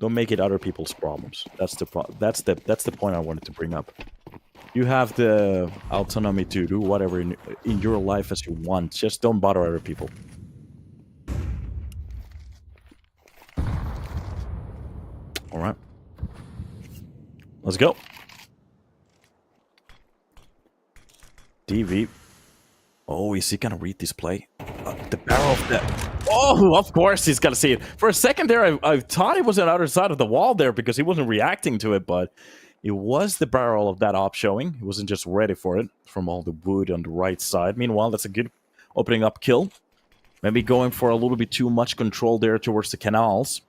Don't make it other people's problems. That's the point I wanted to bring up. You have the autonomy to do whatever in your life as you want. Just don't bother other people. All right. Let's go. DV. Oh, is he gonna read this play? The barrel of that. Oh, of course he's gonna see it. For a second there, I thought he was on the other side of the wall there because he wasn't reacting to it, but it was the barrel of that op showing. He wasn't just ready for it from all the wood on the right side. Meanwhile, that's a good opening up kill. Maybe going for a little bit too much control there towards the canals.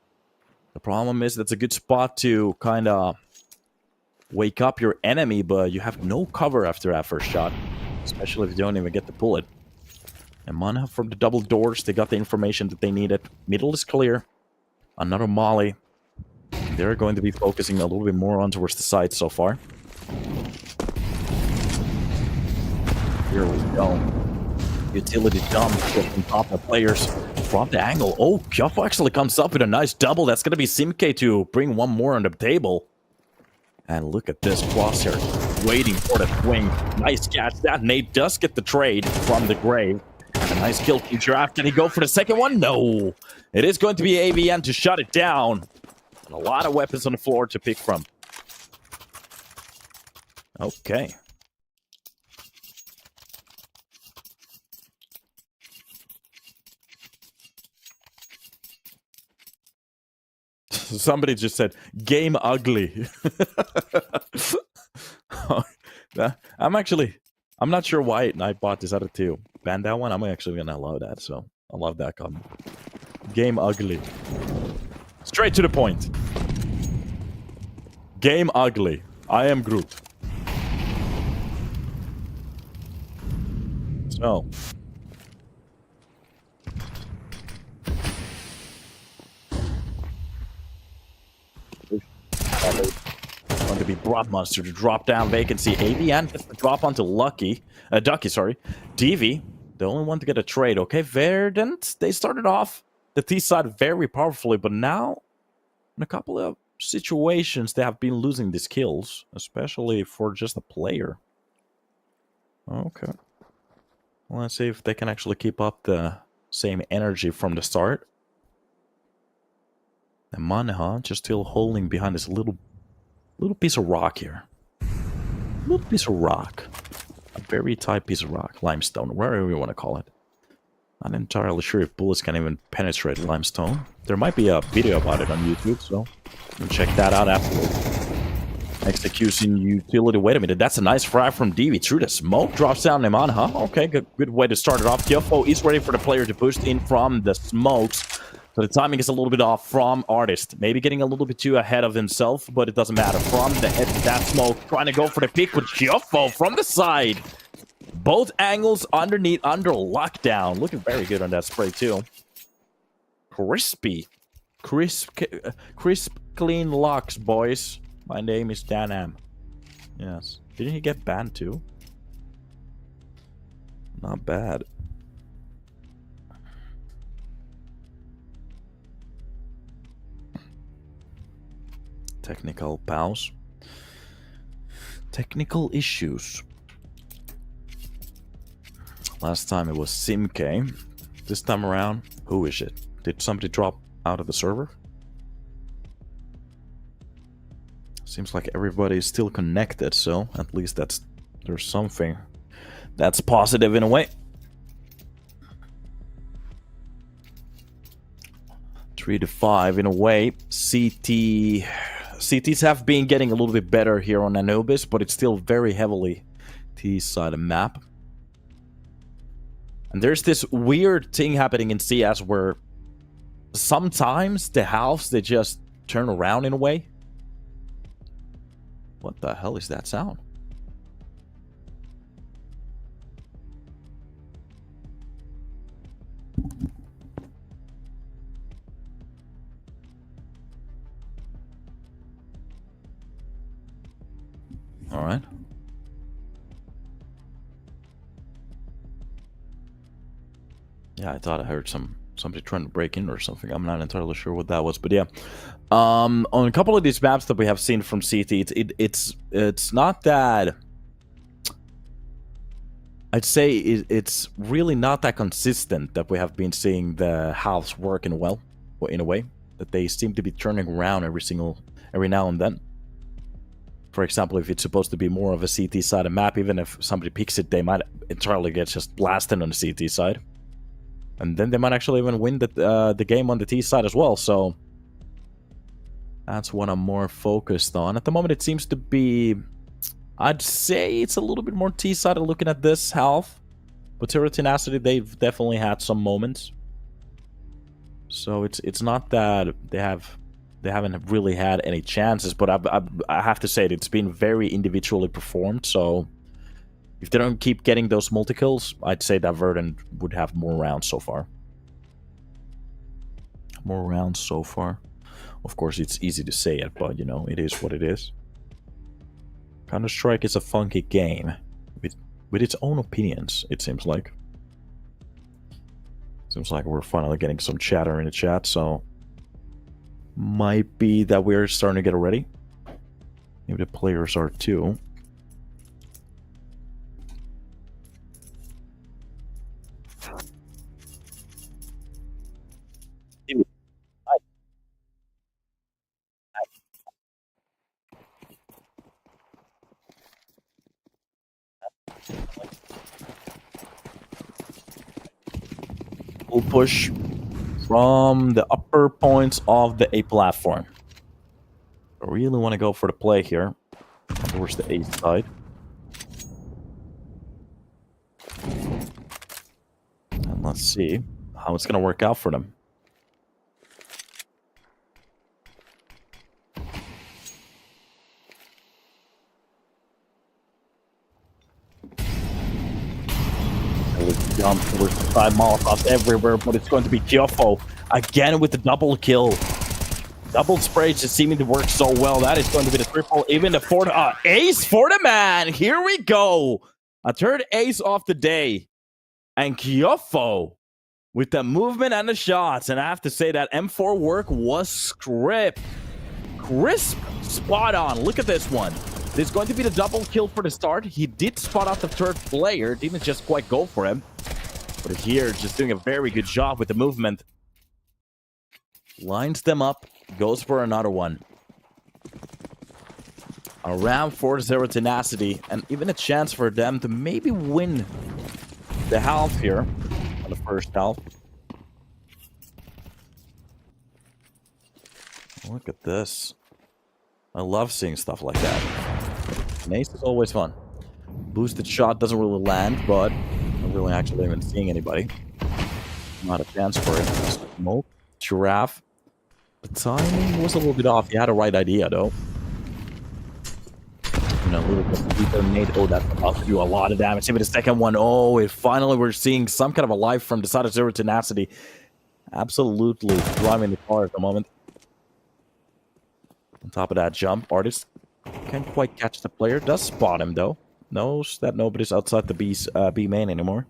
The problem is that's a good spot to kind of wake up your enemy, but you have no cover after that first shot. Especially if you don't even get to pull it. And Mana from the double doors, they got the information that they needed. Middle is clear. Another molly. They're going to be focusing a little bit more on towards the side so far. Here we go. Utility dump from top of players from the angle. Oh, Kyofo actually comes up with a nice double. That's going to be Simke to bring one more on the table. And look at this crosshair waiting for the swing. Nice catch. That nade does get the trade from the grave. And a nice kill from Giraffe. Can he go for the second one? No. It is going to be AVN to shut it down. And a lot of weapons on the floor to pick from. Okay. Somebody just said, game ugly. I'm not sure why I bought this other two. Ban that one, I'm actually going to allow that, so I love that comment. Game ugly. Straight to the point. Game ugly. I am Groot. So. Going to be Broad Monster to drop down Vacancy. AVN gets the drop onto Ducky, sorry. DV, the only one to get a trade. Okay, Verdant, they started off the T side very powerfully, but now in a couple of situations they have been losing these kills, especially for just a player. Okay. Well, let's see if they can actually keep up the same energy from the start. And Manha just still holding behind this little piece of rock here. Little piece of rock. A very tight piece of rock. Limestone, wherever you want to call it. Not entirely sure if bullets can even penetrate limestone. There might be a video about it on YouTube, so you can check that out afterwards. Execution utility. Wait a minute, that's a nice fry from DV. Through the smoke, drops down Neman, Okay, good way to start it off. Tiofo is ready for the player to push in from the smokes. So the timing is a little bit off from Artist. Maybe getting a little bit too ahead of himself, but it doesn't matter. From the edge of that smoke, trying to go for the pick with Tiofo from the side. Both angles underneath, under lockdown. Looking very good on that spray, too. Crispy. Crisp, clean locks, boys. My name is Danam. Yes. Didn't he get banned, too? Not bad. Technical pause. Technical issues. Last time it was Simk. This time around, who is it? Did somebody drop out of the server? Seems like everybody is still connected, so at least there's something that's positive in a way. 3 to 5 in a way. CTs have been getting a little bit better here on Anubis, but it's still very heavily T-side map. And there's this weird thing happening in CS where sometimes the halves, they just turn around in a way. What the hell is that sound? All right. Yeah, I thought I heard somebody trying to break in or something. I'm not entirely sure what that was, but yeah. On a couple of these maps that we have seen from CT, it's not that. I'd say it's really not that consistent that we have been seeing the halves working well, or in a way that they seem to be turning around every now and then. For example, if it's supposed to be more of a CT side of map, even if somebody picks it, they might entirely get just blasted on the CT side. And then they might actually even win the game on the T side as well, so that's what I'm more focused on. At the moment, it seems to be, I'd say it's a little bit more T side looking at this half. But Tenacity, they've definitely had some moments. So it's not that they haven't really had any chances, but I have to say that it's been very individually performed, so if they don't keep getting those multi-kills, I'd say that Verdant would have more rounds so far. More rounds so far. Of course, it's easy to say it, but, you know, it is what it is. Counter-Strike is a funky game with its own opinions, it seems like. Seems like we're finally getting some chatter in the chat, so might be that we're starting to get ready. Maybe the players are too. Full push from the upper points of the A platform. I really want to go for the play here towards the A side. And let's see how it's going to work out for them. Jump towards the side, Molotovs everywhere, but it's going to be Tiofo again with the double kill. Double spray just seeming to work so well. That is going to be the triple, even the fourth. Ace for the man. Here we go. A third ace off the day. And Kyofo with the movement and the shots. And I have to say that M4 work was crisp, spot on. Look at this one. There's going to be the double kill for the start. He did spot out the third player. Didn't just quite go for him. But here, just doing a very good job with the movement. Lines them up. Goes for another one. Around 4-0 Tenacity. And even a chance for them to maybe win the half here. On the first half. Look at this. I love seeing stuff like that. An ace is always fun. Boosted shot doesn't really land, but I'm really actually even seeing anybody. Not a chance for it. Smoke. Giraffe. The timing was a little bit off. He had a right idea, though. You know, a little bit deeper nade. Oh, that's about to do a lot of damage. Maybe the second one. Oh, and finally we're seeing some kind of a life from the side of Zero Tenacity. Absolutely driving the car at the moment. On top of that jump, Artist can't quite catch the player. Does spot him, though. Knows that nobody's outside the B main anymore.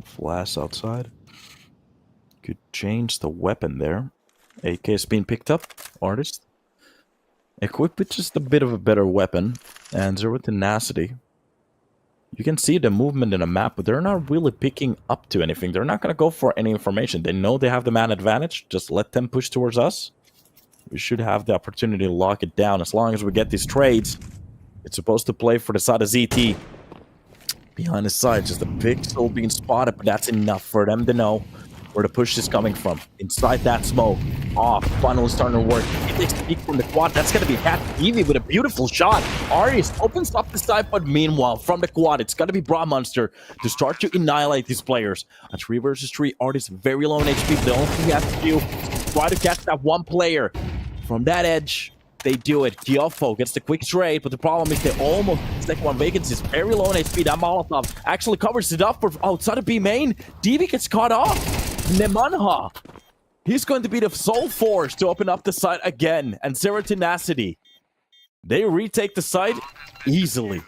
Flash outside. Could change the weapon there. AK is being picked up. Artist. Equipped with just a bit of a better weapon. And Zero Tenacity. You can see the movement in the map, but they're not really picking up to anything. They're not going to go for any information. They know they have the man advantage. Just let them push towards us. We should have the opportunity to lock it down. As long as we get these trades, it's supposed to play for the side of ZT. Behind the side, just a pixel being spotted, but that's enough for them to know where the push is coming from. Inside that smoke. Off. Finally starting to work. He takes a peek from the quad. That's going to be Cat Evie with a beautiful shot. Artist opens up the side, but meanwhile, from the quad, it's going to be Bra Monster to start to annihilate these players. A 3 versus 3. Artist very low in HP. The only thing you have to do is try to catch that one player. From that edge, they do it. Kyofo gets the quick trade, but the problem is they almost... Second one vacancy is very low in HP. That Molotov actually covers it up for outside of B main. Divi gets caught off. Nemanha. He's going to be the sole force to open up the site again. And Zero Tenacity. They retake the site easily.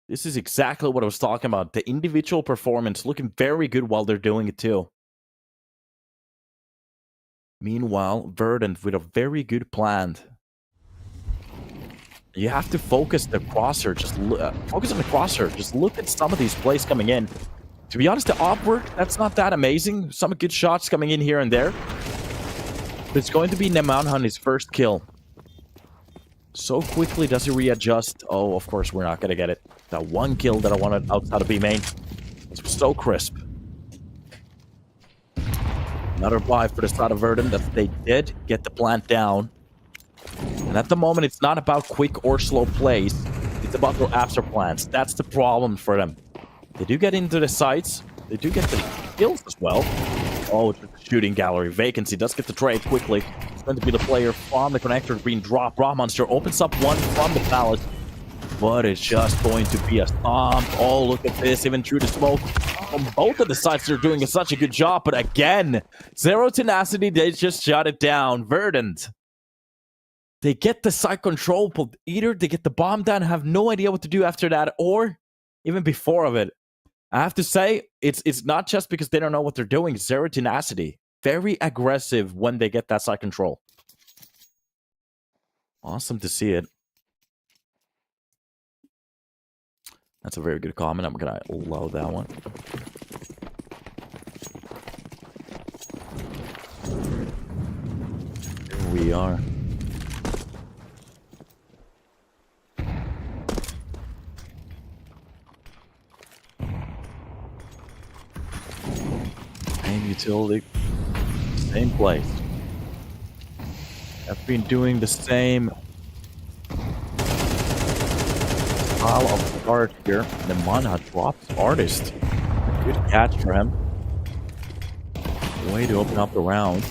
This is exactly what I was talking about. The individual performance looking very good while they're doing it too. Meanwhile, Verdant with a very good plan. You have to focus the crosshair. Just focus on the crosshair. Just look at some of these plays coming in. To be honest, the op work, that's not that amazing. Some good shots coming in here and there. But it's going to be Nemanha his first kill. So quickly does he readjust. Oh, of course, we're not going to get it. That one kill that I wanted outside of B main. It's so crisp. Another buy for the side of Verdant that they did get the plant down. And at the moment, it's not about quick or slow plays. It's about their after plants. That's the problem for them. They do get into the sites. They do get the kills as well. Oh, it's a shooting gallery. Vacancy does get the trade quickly. It's going to be the player from the connector being dropped. Bra Monster opens up one from the pallet. But it's just going to be a stomp. Oh, look at this. Even through the smoke. On both of the sides, they're doing such a good job. But again, Zero Tenacity, they just shut it down. Verdant. They get the site control, but either they get the bomb down and have no idea what to do after that, or even before of it. I have to say, it's not just because they don't know what they're doing. Zero Tenacity. Very aggressive when they get that site control. Awesome to see it. That's a very good comment. I'm going to load that one. Here we are. Same utility. Same place. I've been doing the same style of start here. Nemanha drops Artist. Good catch for him. Way to open up the round.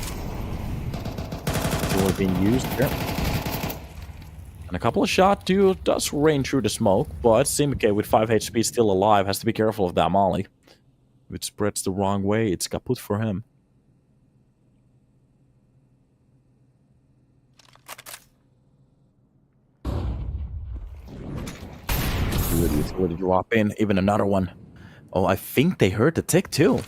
Really being used here. And a couple of shot does rain through the smoke, but Simike with 5 HP still alive has to be careful of that molly. If it spreads the wrong way, it's kaput for him. Would it drop in? Even another one. Oh, I think they heard the tick too.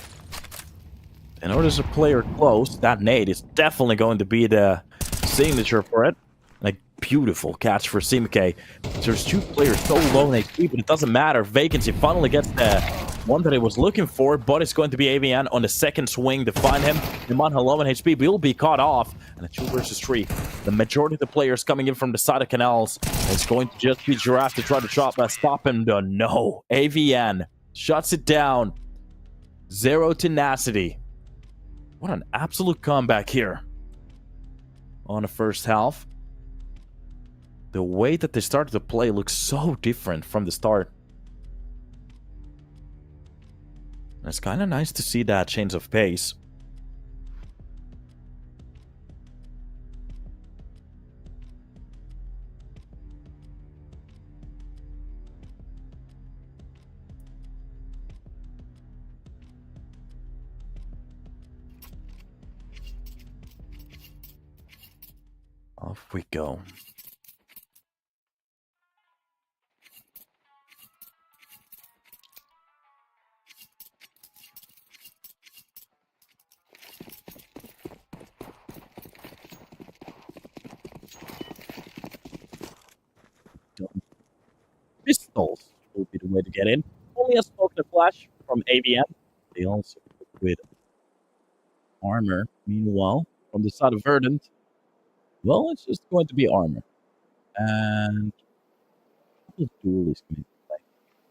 In order to player close, that nade is definitely going to be the signature for it. Like, beautiful catch for Simike. There's 2 players so low in HP, but it doesn't matter. Vacancy finally gets the one that he was looking for, but it's going to be AVN on the second swing to find him. Nemanha low in HP will be caught off. And a 2 versus 3. The majority of the players coming in from the side of canals is going to just be Giraffe to try to stop him. No. AVN shuts it down. 0 tenacity. What an absolute comeback here on the first half. The way that they started to play looks so different from the start. And it's kind of nice to see that change of pace. Off we go. Pistols will be the way to get in. Only a smoke and a flash from AVN. They also with armor. Meanwhile, from the side of Verdant, well, it's just going to be armor. And the duel is going to play.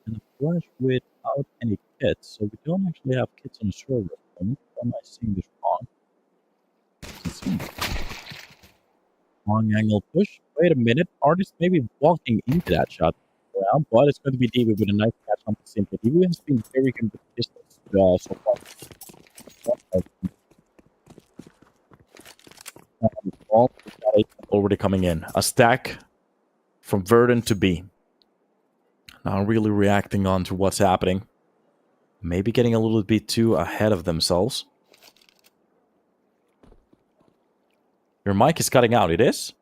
And a flash without any kits. So we don't actually have kits on the server. Am I seeing this wrong? Long angle push. Wait a minute. Artist maybe walking into that shot around, but it's going to be DB with a nice catch on the same. DB has been very good with pistols so far. All already coming in. A stack from Verdant to B. Now really reacting on to what's happening. Maybe getting a little bit too ahead of themselves. Your mic is cutting out. It is?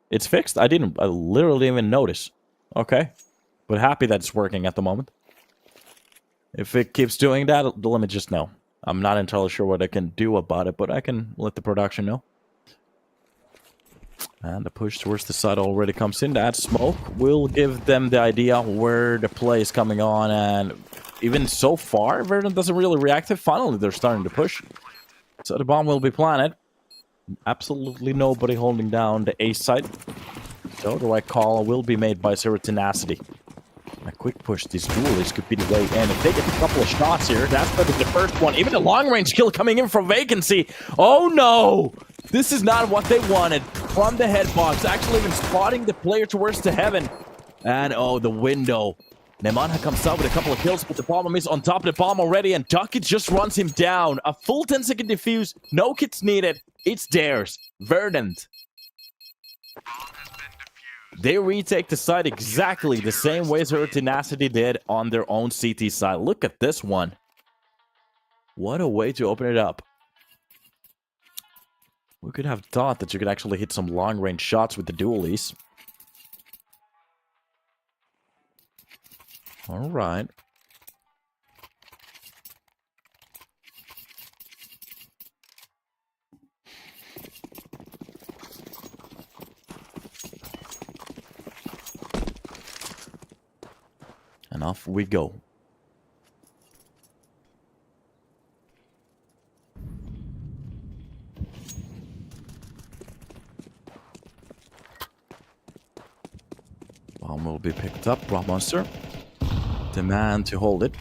It's fixed? I literally didn't even notice. Okay. But happy that it's working at the moment. If it keeps doing that, let me just know. I'm not entirely sure what I can do about it, but I can let the production know. And the push towards the side already comes in. That smoke will give them the idea where the play is coming on. And even so far, Verdant doesn't really react. Finally, they're starting to push. So the bomb will be planted. Absolutely nobody holding down the A side. So the right call will be made by Zero Tenacity. A quick push. These duelists could be the way in. If they get a couple of shots here, that's going to be the first one. Even a long-range kill coming in from Vacancy. Oh no! This is not what they wanted. From the headbox, actually even spotting the player towards the heaven. And oh, the window. Nemanha comes out with a couple of kills, but the problem is on top of the bomb already, and Ducky just runs him down. A full 10-second defuse. No kits needed. It's theirs. Verdant. They retake the side exactly the same way as her Tenacity did on their own CT side. Look at this one. What a way to open it up. We could have thought that you could actually hit some long-range shots with the dualies. All right. And off we go. Bomb will be picked up. Rock Monster. Demand to hold it.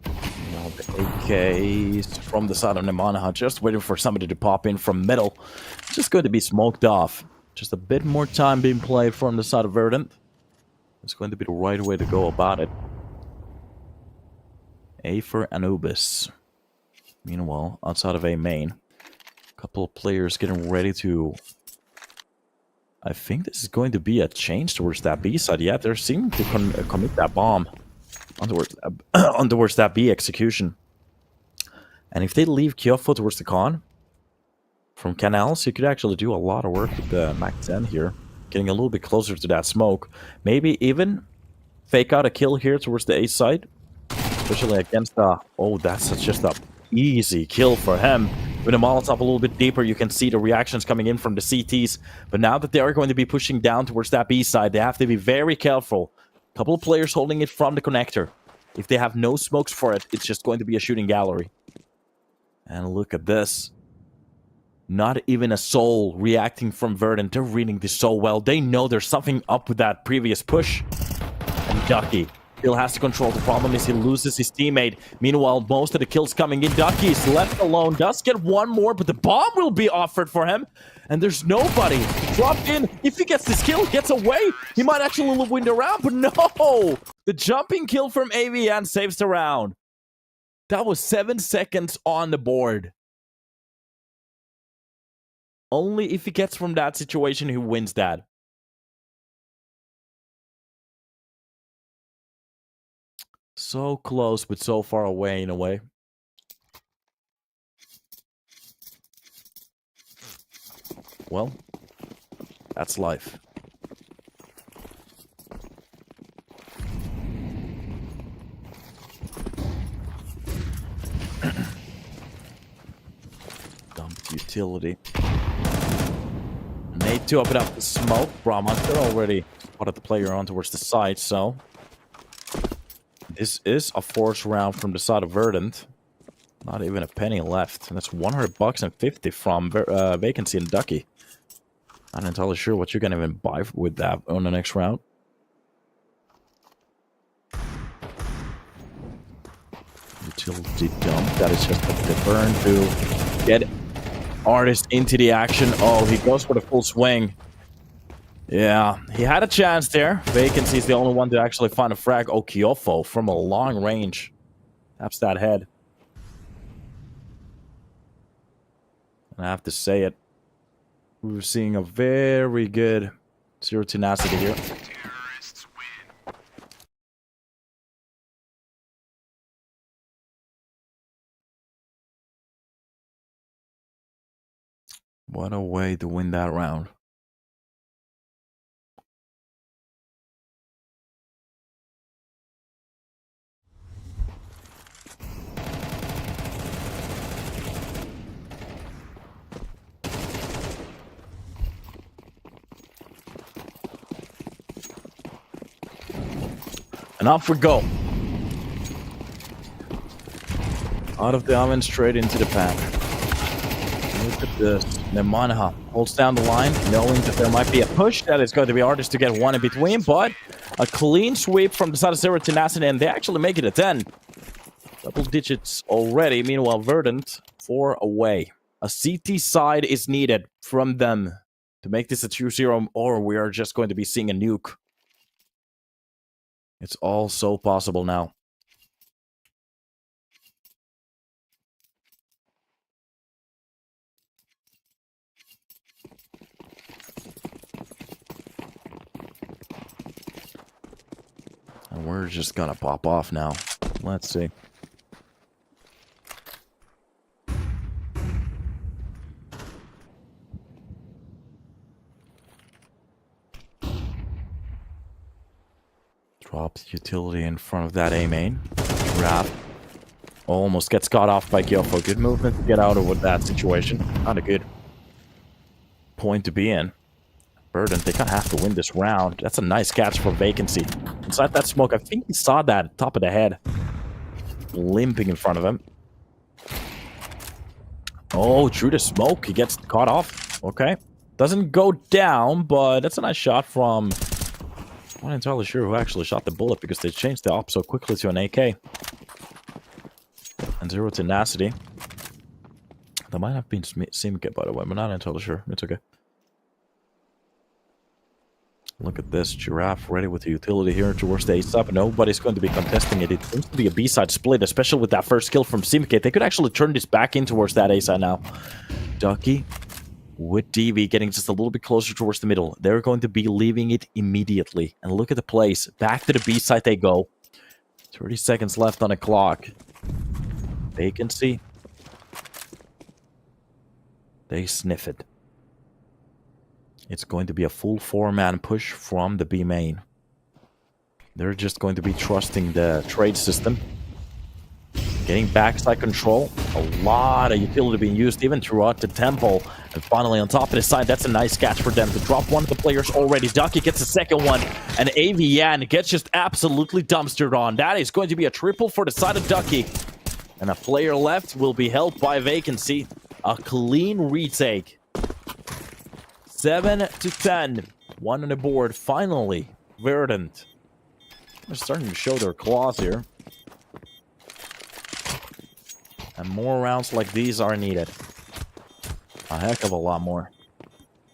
Now the AKs from the side of Nemanha, just waiting for somebody to pop in from middle. Just going to be smoked off. Just a bit more time being played from the side of Verdant. It's going to be the right way to go about it. A for Anubis. Meanwhile, outside of A main, a couple of players getting ready to I think this is going to be a change towards that B side. Yeah, they're seeming to commit that bomb on towards that B execution. And if they leave Kyofo towards the con from canals, you could actually do a lot of work with the Mac 10 here. Getting a little bit closer to that smoke. Maybe even fake out a kill here towards the A side. Especially against the... Oh, that's just a easy kill for him. With the Molotov a little bit deeper, you can see the reactions coming in from the CTs. But now that they are going to be pushing down towards that B side, they have to be very careful. A couple of players holding it from the connector. If they have no smokes for it, it's just going to be a shooting gallery. And look at this. Not even a soul reacting from Verdant. They're reading this so well. They know there's something up with that previous push. And Ducky still has to control. The problem is he loses his teammate. Meanwhile, most of the kills coming in. Ducky is left alone. Does get one more, but the bomb will be offered for him. And there's nobody. Dropped in. If he gets this kill, gets away, he might actually win the round. But no! The jumping kill from AVN saves the round. That was 7 seconds on the board. Only if he gets from that situation, he wins that. So close, but so far away in a way. Well, that's life. Dumped utility. Need to open up the smoke. Brahmaster already spotted the player on towards the side, so... This is a forced round from the side of Verdant. Not even a penny left. And that's $100 and 50 from Vacancy and Ducky. I'm not entirely sure what you can even buy with that on the next round. Utility dump. That is just a burn to get Artist into the action. Oh, he goes for the full swing. Yeah, he had a chance there. Vacancy is the only one to actually find a frag. Oh, Kyofo from a long range. Taps that head. And I have to say it. We're seeing a very good Zero Tenacity here. Terrorists win. What a way to win that round. And off we go. Out of the oven, straight into the pan. Look at this. Nemanaha holds down the line, knowing that there might be a push. That is going to be Artist to get one in between, but a clean sweep from the side of Zero Tenacity, and they actually make it a 10. Double digits already. Meanwhile, Verdant 4 away. A CT side is needed from them to make this a 2-0, or we are just going to be seeing a nuke. It's all so possible now. And we're just gonna pop off now. Let's see. Drops utility in front of that A main. Wrap. Almost gets caught off by Kyofo. Good movement to get out of that situation. Not a good point to be in. Verdant, they kind of have to win this round. That's a nice catch for Vacancy. Inside that smoke, I think he saw that top of the head. Limping in front of him. Oh, through the smoke, he gets caught off. Okay. Doesn't go down, but that's a nice shot from... I'm not entirely sure who actually shot the bullet because they changed the op so quickly to an AK. And Zero Tenacity. That might have been Simke, by the way. I'm not entirely sure. It's okay. Look at this. Giraffe ready with the utility here towards the ace up. Nobody's going to be contesting it. It seems to be a B-side split, especially with that first kill from Simke. They could actually turn this back in towards that A side now. Ducky with DV getting just a little bit closer towards the middle. They're going to be leaving it immediately. And look at the place. Back to the B side they go. 30 seconds left on the clock. Vacancy. They sniff it. It's going to be a full 4-man push from the B main. They're just going to be trusting the trade system. Getting backside control. A lot of utility being used even throughout the tempo. And finally on top of the side, that's a nice catch for them to drop one of the players already. Ducky gets the second one. And AVN gets just absolutely dumpstered on. That is going to be a triple for the side of Ducky. And a player left will be held by Vacancy. A clean retake. 7-10. One on the board. Finally, Verdant. They're starting to show their claws here. And more rounds like these are needed. A heck of a lot more.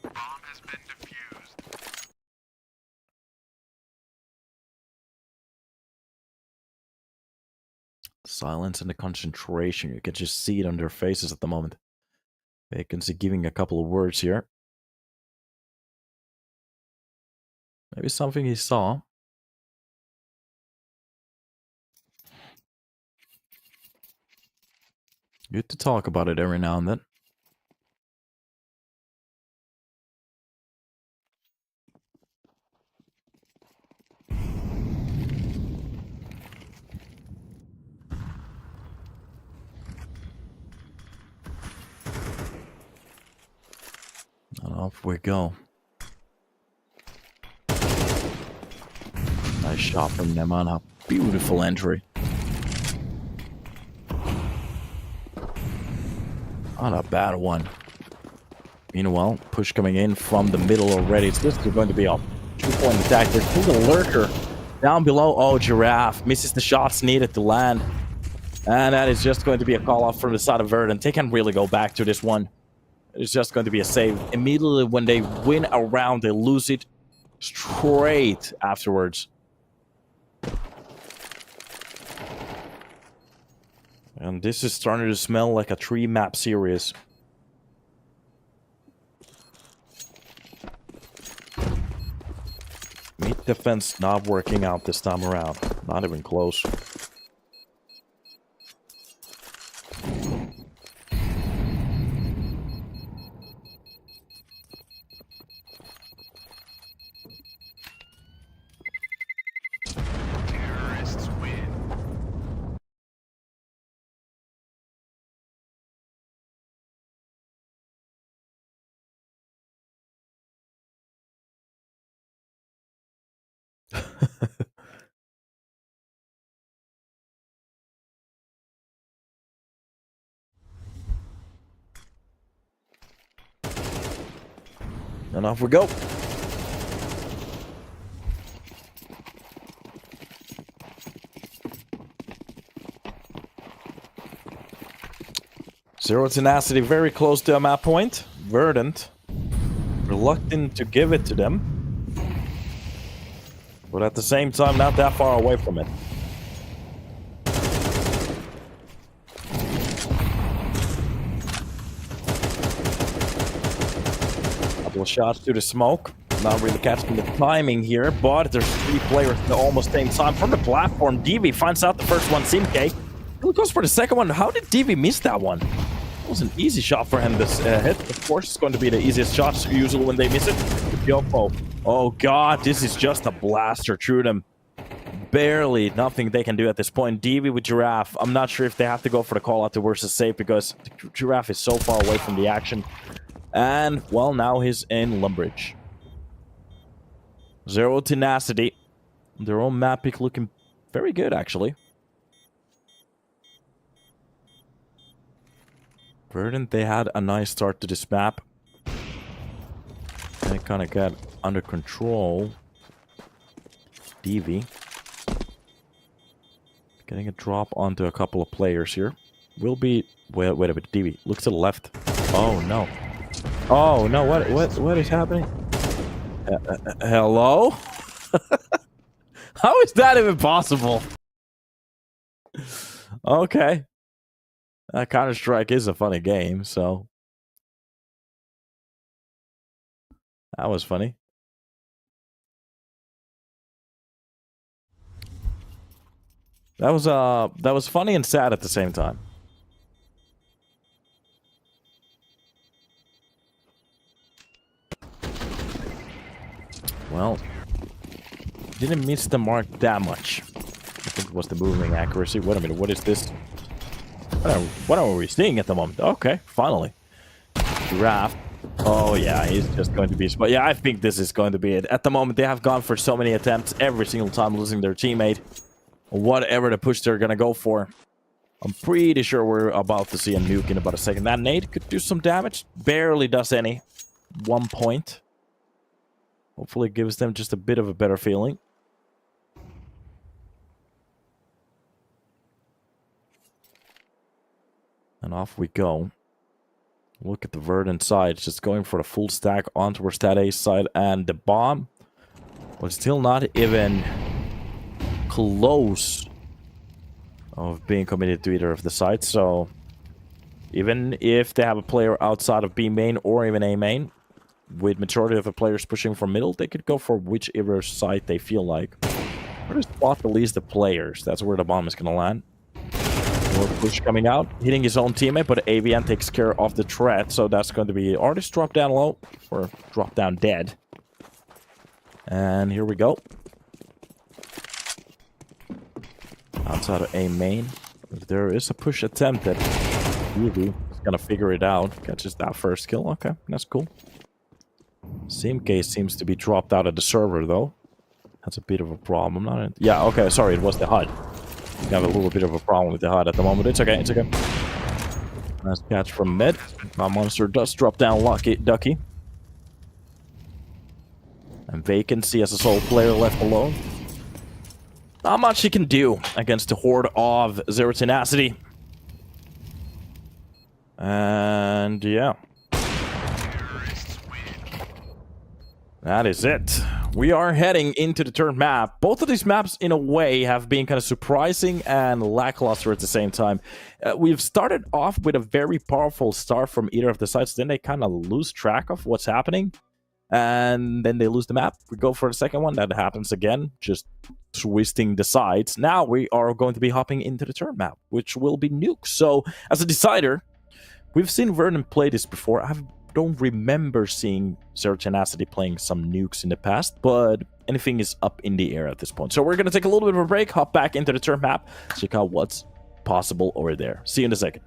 Bomb has been defused. Silence and the concentration. You can just see it on their faces at the moment. Vacancy giving a couple of words here. Maybe something he saw. Good to talk about it every now and then. And off we go. Nice shot from them on a beautiful entry. Not a bad one. Meanwhile, push coming in from the middle already. It's just going to be a 2-point attack. There's still a lurker down below. Oh, Giraffe misses the shots needed to land. And that is just going to be a call off from the side of Verdant. They can really go back to this one. It's just going to be a save. Immediately when they win a round, they lose it straight afterwards. And this is starting to smell like a 3-map series. Meat defense not working out this time around. Not even close. Terrorists win. And off we go. Zero Tenacity very close to a map point. Verdant reluctant to give it to them. But at the same time, not that far away from it. Couple of shots to the smoke. Not really catching the timing here, but there's 3 players at the almost same time. From the platform, DV finds out the first one, Simke. He goes for the second one. How did DV miss that one? It was an easy shot for him this hit. Of course, it's going to be the easiest shots usually when they miss it. Yopo. Oh god, this is just a blaster through them. Barely nothing they can do at this point. DV with Giraffe. I'm not sure if they have to go for the call out to versus safe because Giraffe is so far away from the action. And, well, now he's in Lumbridge. Zero Tenacity. Their own map pick looking very good, actually. Verdant, they had a nice start to this map. They kind of got under control. DV. Getting a drop onto a couple of players here. Will be... Wait a bit, DV. Look to the left. Oh, no. Oh, no, what is happening? Hello? How is that even possible? Okay. Counter-Strike is a funny game, so... That was funny. That was funny and sad at the same time. Well, didn't miss the mark that much. I think it was the moving accuracy. Wait a minute, what is this? What are we seeing at the moment? Okay, finally. Giraffe. Oh yeah, he's just going to be... But yeah, I think this is going to be it. At the moment, they have gone for so many attempts, every single time losing their teammate. Whatever the push they're going to go for. I'm pretty sure we're about to see a nuke in about a second. That nade could do some damage. Barely does any. 1 point. Hopefully it gives them just a bit of a better feeling. And off we go. Look at the Verdant side. Just going for the full stack on towards that A side. And the bomb was still not even close of being committed to either of the sides. So even if they have a player outside of B main or even A main, with majority of the players pushing from middle, they could go for whichever side they feel like. Or just spot the least the players. That's where the bomb is going to land. More push coming out, hitting his own teammate, but AVN takes care of the threat, so that's going to be artist drop down low, or drop down dead. And here we go. Outside of A main, if there is a push attempted, Evie is going to figure it out. Catches that first kill, okay, that's cool. CMK seems to be dropped out of the server, though. That's a bit of a problem. Yeah, okay, sorry, it was the HUD. We have a little bit of a problem with the HUD at the moment. It's okay, it's okay. Nice catch from mid. My monster does drop down Ducky. And Vacancy as a sole player left alone. Not much he can do against the horde of Zero Tenacity. And yeah. That is it. We are heading into the third map. Both of these maps, in a way, have been kind of surprising and lackluster at the same time. We've started off with a very powerful start from either of the sides. Then they kind of lose track of what's happening. And then they lose the map. We go for the second one. That happens again. Just twisting the sides. Now we are going to be hopping into the third map, which will be Nuke. So, as a decider, we've seen Verdant play this before. I don't remember seeing Zero Tenacity playing some nukes in the past, but anything is up in the air at this point. So we're going to take a little bit of a break, hop back into the third map, check out what's possible over there. See you in a second.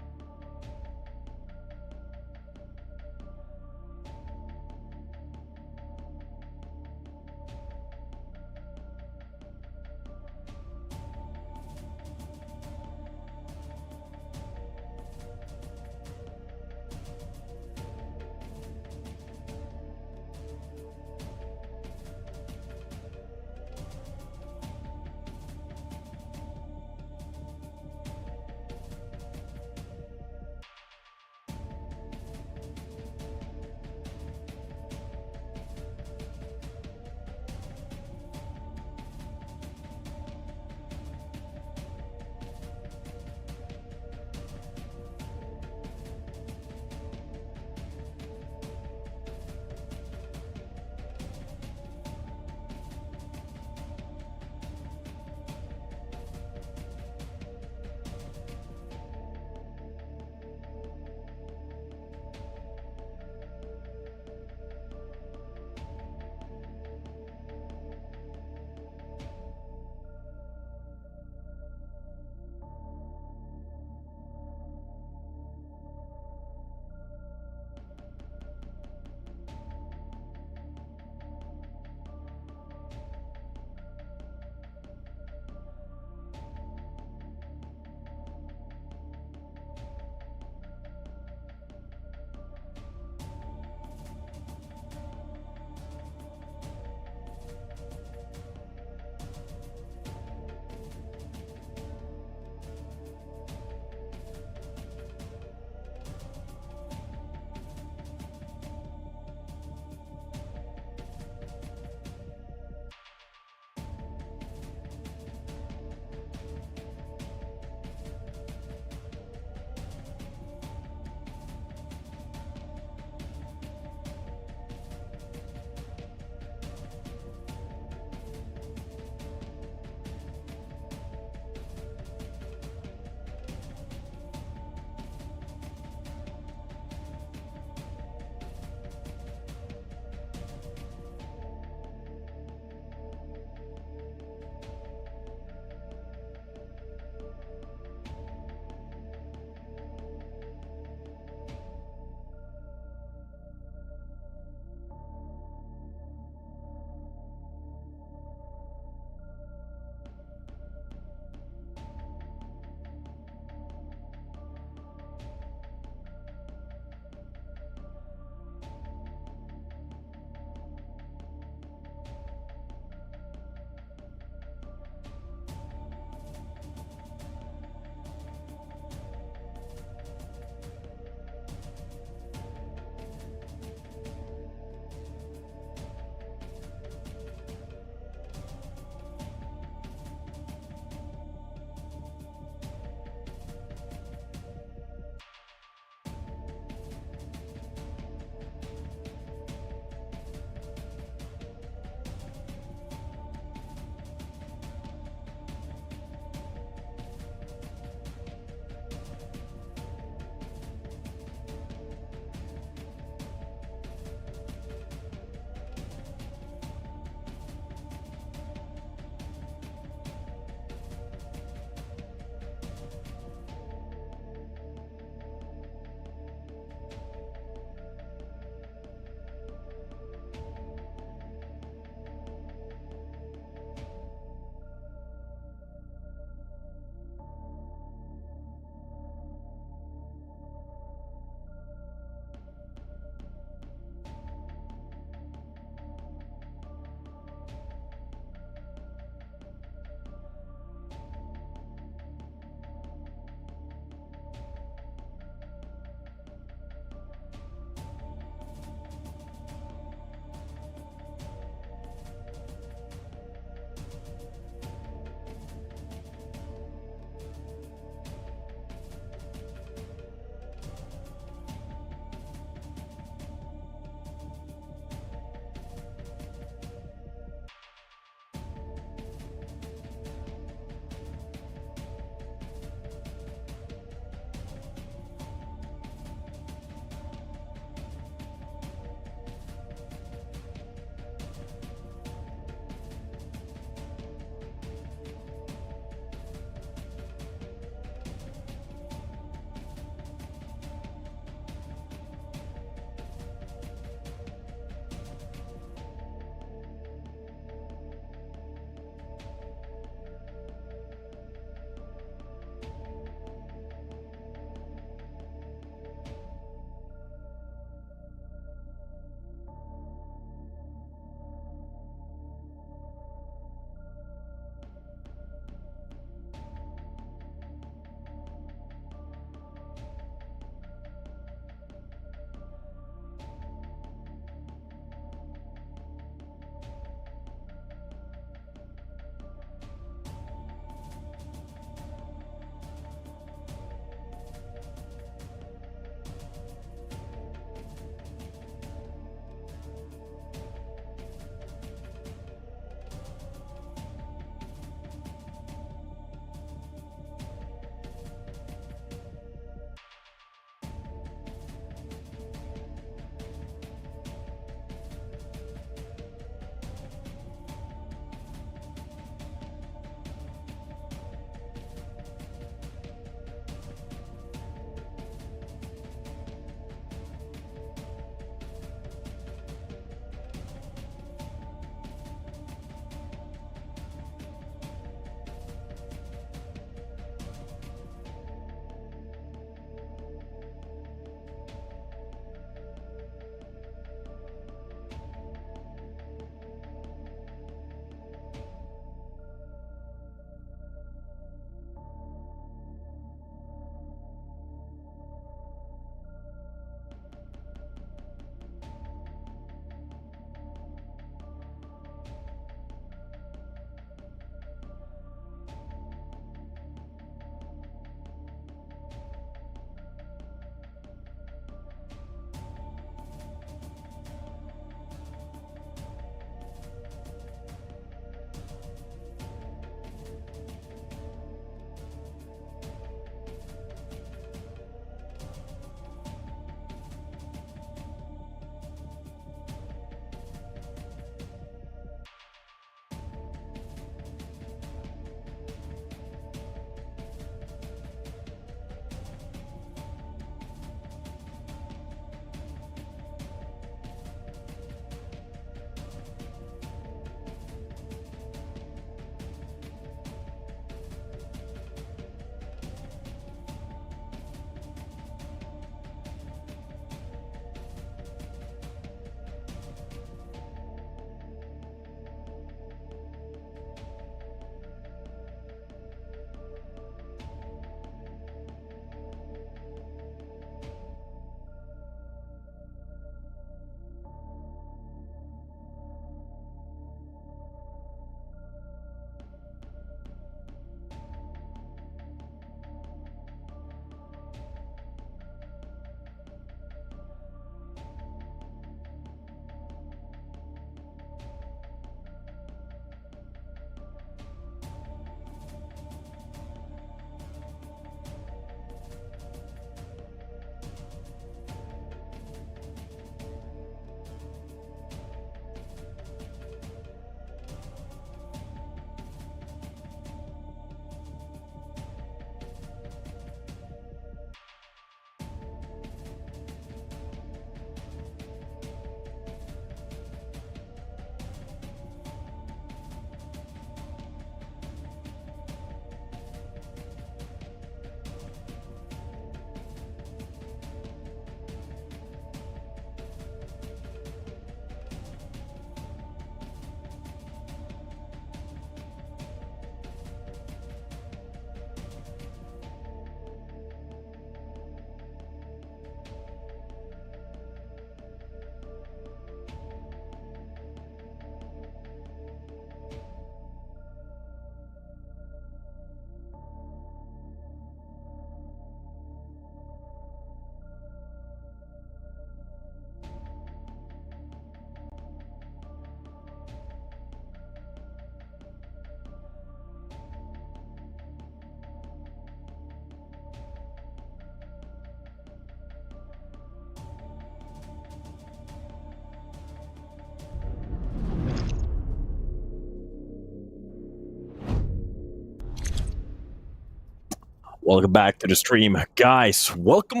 Welcome back to the stream, guys. Welcome.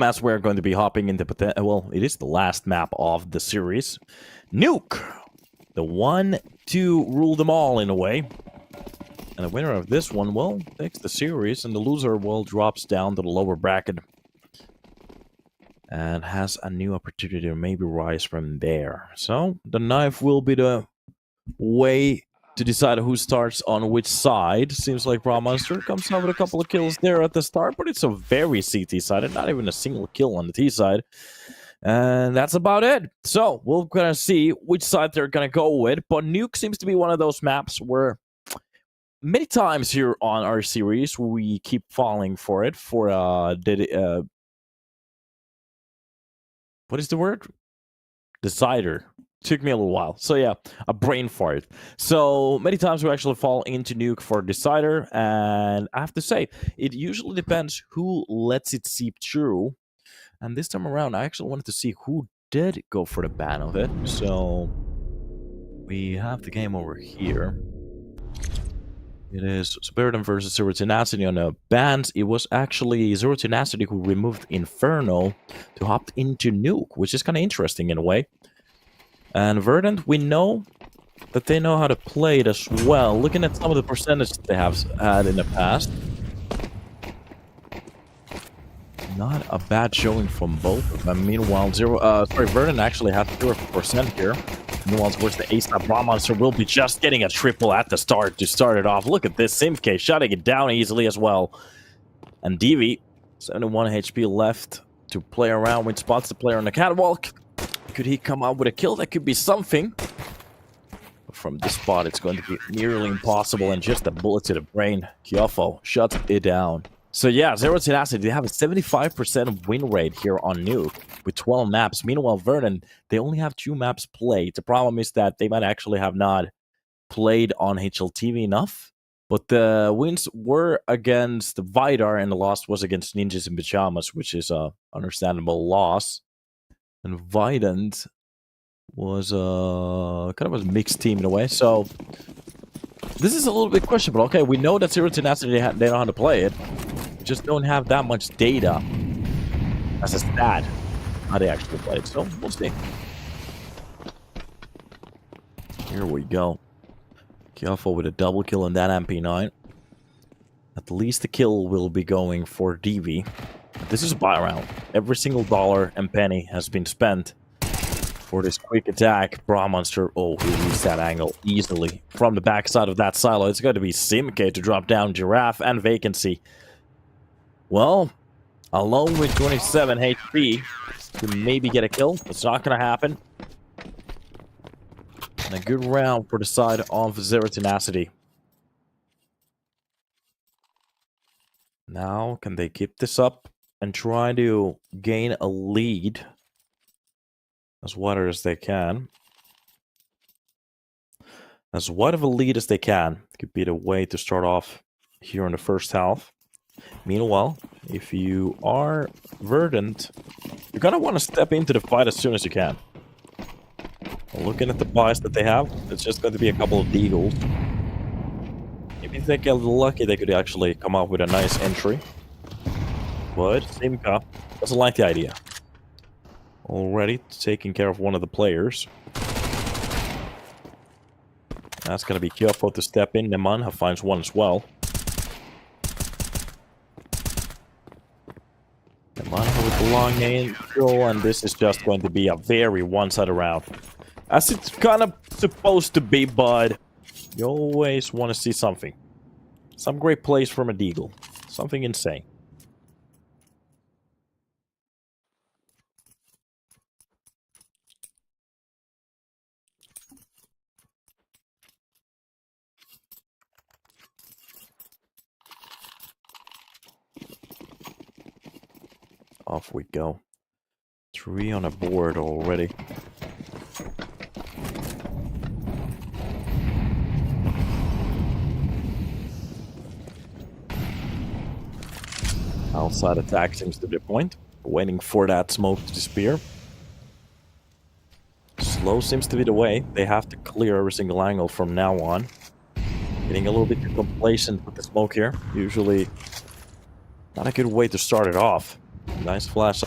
As we're going to be hopping into well, it is the last map of the series, Nuke, the one to rule them all in a way. And the winner of this one, well, takes the series, and the loser, well, drops down to the lower bracket and has a new opportunity to maybe rise from there. So the knife will be the way to decide who starts on which side. Seems like Raw Monster comes out with a couple of kills there at the start, but it's a very CT side and not even a single kill on the T side. And that's about it. So we're gonna see which side they're gonna go with. But Nuke seems to be one of those maps where many times here on our series we keep falling for it for what is the word? Decider. Took me a little while. So yeah, a brain fart. So many times we actually fall into Nuke for Decider, and I have to say, it usually depends who lets it seep through. And this time around, I actually wanted to see who did go for the ban of it. So we have the game over here. It is Verdant versus Zero Tenacity on the bans. It was actually Zero Tenacity who removed Inferno to hop into Nuke, which is kind of interesting in a way. And Verdant, we know that they know how to play it as well. Looking at some of the percentage they have had in the past. Not a bad showing from both of them. Meanwhile, Verdant actually had 0% here. Meanwhile, towards the ace-up, Raw Monster will be just getting a triple at the start to start it off. Look at this, Simk shutting it down easily as well. And DV, 71 HP left to play around with, spots the player on the catwalk. Could he come out with a kill? That could be something. But from this spot, it's going to be nearly impossible, and just a bullet to the brain. Kyofo shuts it down. So yeah, Zero Tenacity, they have a 75% win rate here on Nuke with 12 maps. Meanwhile, Verdant, they only have 2 maps played. The problem is that they might actually have not played on HLTV enough. But the wins were against Vidar, and the loss was against Ninjas in Pajamas, which is a understandable loss. And Verdant was kind of a mixed team in a way. So this is a little bit questionable. Okay, we know that Zero Tenacity, they know how to play it. We just don't have that much data as a stat how they actually play it. So we'll see. Here we go. Kyofo with a double kill on that MP9. At least the kill will be going for DV. This is a buy round. Every single dollar and penny has been spent for this quick attack. Bra Monster, oh, he used that angle easily from the backside of that silo. It's going to be Simk to drop down Giraffe and Vacancy. Well, alone with 27 HP to maybe get a kill. It's not going to happen. And a good round for the side of Zero Tenacity. Now, can they keep this up and try to gain a lead as wide as they can? As wide of a lead as they can could be the way to start off here in the first half. Meanwhile, if you are Verdant, you're gonna want to step into the fight as soon as you can. Looking at the buys that they have, it's just going to be a couple of deagles. Maybe if they get lucky, they could actually come out with a nice entry. But Simka doesn't like the idea. Already taking care of one of the players. That's going to be Kyofo to step in. Nemanha finds one as well. Nemanha with the long angle, and this is just going to be a very one-sided round. As it's kind of supposed to be, but you always want to see something. Some great plays from a deagle. Something insane. Off we go. 3 on a board already. Outside attack seems to be the point. Waiting for that smoke to disappear. Slow seems to be the way. They have to clear every single angle from now on. Getting a little bit too complacent with the smoke here. Usually Not a good way to start it off. Nice flash.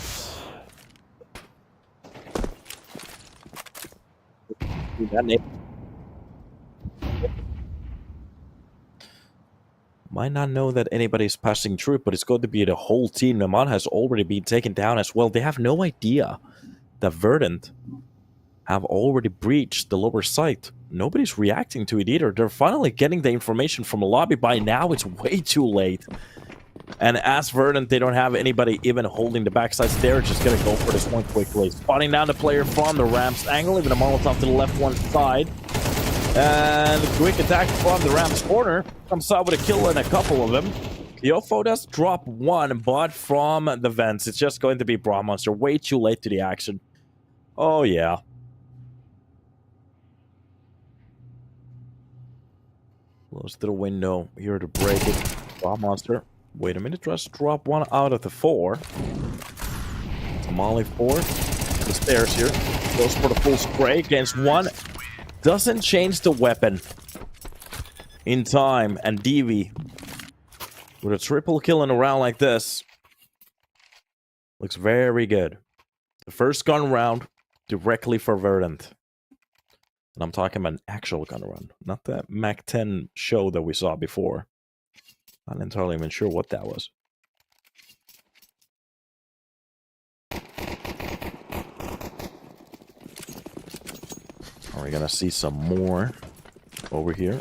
Might not know that anybody's passing through, but it's going to be the whole team. Naman has already been taken down as well. They have no idea that Verdant have already breached the lower site. Nobody's reacting to it either. They're finally getting the information from the lobby. By now, it's way too late. And as Verdant, they don't have anybody even holding the backsides. They're just going to go for this one quickly. Spotting down the player from the Rams angle, even a Molotov to the left one side. And a quick attack from the Rams corner. Comes out with a kill and a couple of them. Kyofo does drop one, but from the vents, it's just going to be Bra Monster. Way too late to the action. Oh, yeah. Close to the window. Here to break it. Bra Monster. Wait a minute. Just drop one out of the 4. Tamale 4. The stairs here. Goes for the full spray against one. Doesn't change the weapon in time. And DV, with a triple kill in a round like this, looks very good. The first gun round directly for Verdant. And I'm talking about an actual gun round, not the Mac 10 show that we saw before. Not entirely even sure what that was. Are we gonna see some more over here?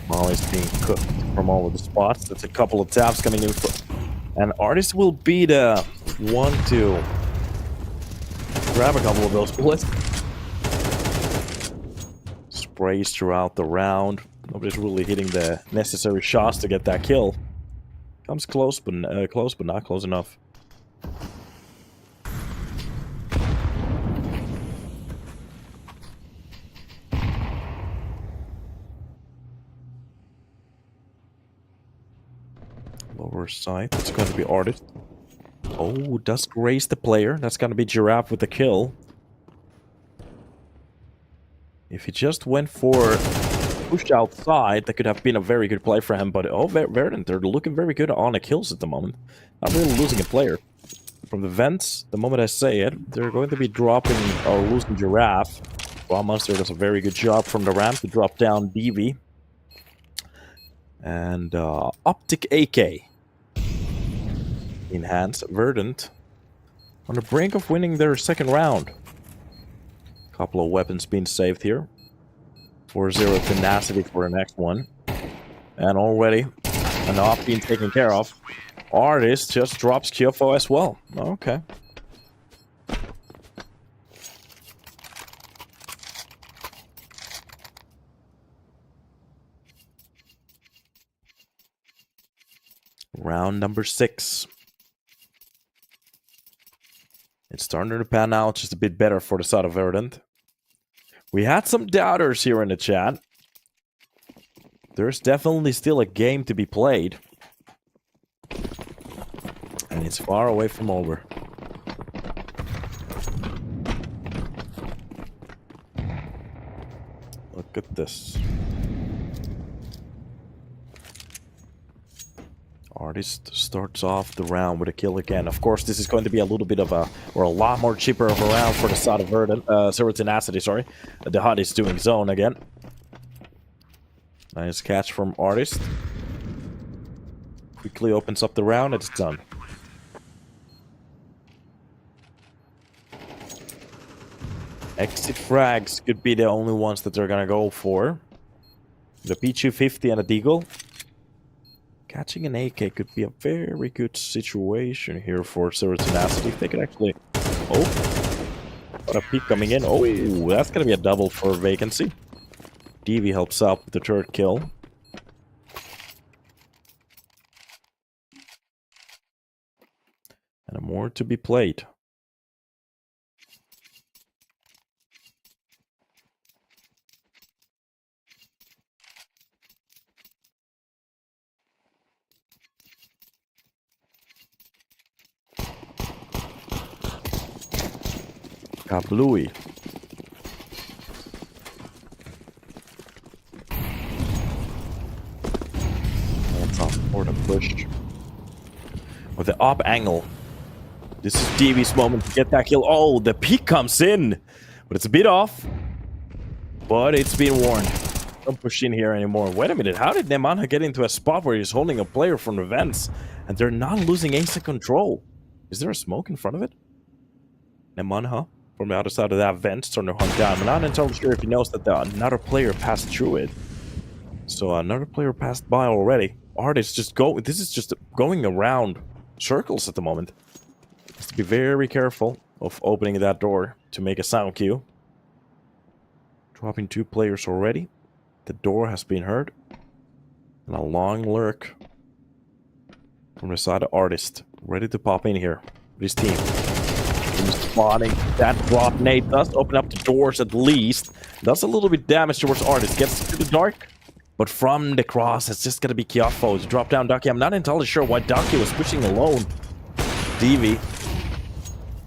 Molly's being cooked from all of the spots. That's a couple of taps coming in. And Artist will be the one to grab a couple of those bullets. Sprays throughout the round. Nobody's really hitting the necessary shots to get that kill. Comes close, but not close enough. Lower side. It's going to be Artist. Oh, does graze the player. That's going to be Giraffe with the kill. If he just went for push outside, that could have been a very good play for him. But oh, Verdant, they're looking very good on the kills at the moment. Not really losing a player. From the vents, the moment I say it, they're going to be dropping or losing Giraffe. Bra Monster does a very good job from the ramp to drop down DV. And Optic AK. Enhance Verdant on the brink of winning their second round. Couple of weapons being saved here. 4-0 Tenacity for the next one. And already an op being taken care of. Artist just drops Kyofo as well. Okay. Round number 6. It's starting to pan out just a bit better for the side of Verdant. We had some doubters here in the chat. There's definitely still a game to be played. And it's far away from over. Look at this. Artist starts off the round with a kill again. Of course, this is going to be a little bit of a, or a lot more cheaper of a round for the side of Verdant. Tenacity, sorry. The HUD is doing zone again. Nice catch from Artist. Quickly opens up the round, it's done. Exit frags could be the only ones that they're gonna go for. The P250 and a Deagle. Catching an AK could be a very good situation here for Tenacity. If they could actually... Oh! Got a peek coming in. Oh, that's gonna be a double for vacancy. DV helps out with the third kill. And more to be played. Kablooey. for the push. With the up angle. This is DV's moment to get that kill. Oh, the peek comes in. But it's a bit off. But it's been warned. Don't push in here anymore. Wait a minute. How did Nemanha get into a spot where he's holding a player from the vents and they're not losing ace and control? Is there a smoke in front of it? Nemanha from the other side of that vent starting to hunt down. I'm not entirely sure if he knows that another player passed through it. So another player passed by already. Artist just go. This is just going around circles at the moment. Has to be very careful of opening that door to make a sound cue. Dropping 2 players already. The door has been heard. And a long lurk from the side of Artist. Ready to pop in here with his team. He's spotting that drop nade. Does open up the doors at least. Does a little bit damage towards Artist. Gets to the dark. But from the cross, it's just going to be Kiafo to drop down Ducky. I'm not entirely sure why Ducky was pushing alone. DV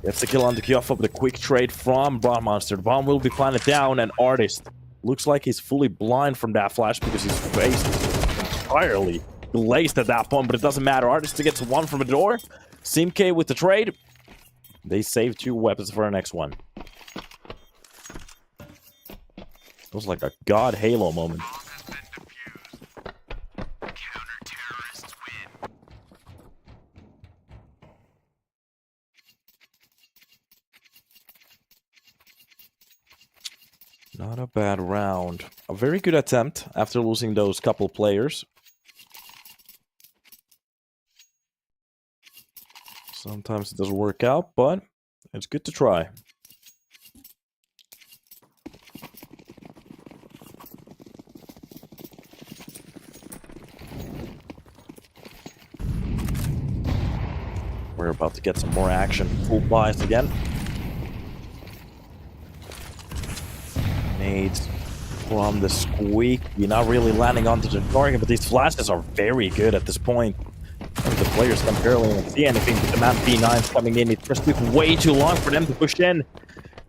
gets the kill on the Kiafo with a quick trade from Brawn Monster. The bomb will be planted down, and Artist looks like he's fully blind from that flash because his face is entirely glazed at that point, but it doesn't matter. Artist gets 1 from the door. Simk with the trade. They save 2 weapons for the next one. It was like a God Halo moment. Not a bad round. A very good attempt after losing those couple players. Sometimes it doesn't work out, but it's good to try. We're about to get some more action. Full buys again. Nades from the squeak. You're not really landing onto the target, but these flashes are very good at this point. The players can barely even see anything, but the man B9's coming in. It just took way too long for them to push in.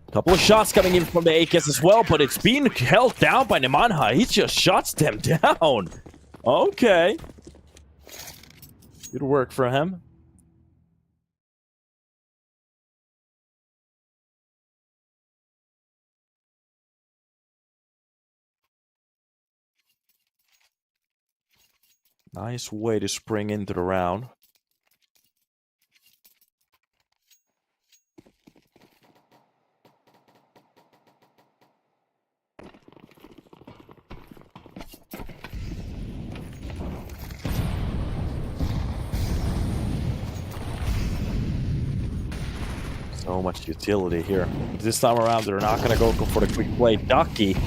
A couple of shots coming in from the AKs as well, but it's being held down by Nemanha. He just shuts them down. Okay. Good work for him. Nice way to spring into the round. So much utility here. This time around, they're not going to go for the quick play. Ducky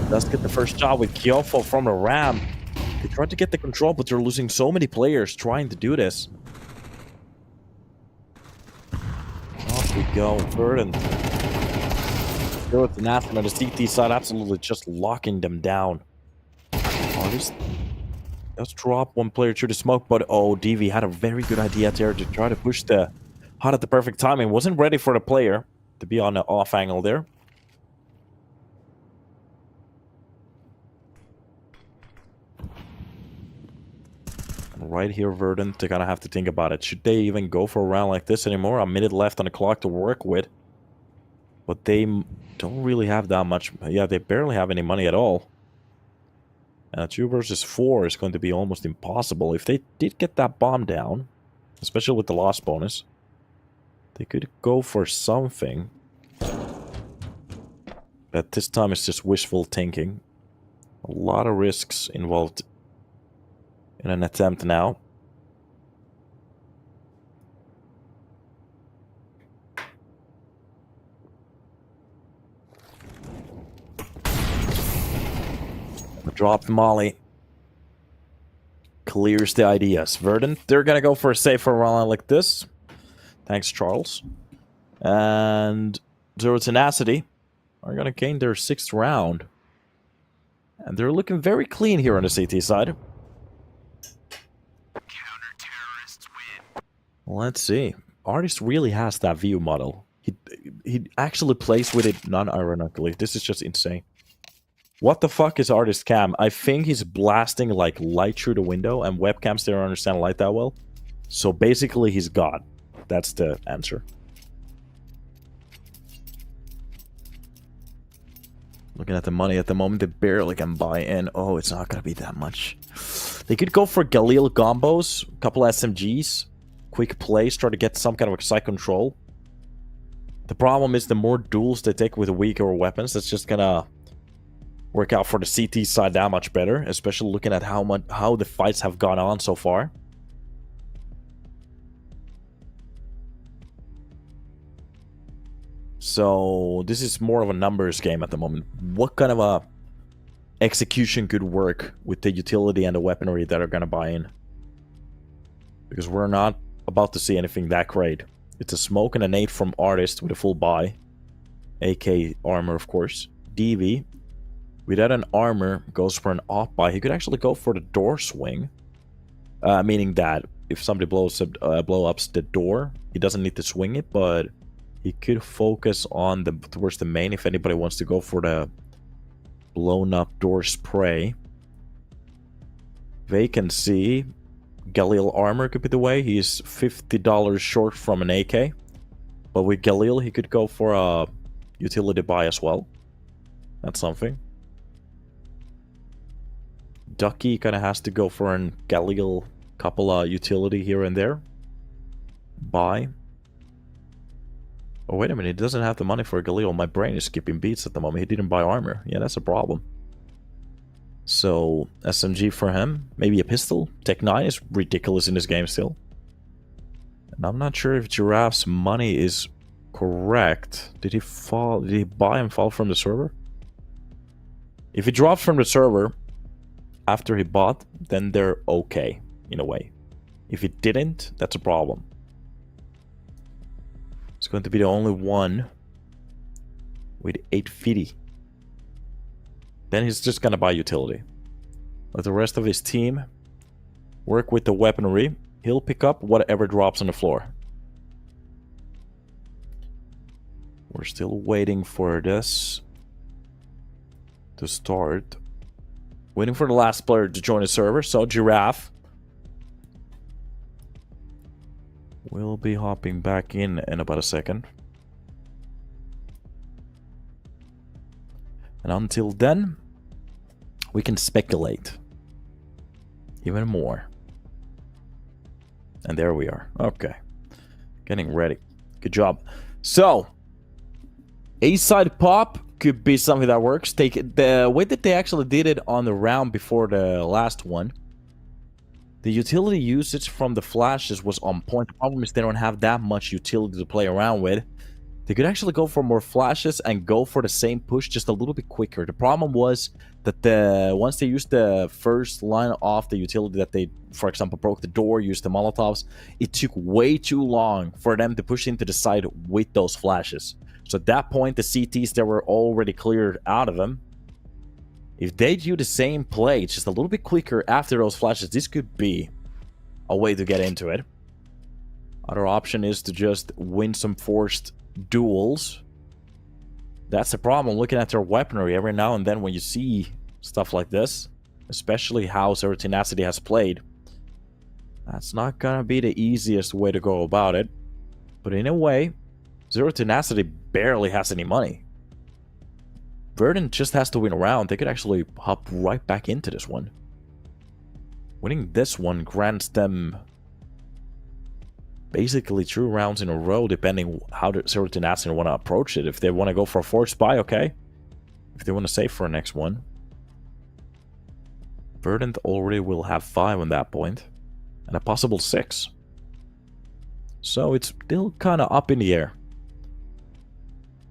does get the first shot with Kiofo from the ramp. They tried to get the control, but they're losing so many players trying to do this. Off we go. Verdant. Go with the Tenacity on the CT side, absolutely just locking them down. Artist does drop 1 player through the smoke, but oh, DV had a very good idea there to try to push the hot at the perfect timing. Wasn't ready for the player to be on the off angle there. Right here, Verdant, they're gonna have to think about it. Should they even go for a round like this anymore? A minute left on the clock to work with. But they don't really have that much. Yeah, they barely have any money at all. And 2 versus 4 is going to be almost impossible. If they did get that bomb down, especially with the loss bonus, they could go for something. But this time it's just wishful thinking. A lot of risks involved in an attempt now. Drop the molly. Clears the ideas. Verdant, they're gonna go for a safer round like this. Thanks, Charles. And Zero Tenacity are gonna gain their 6th round. And they're looking very clean here on the CT side. Let's see. Artist really has that view model. He actually plays with it non-ironically. This is just insane. What the fuck is artist cam? I think he's blasting like light through the window, and webcams don't understand light that well. So basically he's God. That's the answer. Looking at the money at the moment, they barely can buy in. Oh, it's not gonna be that much. They could go for Galil combos, a couple SMGs, quick plays, try to get some kind of side control. The problem is the more duels they take with weaker weapons, that's just gonna work out for the CT side that much better, especially looking at how the fights have gone on so far. So this is more of a numbers game at the moment. What kind of a execution could work with the utility and the weaponry that are gonna buy in? Because we're not about to see anything that great. It's a smoke and a nade from artist with a full buy. AK armor, of course. DV without an armor goes for an off buy. He could actually go for the door swing, meaning that if somebody blows up the door, he doesn't need to swing it, but he could focus on towards the main if anybody wants to go for the blown up door spray. Vacancy. Galil armor could be the way. He's $50 short from an AK. But with Galil, he could go for a utility buy as well. That's something. Ducky kind of has to go for an Galil couple of utility here and there. Buy. Oh, wait a minute. He doesn't have the money for a Galil. My brain is skipping beats at the moment. He didn't buy armor. Yeah, that's a problem. So, SMG for him. Maybe a pistol. Tech 9 is ridiculous in this game still. And I'm not sure if Giraffe's money is correct. Did he fall? Did he buy and fall from the server? If he dropped from the server after he bought, then they're okay, in a way. If he didn't, that's a problem. It's going to be the only one with 850. Then he's just gonna buy utility. Let the rest of his team work with the weaponry. He'll pick up whatever drops on the floor. We're still waiting for this to start. Waiting for the last player to join the server. So Giraffe will be hopping back in about a second. And until then, we can speculate even more. And there we are. Okay. Getting ready. Good job. So, A-side pop could be something that works. The way that they actually did it on the round before the last one, the utility usage from the flashes was on point. The problem is they don't have that much utility to play around with. They could actually go for more flashes and go for the same push just a little bit quicker. The problem was that once they used the first line off the utility that they, for example, broke the door, used the Molotovs, it took way too long for them to push into the side with those flashes. So at that point, the CTs that were already cleared out of them, if they do the same play, just a little bit quicker after those flashes, this could be a way to get into it. Other option is to just win some forced duels. That's the problem, looking at their weaponry every now and then when you see stuff like this, especially how Tenacity has played. That's not gonna be the easiest way to go about it. But in a way, Tenacity barely has any money. Verdant just has to win a round. They could actually hop right back into this one. Winning this one grants them basically 2 rounds in a row, depending how the Tenacity want to approach it. If they want to go for a forced buy, okay. If they want to save for a next one. Verdant already will have 5 on that point. And a possible 6. So it's still kind of up in the air.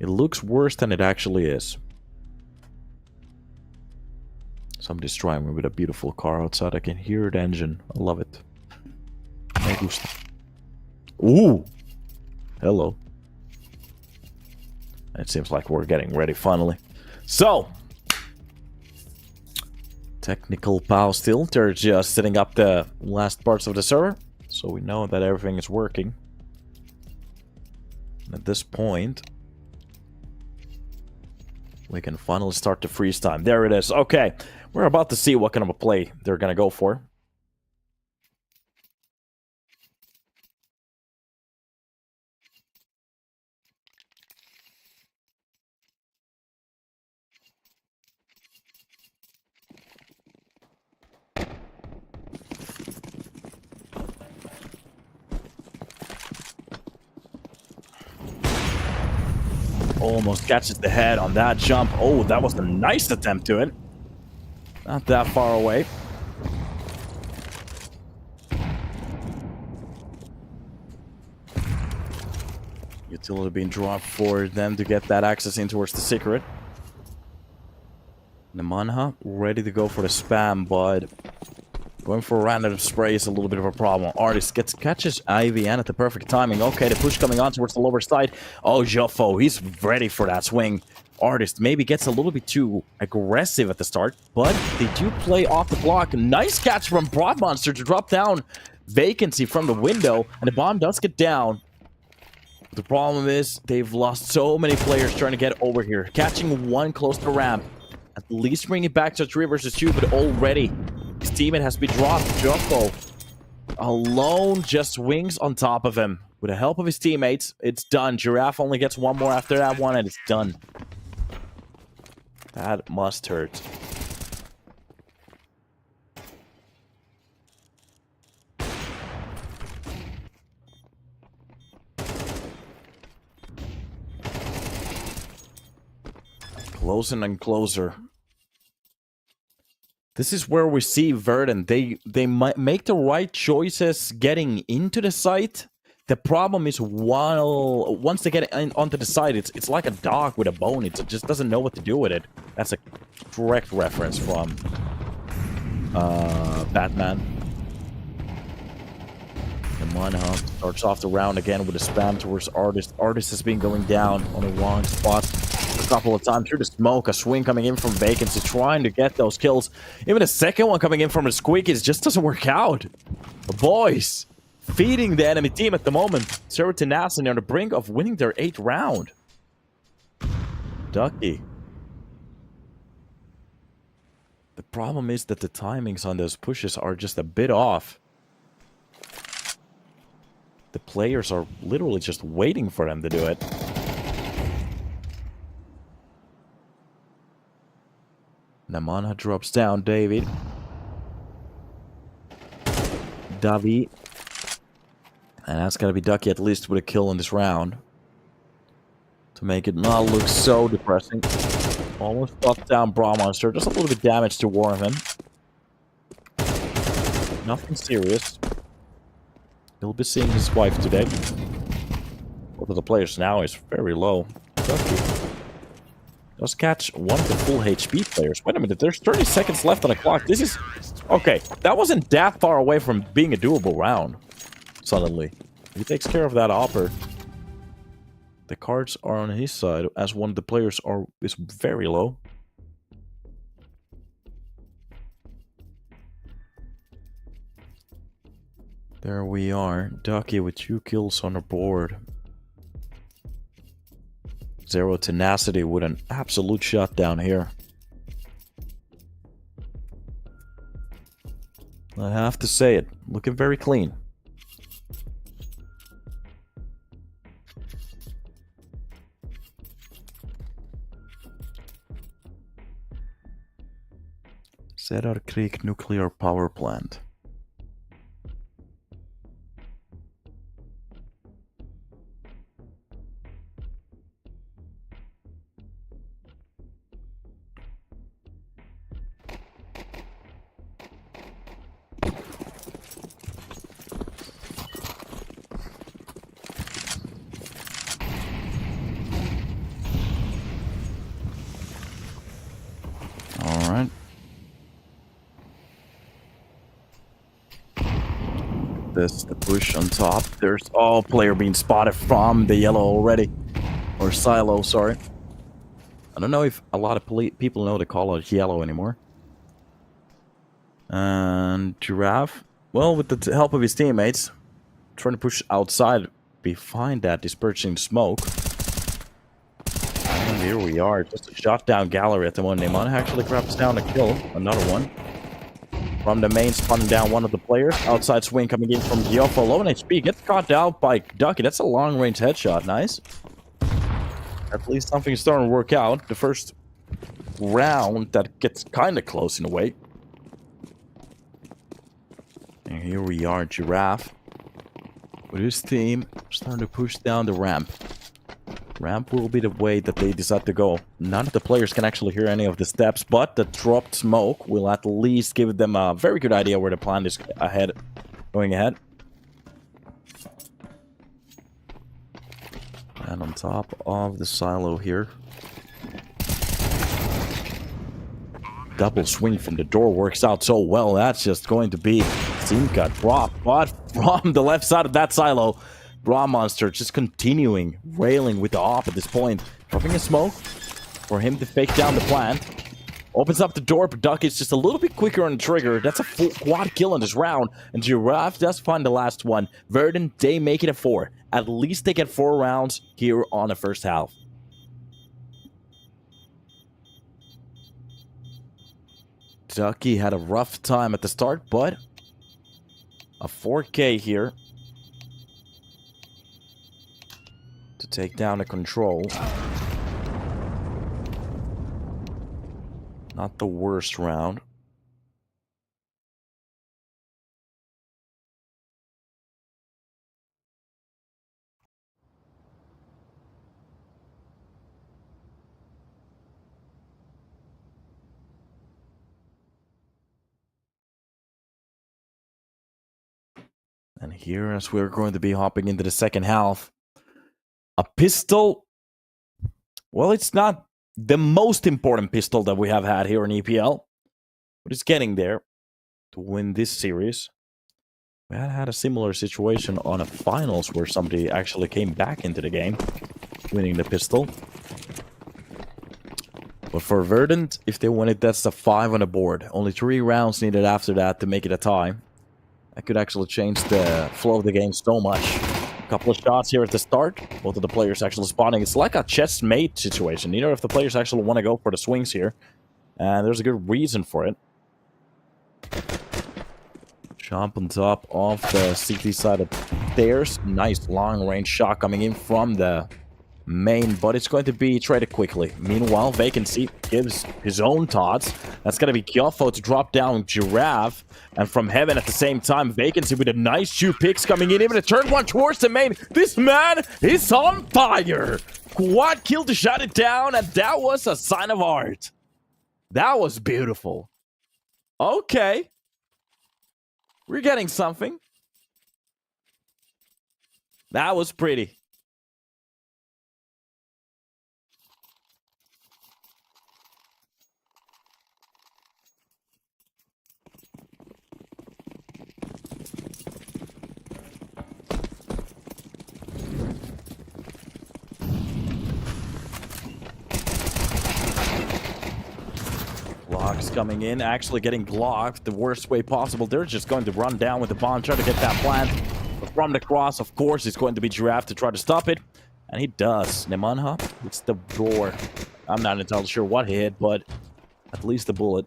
It looks worse than it actually is. Somebody's driving with a beautiful car outside. I can hear the engine. I love it. Me gusta. Ooh! Hello. It seems like we're getting ready finally. So! Technical POW still. They're just setting up the last parts of the server. So we know that everything is working. And at this point, We can finally start the freeze time. There it is. Okay, we're about to see what kind of a play they're going to go for. Almost catches the head on that jump. Oh, that was a nice attempt to it. Not that far away. Utility being dropped for them to get that access in towards the secret. Namanha ready to go for the spam, but going for a random spray is a little bit of a problem. Artist catches Ivy and at the perfect timing. Okay, the push coming on towards the lower side. Oh, Joffo, he's ready for that swing. Artist maybe gets a little bit too aggressive at the start, but they do play off the block. Nice catch from Broad Monster to drop down vacancy from the window, and the bomb does get down. The problem is they've lost so many players trying to get over here. Catching one close to ramp. At least bring it back to 3 versus 2, but already his teammate has been dropped. Jocko alone just swings on top of him. With the help of his teammates, it's done. Giraffe only gets one more after that one, and it's done. That must hurt. Closer and closer. This is where we see Verdant. They might make the right choices getting into the site. The problem is once they get onto the site, it's like a dog with a bone. It just doesn't know what to do with it. That's a direct reference from Batman. Namanha starts off the round again with a spam towards Artist. Artist has been going down on the wrong spot a couple of times through the smoke. A swing coming in from Vacancy, trying to get those kills. Even a second one coming in from the Squeakies just doesn't work out. The boys feeding the enemy team at the moment. Tenacity on the brink of winning their 8th round. Ducky. The problem is that the timings on those pushes are just a bit off. The players are literally just waiting for them to do it. Namanha drops down David. Davi. And that's gotta be Ducky at least with a kill in this round. To make it not look so depressing. Almost got down Bra Monster. Just a little bit damage to Warman. Nothing serious. He'll be seeing his wife today. Both of the players now is very low. Ducky does catch one of the full HP players. Wait a minute, there's 30 seconds left on the clock. This is... Okay, that wasn't that far away from being a doable round. Suddenly. He takes care of that hopper. The cards are on his side, as one of the players is very low. There we are. Ducky with 2 kills on the board. Zero Tenacity with an absolute shutdown here. I have to say it. Looking very clean. Cedar Creek Nuclear Power Plant. Alright. This the push on top. There's player being spotted from the yellow already. Or silo, sorry. I don't know if a lot of people know to call it yellow anymore. And Giraffe, well, with the help of his teammates, trying to push outside behind that dispersing smoke. And here we are. Just a shot down gallery at the moment. Neymar actually grabs down a kill. Another one. From the main, spawning down one of the players. Outside swing coming in from Giofo. Low on HP. Gets caught out by Ducky. That's a long-range headshot. Nice. At least something's starting to work out. The first round that gets kind of close in a way. And here we are, Giraffe. With his team starting to push down the ramp. Ramp will be the way that they decide to go. None of the players can actually hear any of the steps, but the dropped smoke will at least give them a very good idea where the plan is going ahead. And on top of the silo here. Double swing from the door works out so well. That's just going to be Simka drop. But from the left side of that silo, Bra Monster just continuing railing with the op at this point. Dropping a smoke for him to fake down the plant. Opens up the door, but Duck is just a little bit quicker on the trigger. That's a full quad kill in this round. And Giraffe does find the last one. Verdant, they make it a 4. At least they get 4 rounds here on the first half. Ducky had a rough time at the start, but a 4K here to take down the control. Not the worst round. And here, as we're going to be hopping into the second half, a pistol. Well, it's not the most important pistol that we have had here in EPL, but it's getting there to win this series. We had a similar situation on a finals where somebody actually came back into the game, winning the pistol. But for Verdant, if they win it, that's a 5 on the board. Only 3 rounds needed after that to make it a tie. That could actually change the flow of the game so much. A couple of shots here at the start. Both of the players actually spawning. It's like a chess-mate situation. Neither of the players actually want to go for the swings here. And there's a good reason for it. Jump on top of the CT side of stairs. Nice long-range shot coming in from the main, but it's going to be traded quickly. Meanwhile, Vacancy gives his own thoughts. That's going to be Giofo to drop down Giraffe. And from heaven at the same time, Vacancy with a nice 2 picks coming in. Even a turn one towards the main. This man is on fire. Quad kill to shut it down, and that was a sign of art. That was beautiful. Okay. We're getting something. That was pretty. Glocks coming in, actually getting Glocked the worst way possible. They're just going to run down with the bomb, try to get that plant. But from the cross, of course, it's going to be Giraffe to try to stop it. And he does. Nemanha, it's the door. I'm not entirely sure what he hit, but at least the bullet.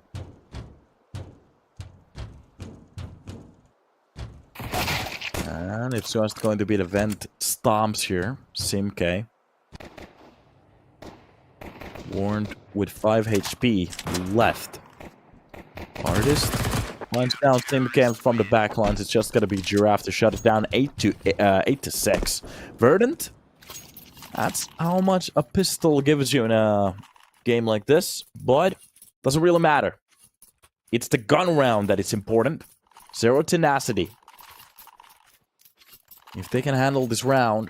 And it's just going to be the vent stomps here. Simk. Warned with 5 HP left. Artist lines down Simcam from the back lines. It's just gonna be Giraffe to shut it down. 8 to 6. Verdant. That's how much a pistol gives you in a game like this, but doesn't really matter. It's the gun round that is important. 0 tenacity. If they can handle this round,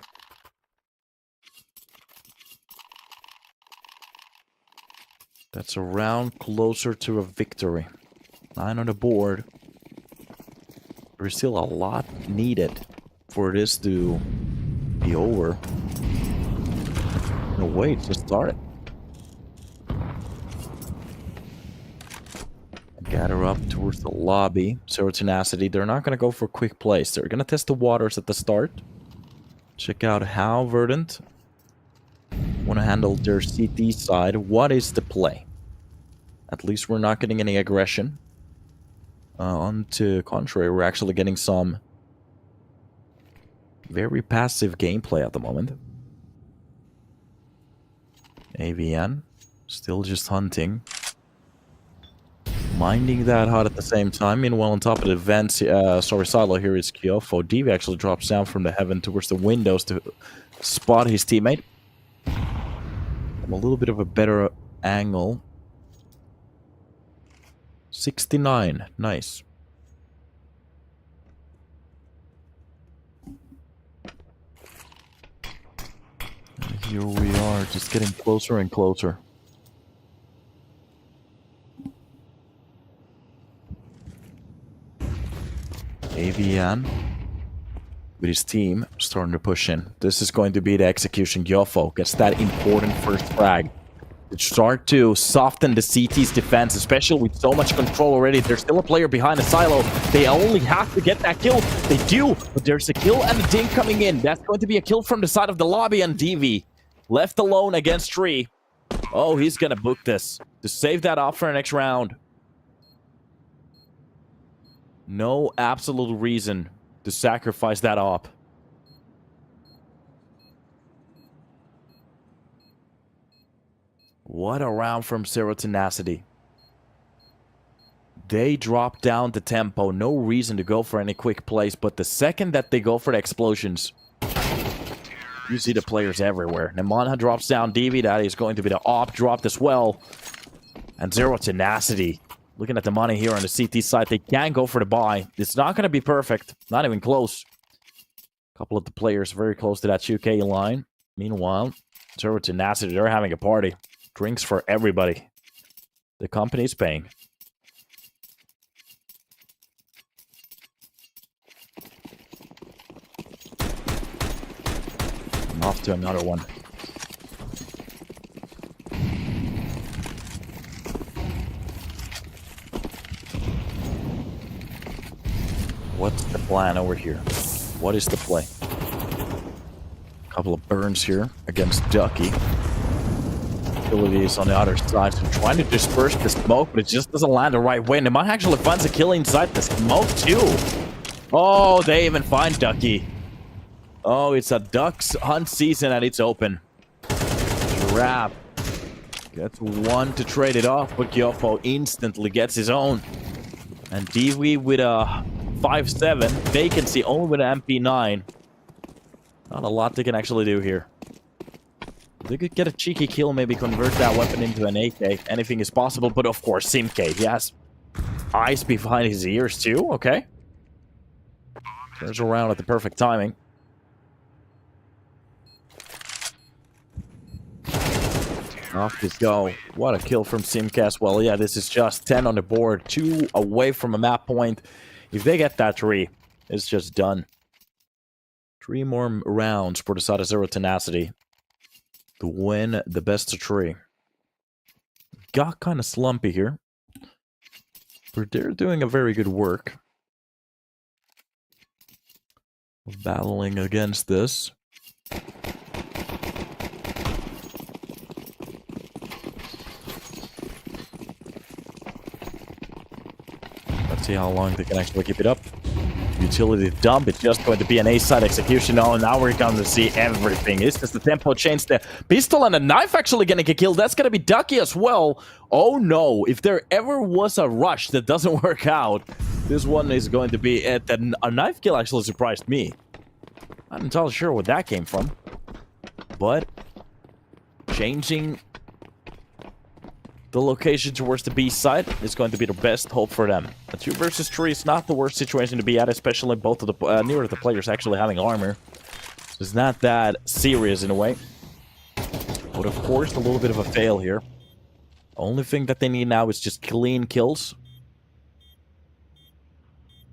that's a round closer to a victory. 9 on the board. There's still a lot needed for this to be over. No, wait, just start it. Gather up towards the lobby. Zero tenacity. They're not going to go for quick plays. They're going to test the waters at the start. Check out how Verdant Want to handle their CT side. What is the play? At least we're not getting any aggression. On to contrary, we're actually getting some very passive gameplay at the moment. AVN, still just hunting. Minding that hut at the same time. Meanwhile, on top of the vents, silo here is Kyofo. DV actually drops down from the heaven towards the windows to spot his teammate. From a little bit of a better angle. 69, nice. And here we are, just getting closer and closer. AVN with his team starting to push in. This is going to be the execution. Gyofo gets that important first frag. It start to soften the CT's defense, especially with so much control already. There's still a player behind the silo. They only have to get that kill. They do, but there's a kill and a ding coming in. That's going to be a kill from the side of the lobby, and DV left alone against Tree. Oh, he's gonna book this to save that off for the next round. No absolute reason to sacrifice that op. What a round from Zero Tenacity. They drop down the tempo. No reason to go for any quick plays, but the second that they go for the explosions, you see the players everywhere. Nemanja drops down DV. That is going to be the op dropped as well. And Zero Tenacity. Looking at the money here on the CT side, they can go for the buy. It's not going to be perfect. Not even close. A couple of the players very close to that 2K line. Meanwhile, Zero Tenacity, they're having a party. Drinks for everybody. The company's paying. And off to another one. What's the plan over here? What is the play? A couple of burns here against Ducky. Abilities on the other side, so trying to disperse the smoke, but it just doesn't land the right way. And they might actually find a kill inside the smoke too. Oh, they even find Ducky. Oh, it's a Ducks hunt season and it's open. Giraffe gets one to trade it off, but Gyofo instantly gets his own. And Dewey with a 5-7 vacancy, only with an MP9. Not a lot they can actually do here. They could get a cheeky kill, maybe convert that weapon into an AK. Anything is possible, but of course, Simk, he has eyes behind his ears too, okay. Turns around at the perfect timing. Off this go. What a kill from Simk as well. Yeah, this is just 10 on the board, 2 away from a map point. If they get that 3, it's just done. 3 more rounds for the side of Zero Tenacity to win the best of 3. Got kind of slumpy here, but they're doing a very good work of battling against this. Let's see how long they can actually keep it up. Utility dump, it's just going to be an A-side execution. Oh, now we're going to see everything. Is this the tempo change? The pistol and a knife actually going to get killed. That's going to be Ducky as well. Oh no, if there ever was a rush that doesn't work out, this one is going to be it. And a knife kill actually surprised me. I'm not entirely sure where that came from. But changing the location towards the B side is going to be the best hope for them. A 2 versus 3 is not the worst situation to be at, especially both of the neither of the players actually having armor. It's not that serious in a way. But of course, a little bit of a fail here. Only thing that they need now is just clean kills.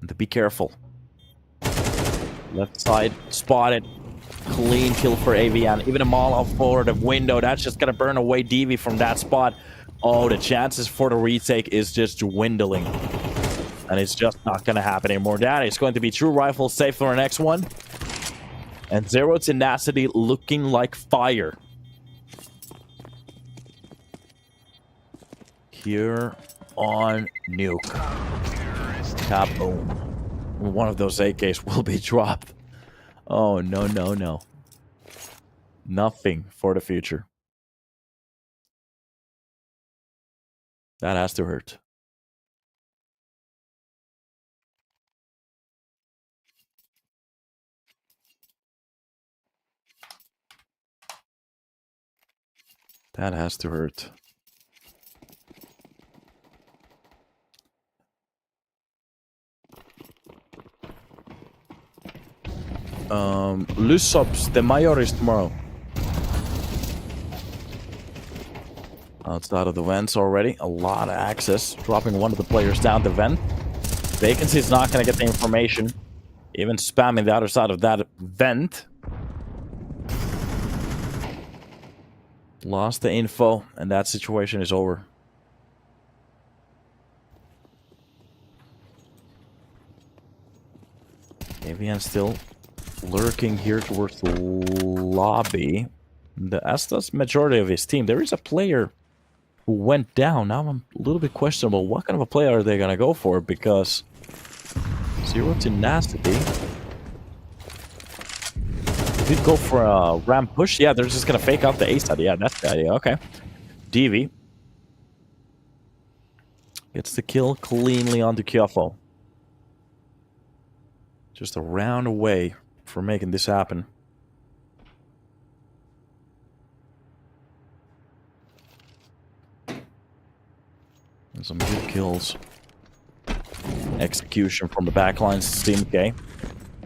And to be careful. Left side, spotted. Clean kill for AVN. Even a Molotov for the window. That's just going to burn away DV from that spot. Oh, the chances for the retake is just dwindling. And it's just not going to happen anymore. That is going to be True Rifle safe for the next one. And Zero Tenacity looking like fire. here on Nuke. Kaboom. One of those AKs will be dropped. Oh, no, no, no. Nothing for the future. That has to hurt. That has to hurt. Lusops, the Mayor is tomorrow. Outside of the vents already. A lot of access. Dropping one of the players down the vent. Vacancy is not going to get the information. Even spamming the other side of that vent. Lost the info, and that situation is over. Avian still lurking here towards the lobby. As does majority of his team. There is a player who went down. Now I'm a little bit questionable. What kind of a player are they going to go for? Because Zero Tenacity. Did go for a ramp push? Yeah, they're just going to fake out the A side. Yeah, that's the idea. Okay. DV gets the kill cleanly onto Kyofo. Just a round away from making this happen. And some good kills. Execution from the backlines, Steam K.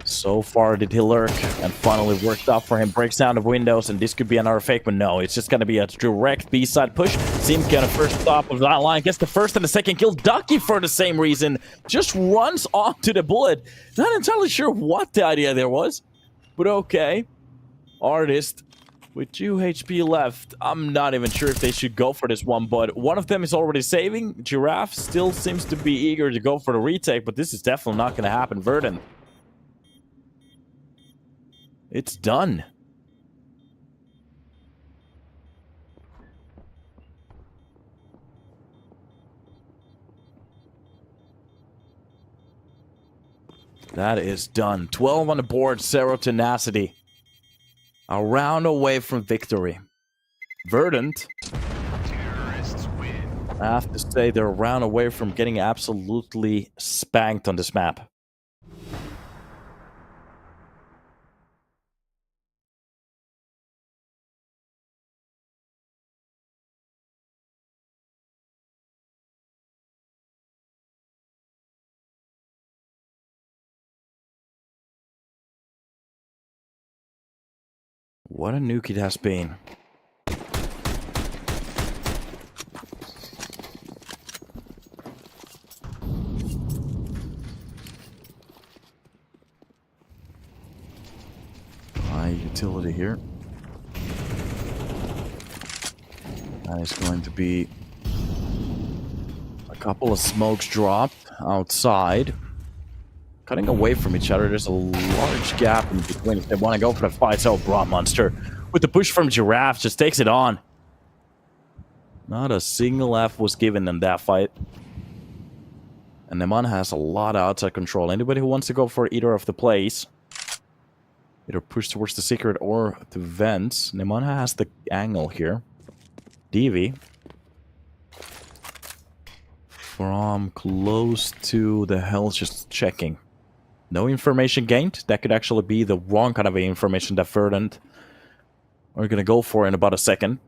So far did he lurk, and finally worked out for him. Breaks down the windows, and this could be another fake, but no, it's just going to be a direct B-side push. Steam K on the first stop of that line, gets the first and the second kill. Ducky, for the same reason, just runs onto the bullet. Not entirely sure what the idea there was, but okay. Artist with 2 HP left. I'm not even sure if they should go for this one, but one of them is already saving. Giraffe still seems to be eager to go for the retake, but this is definitely not going to happen. Verdant. It's done. That is done. 12 on the board, Zero Tenacity. A round away from victory. Verdant. Terrorists win. I have to say they're a round away from getting absolutely spanked on this map. What a nuke it has been. High utility here. That is going to be a couple of smokes dropped outside. Cutting away from each other. There's a large gap in between if they want to go for the fight. So Brought Monster with the push from Giraffe just takes it on. Not a single F was given in that fight. And Neman has a lot of outside control. Anybody who wants to go for either of the plays, either push towards the secret or the vents, Neman has the angle here. DV from close to the hell, just checking. No information gained. That could actually be the wrong kind of information that Verdant are going to go for in about a second.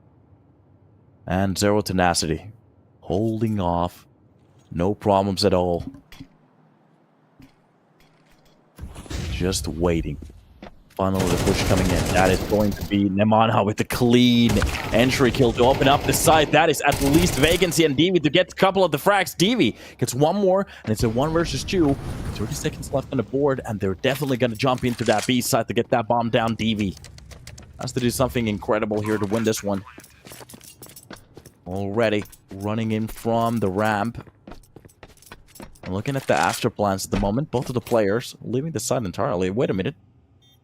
And Zero Tenacity. Holding off. No problems at all. Just waiting. Finally, the push coming in. That is going to be Nemanha with the clean entry kill to open up the site. That is at least vacancy, and Devi to get a couple of the frags. Devi gets one more, and it's a 1 versus 2. 30 seconds left on the board, and they're definitely going to jump into that B site to get that bomb down. Devi has to do something incredible here to win this one. Already running in from the ramp. And looking at the after plans at the moment, both of the players leaving the site entirely. Wait a minute.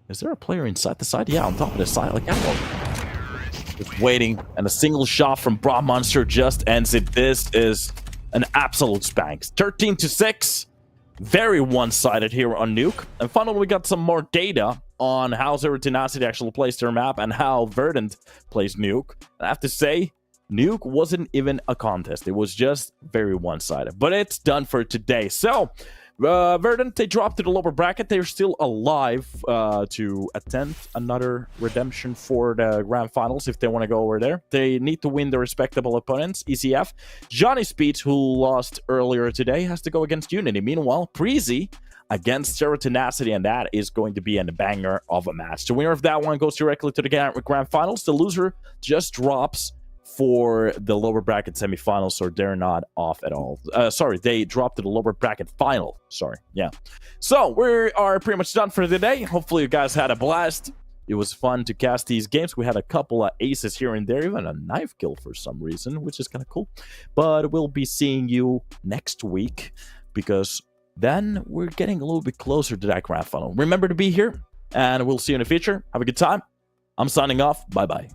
Is there a player inside the side? Yeah, on top of the side. Like, Just waiting, and a single shot from Bra Monster just ends it. This is an absolute spank. 13-6. Very one-sided here on Nuke. And finally, we got some more data on how Tenacity actually plays their map and how Verdant plays Nuke. And I have to say, Nuke wasn't even a contest. It was just very one-sided. But it's done for today. So, Verdant, they dropped to the lower bracket. They're still alive to attempt another redemption for the grand finals if they want to go over there. They need to win the respectable opponents, ECF. Johnny Speeds, who lost earlier today, has to go against Unity. Meanwhile, Preasy against Tenacity, and that is going to be a banger of a match. The winner of that one goes directly to the grand finals. The loser just drops for the lower bracket semifinals, so they're not off at all. Sorry, they dropped to the lower bracket final. Sorry, yeah. So we are pretty much done for today. Hopefully you guys had a blast. It was fun to cast these games. We had a couple of aces here and there, even a knife kill for some reason, which is kind of cool. But we'll be seeing you next week, because then we're getting a little bit closer to that grand final. Remember to be here, and we'll see you in the future. Have a good time. I'm signing off. Bye-bye.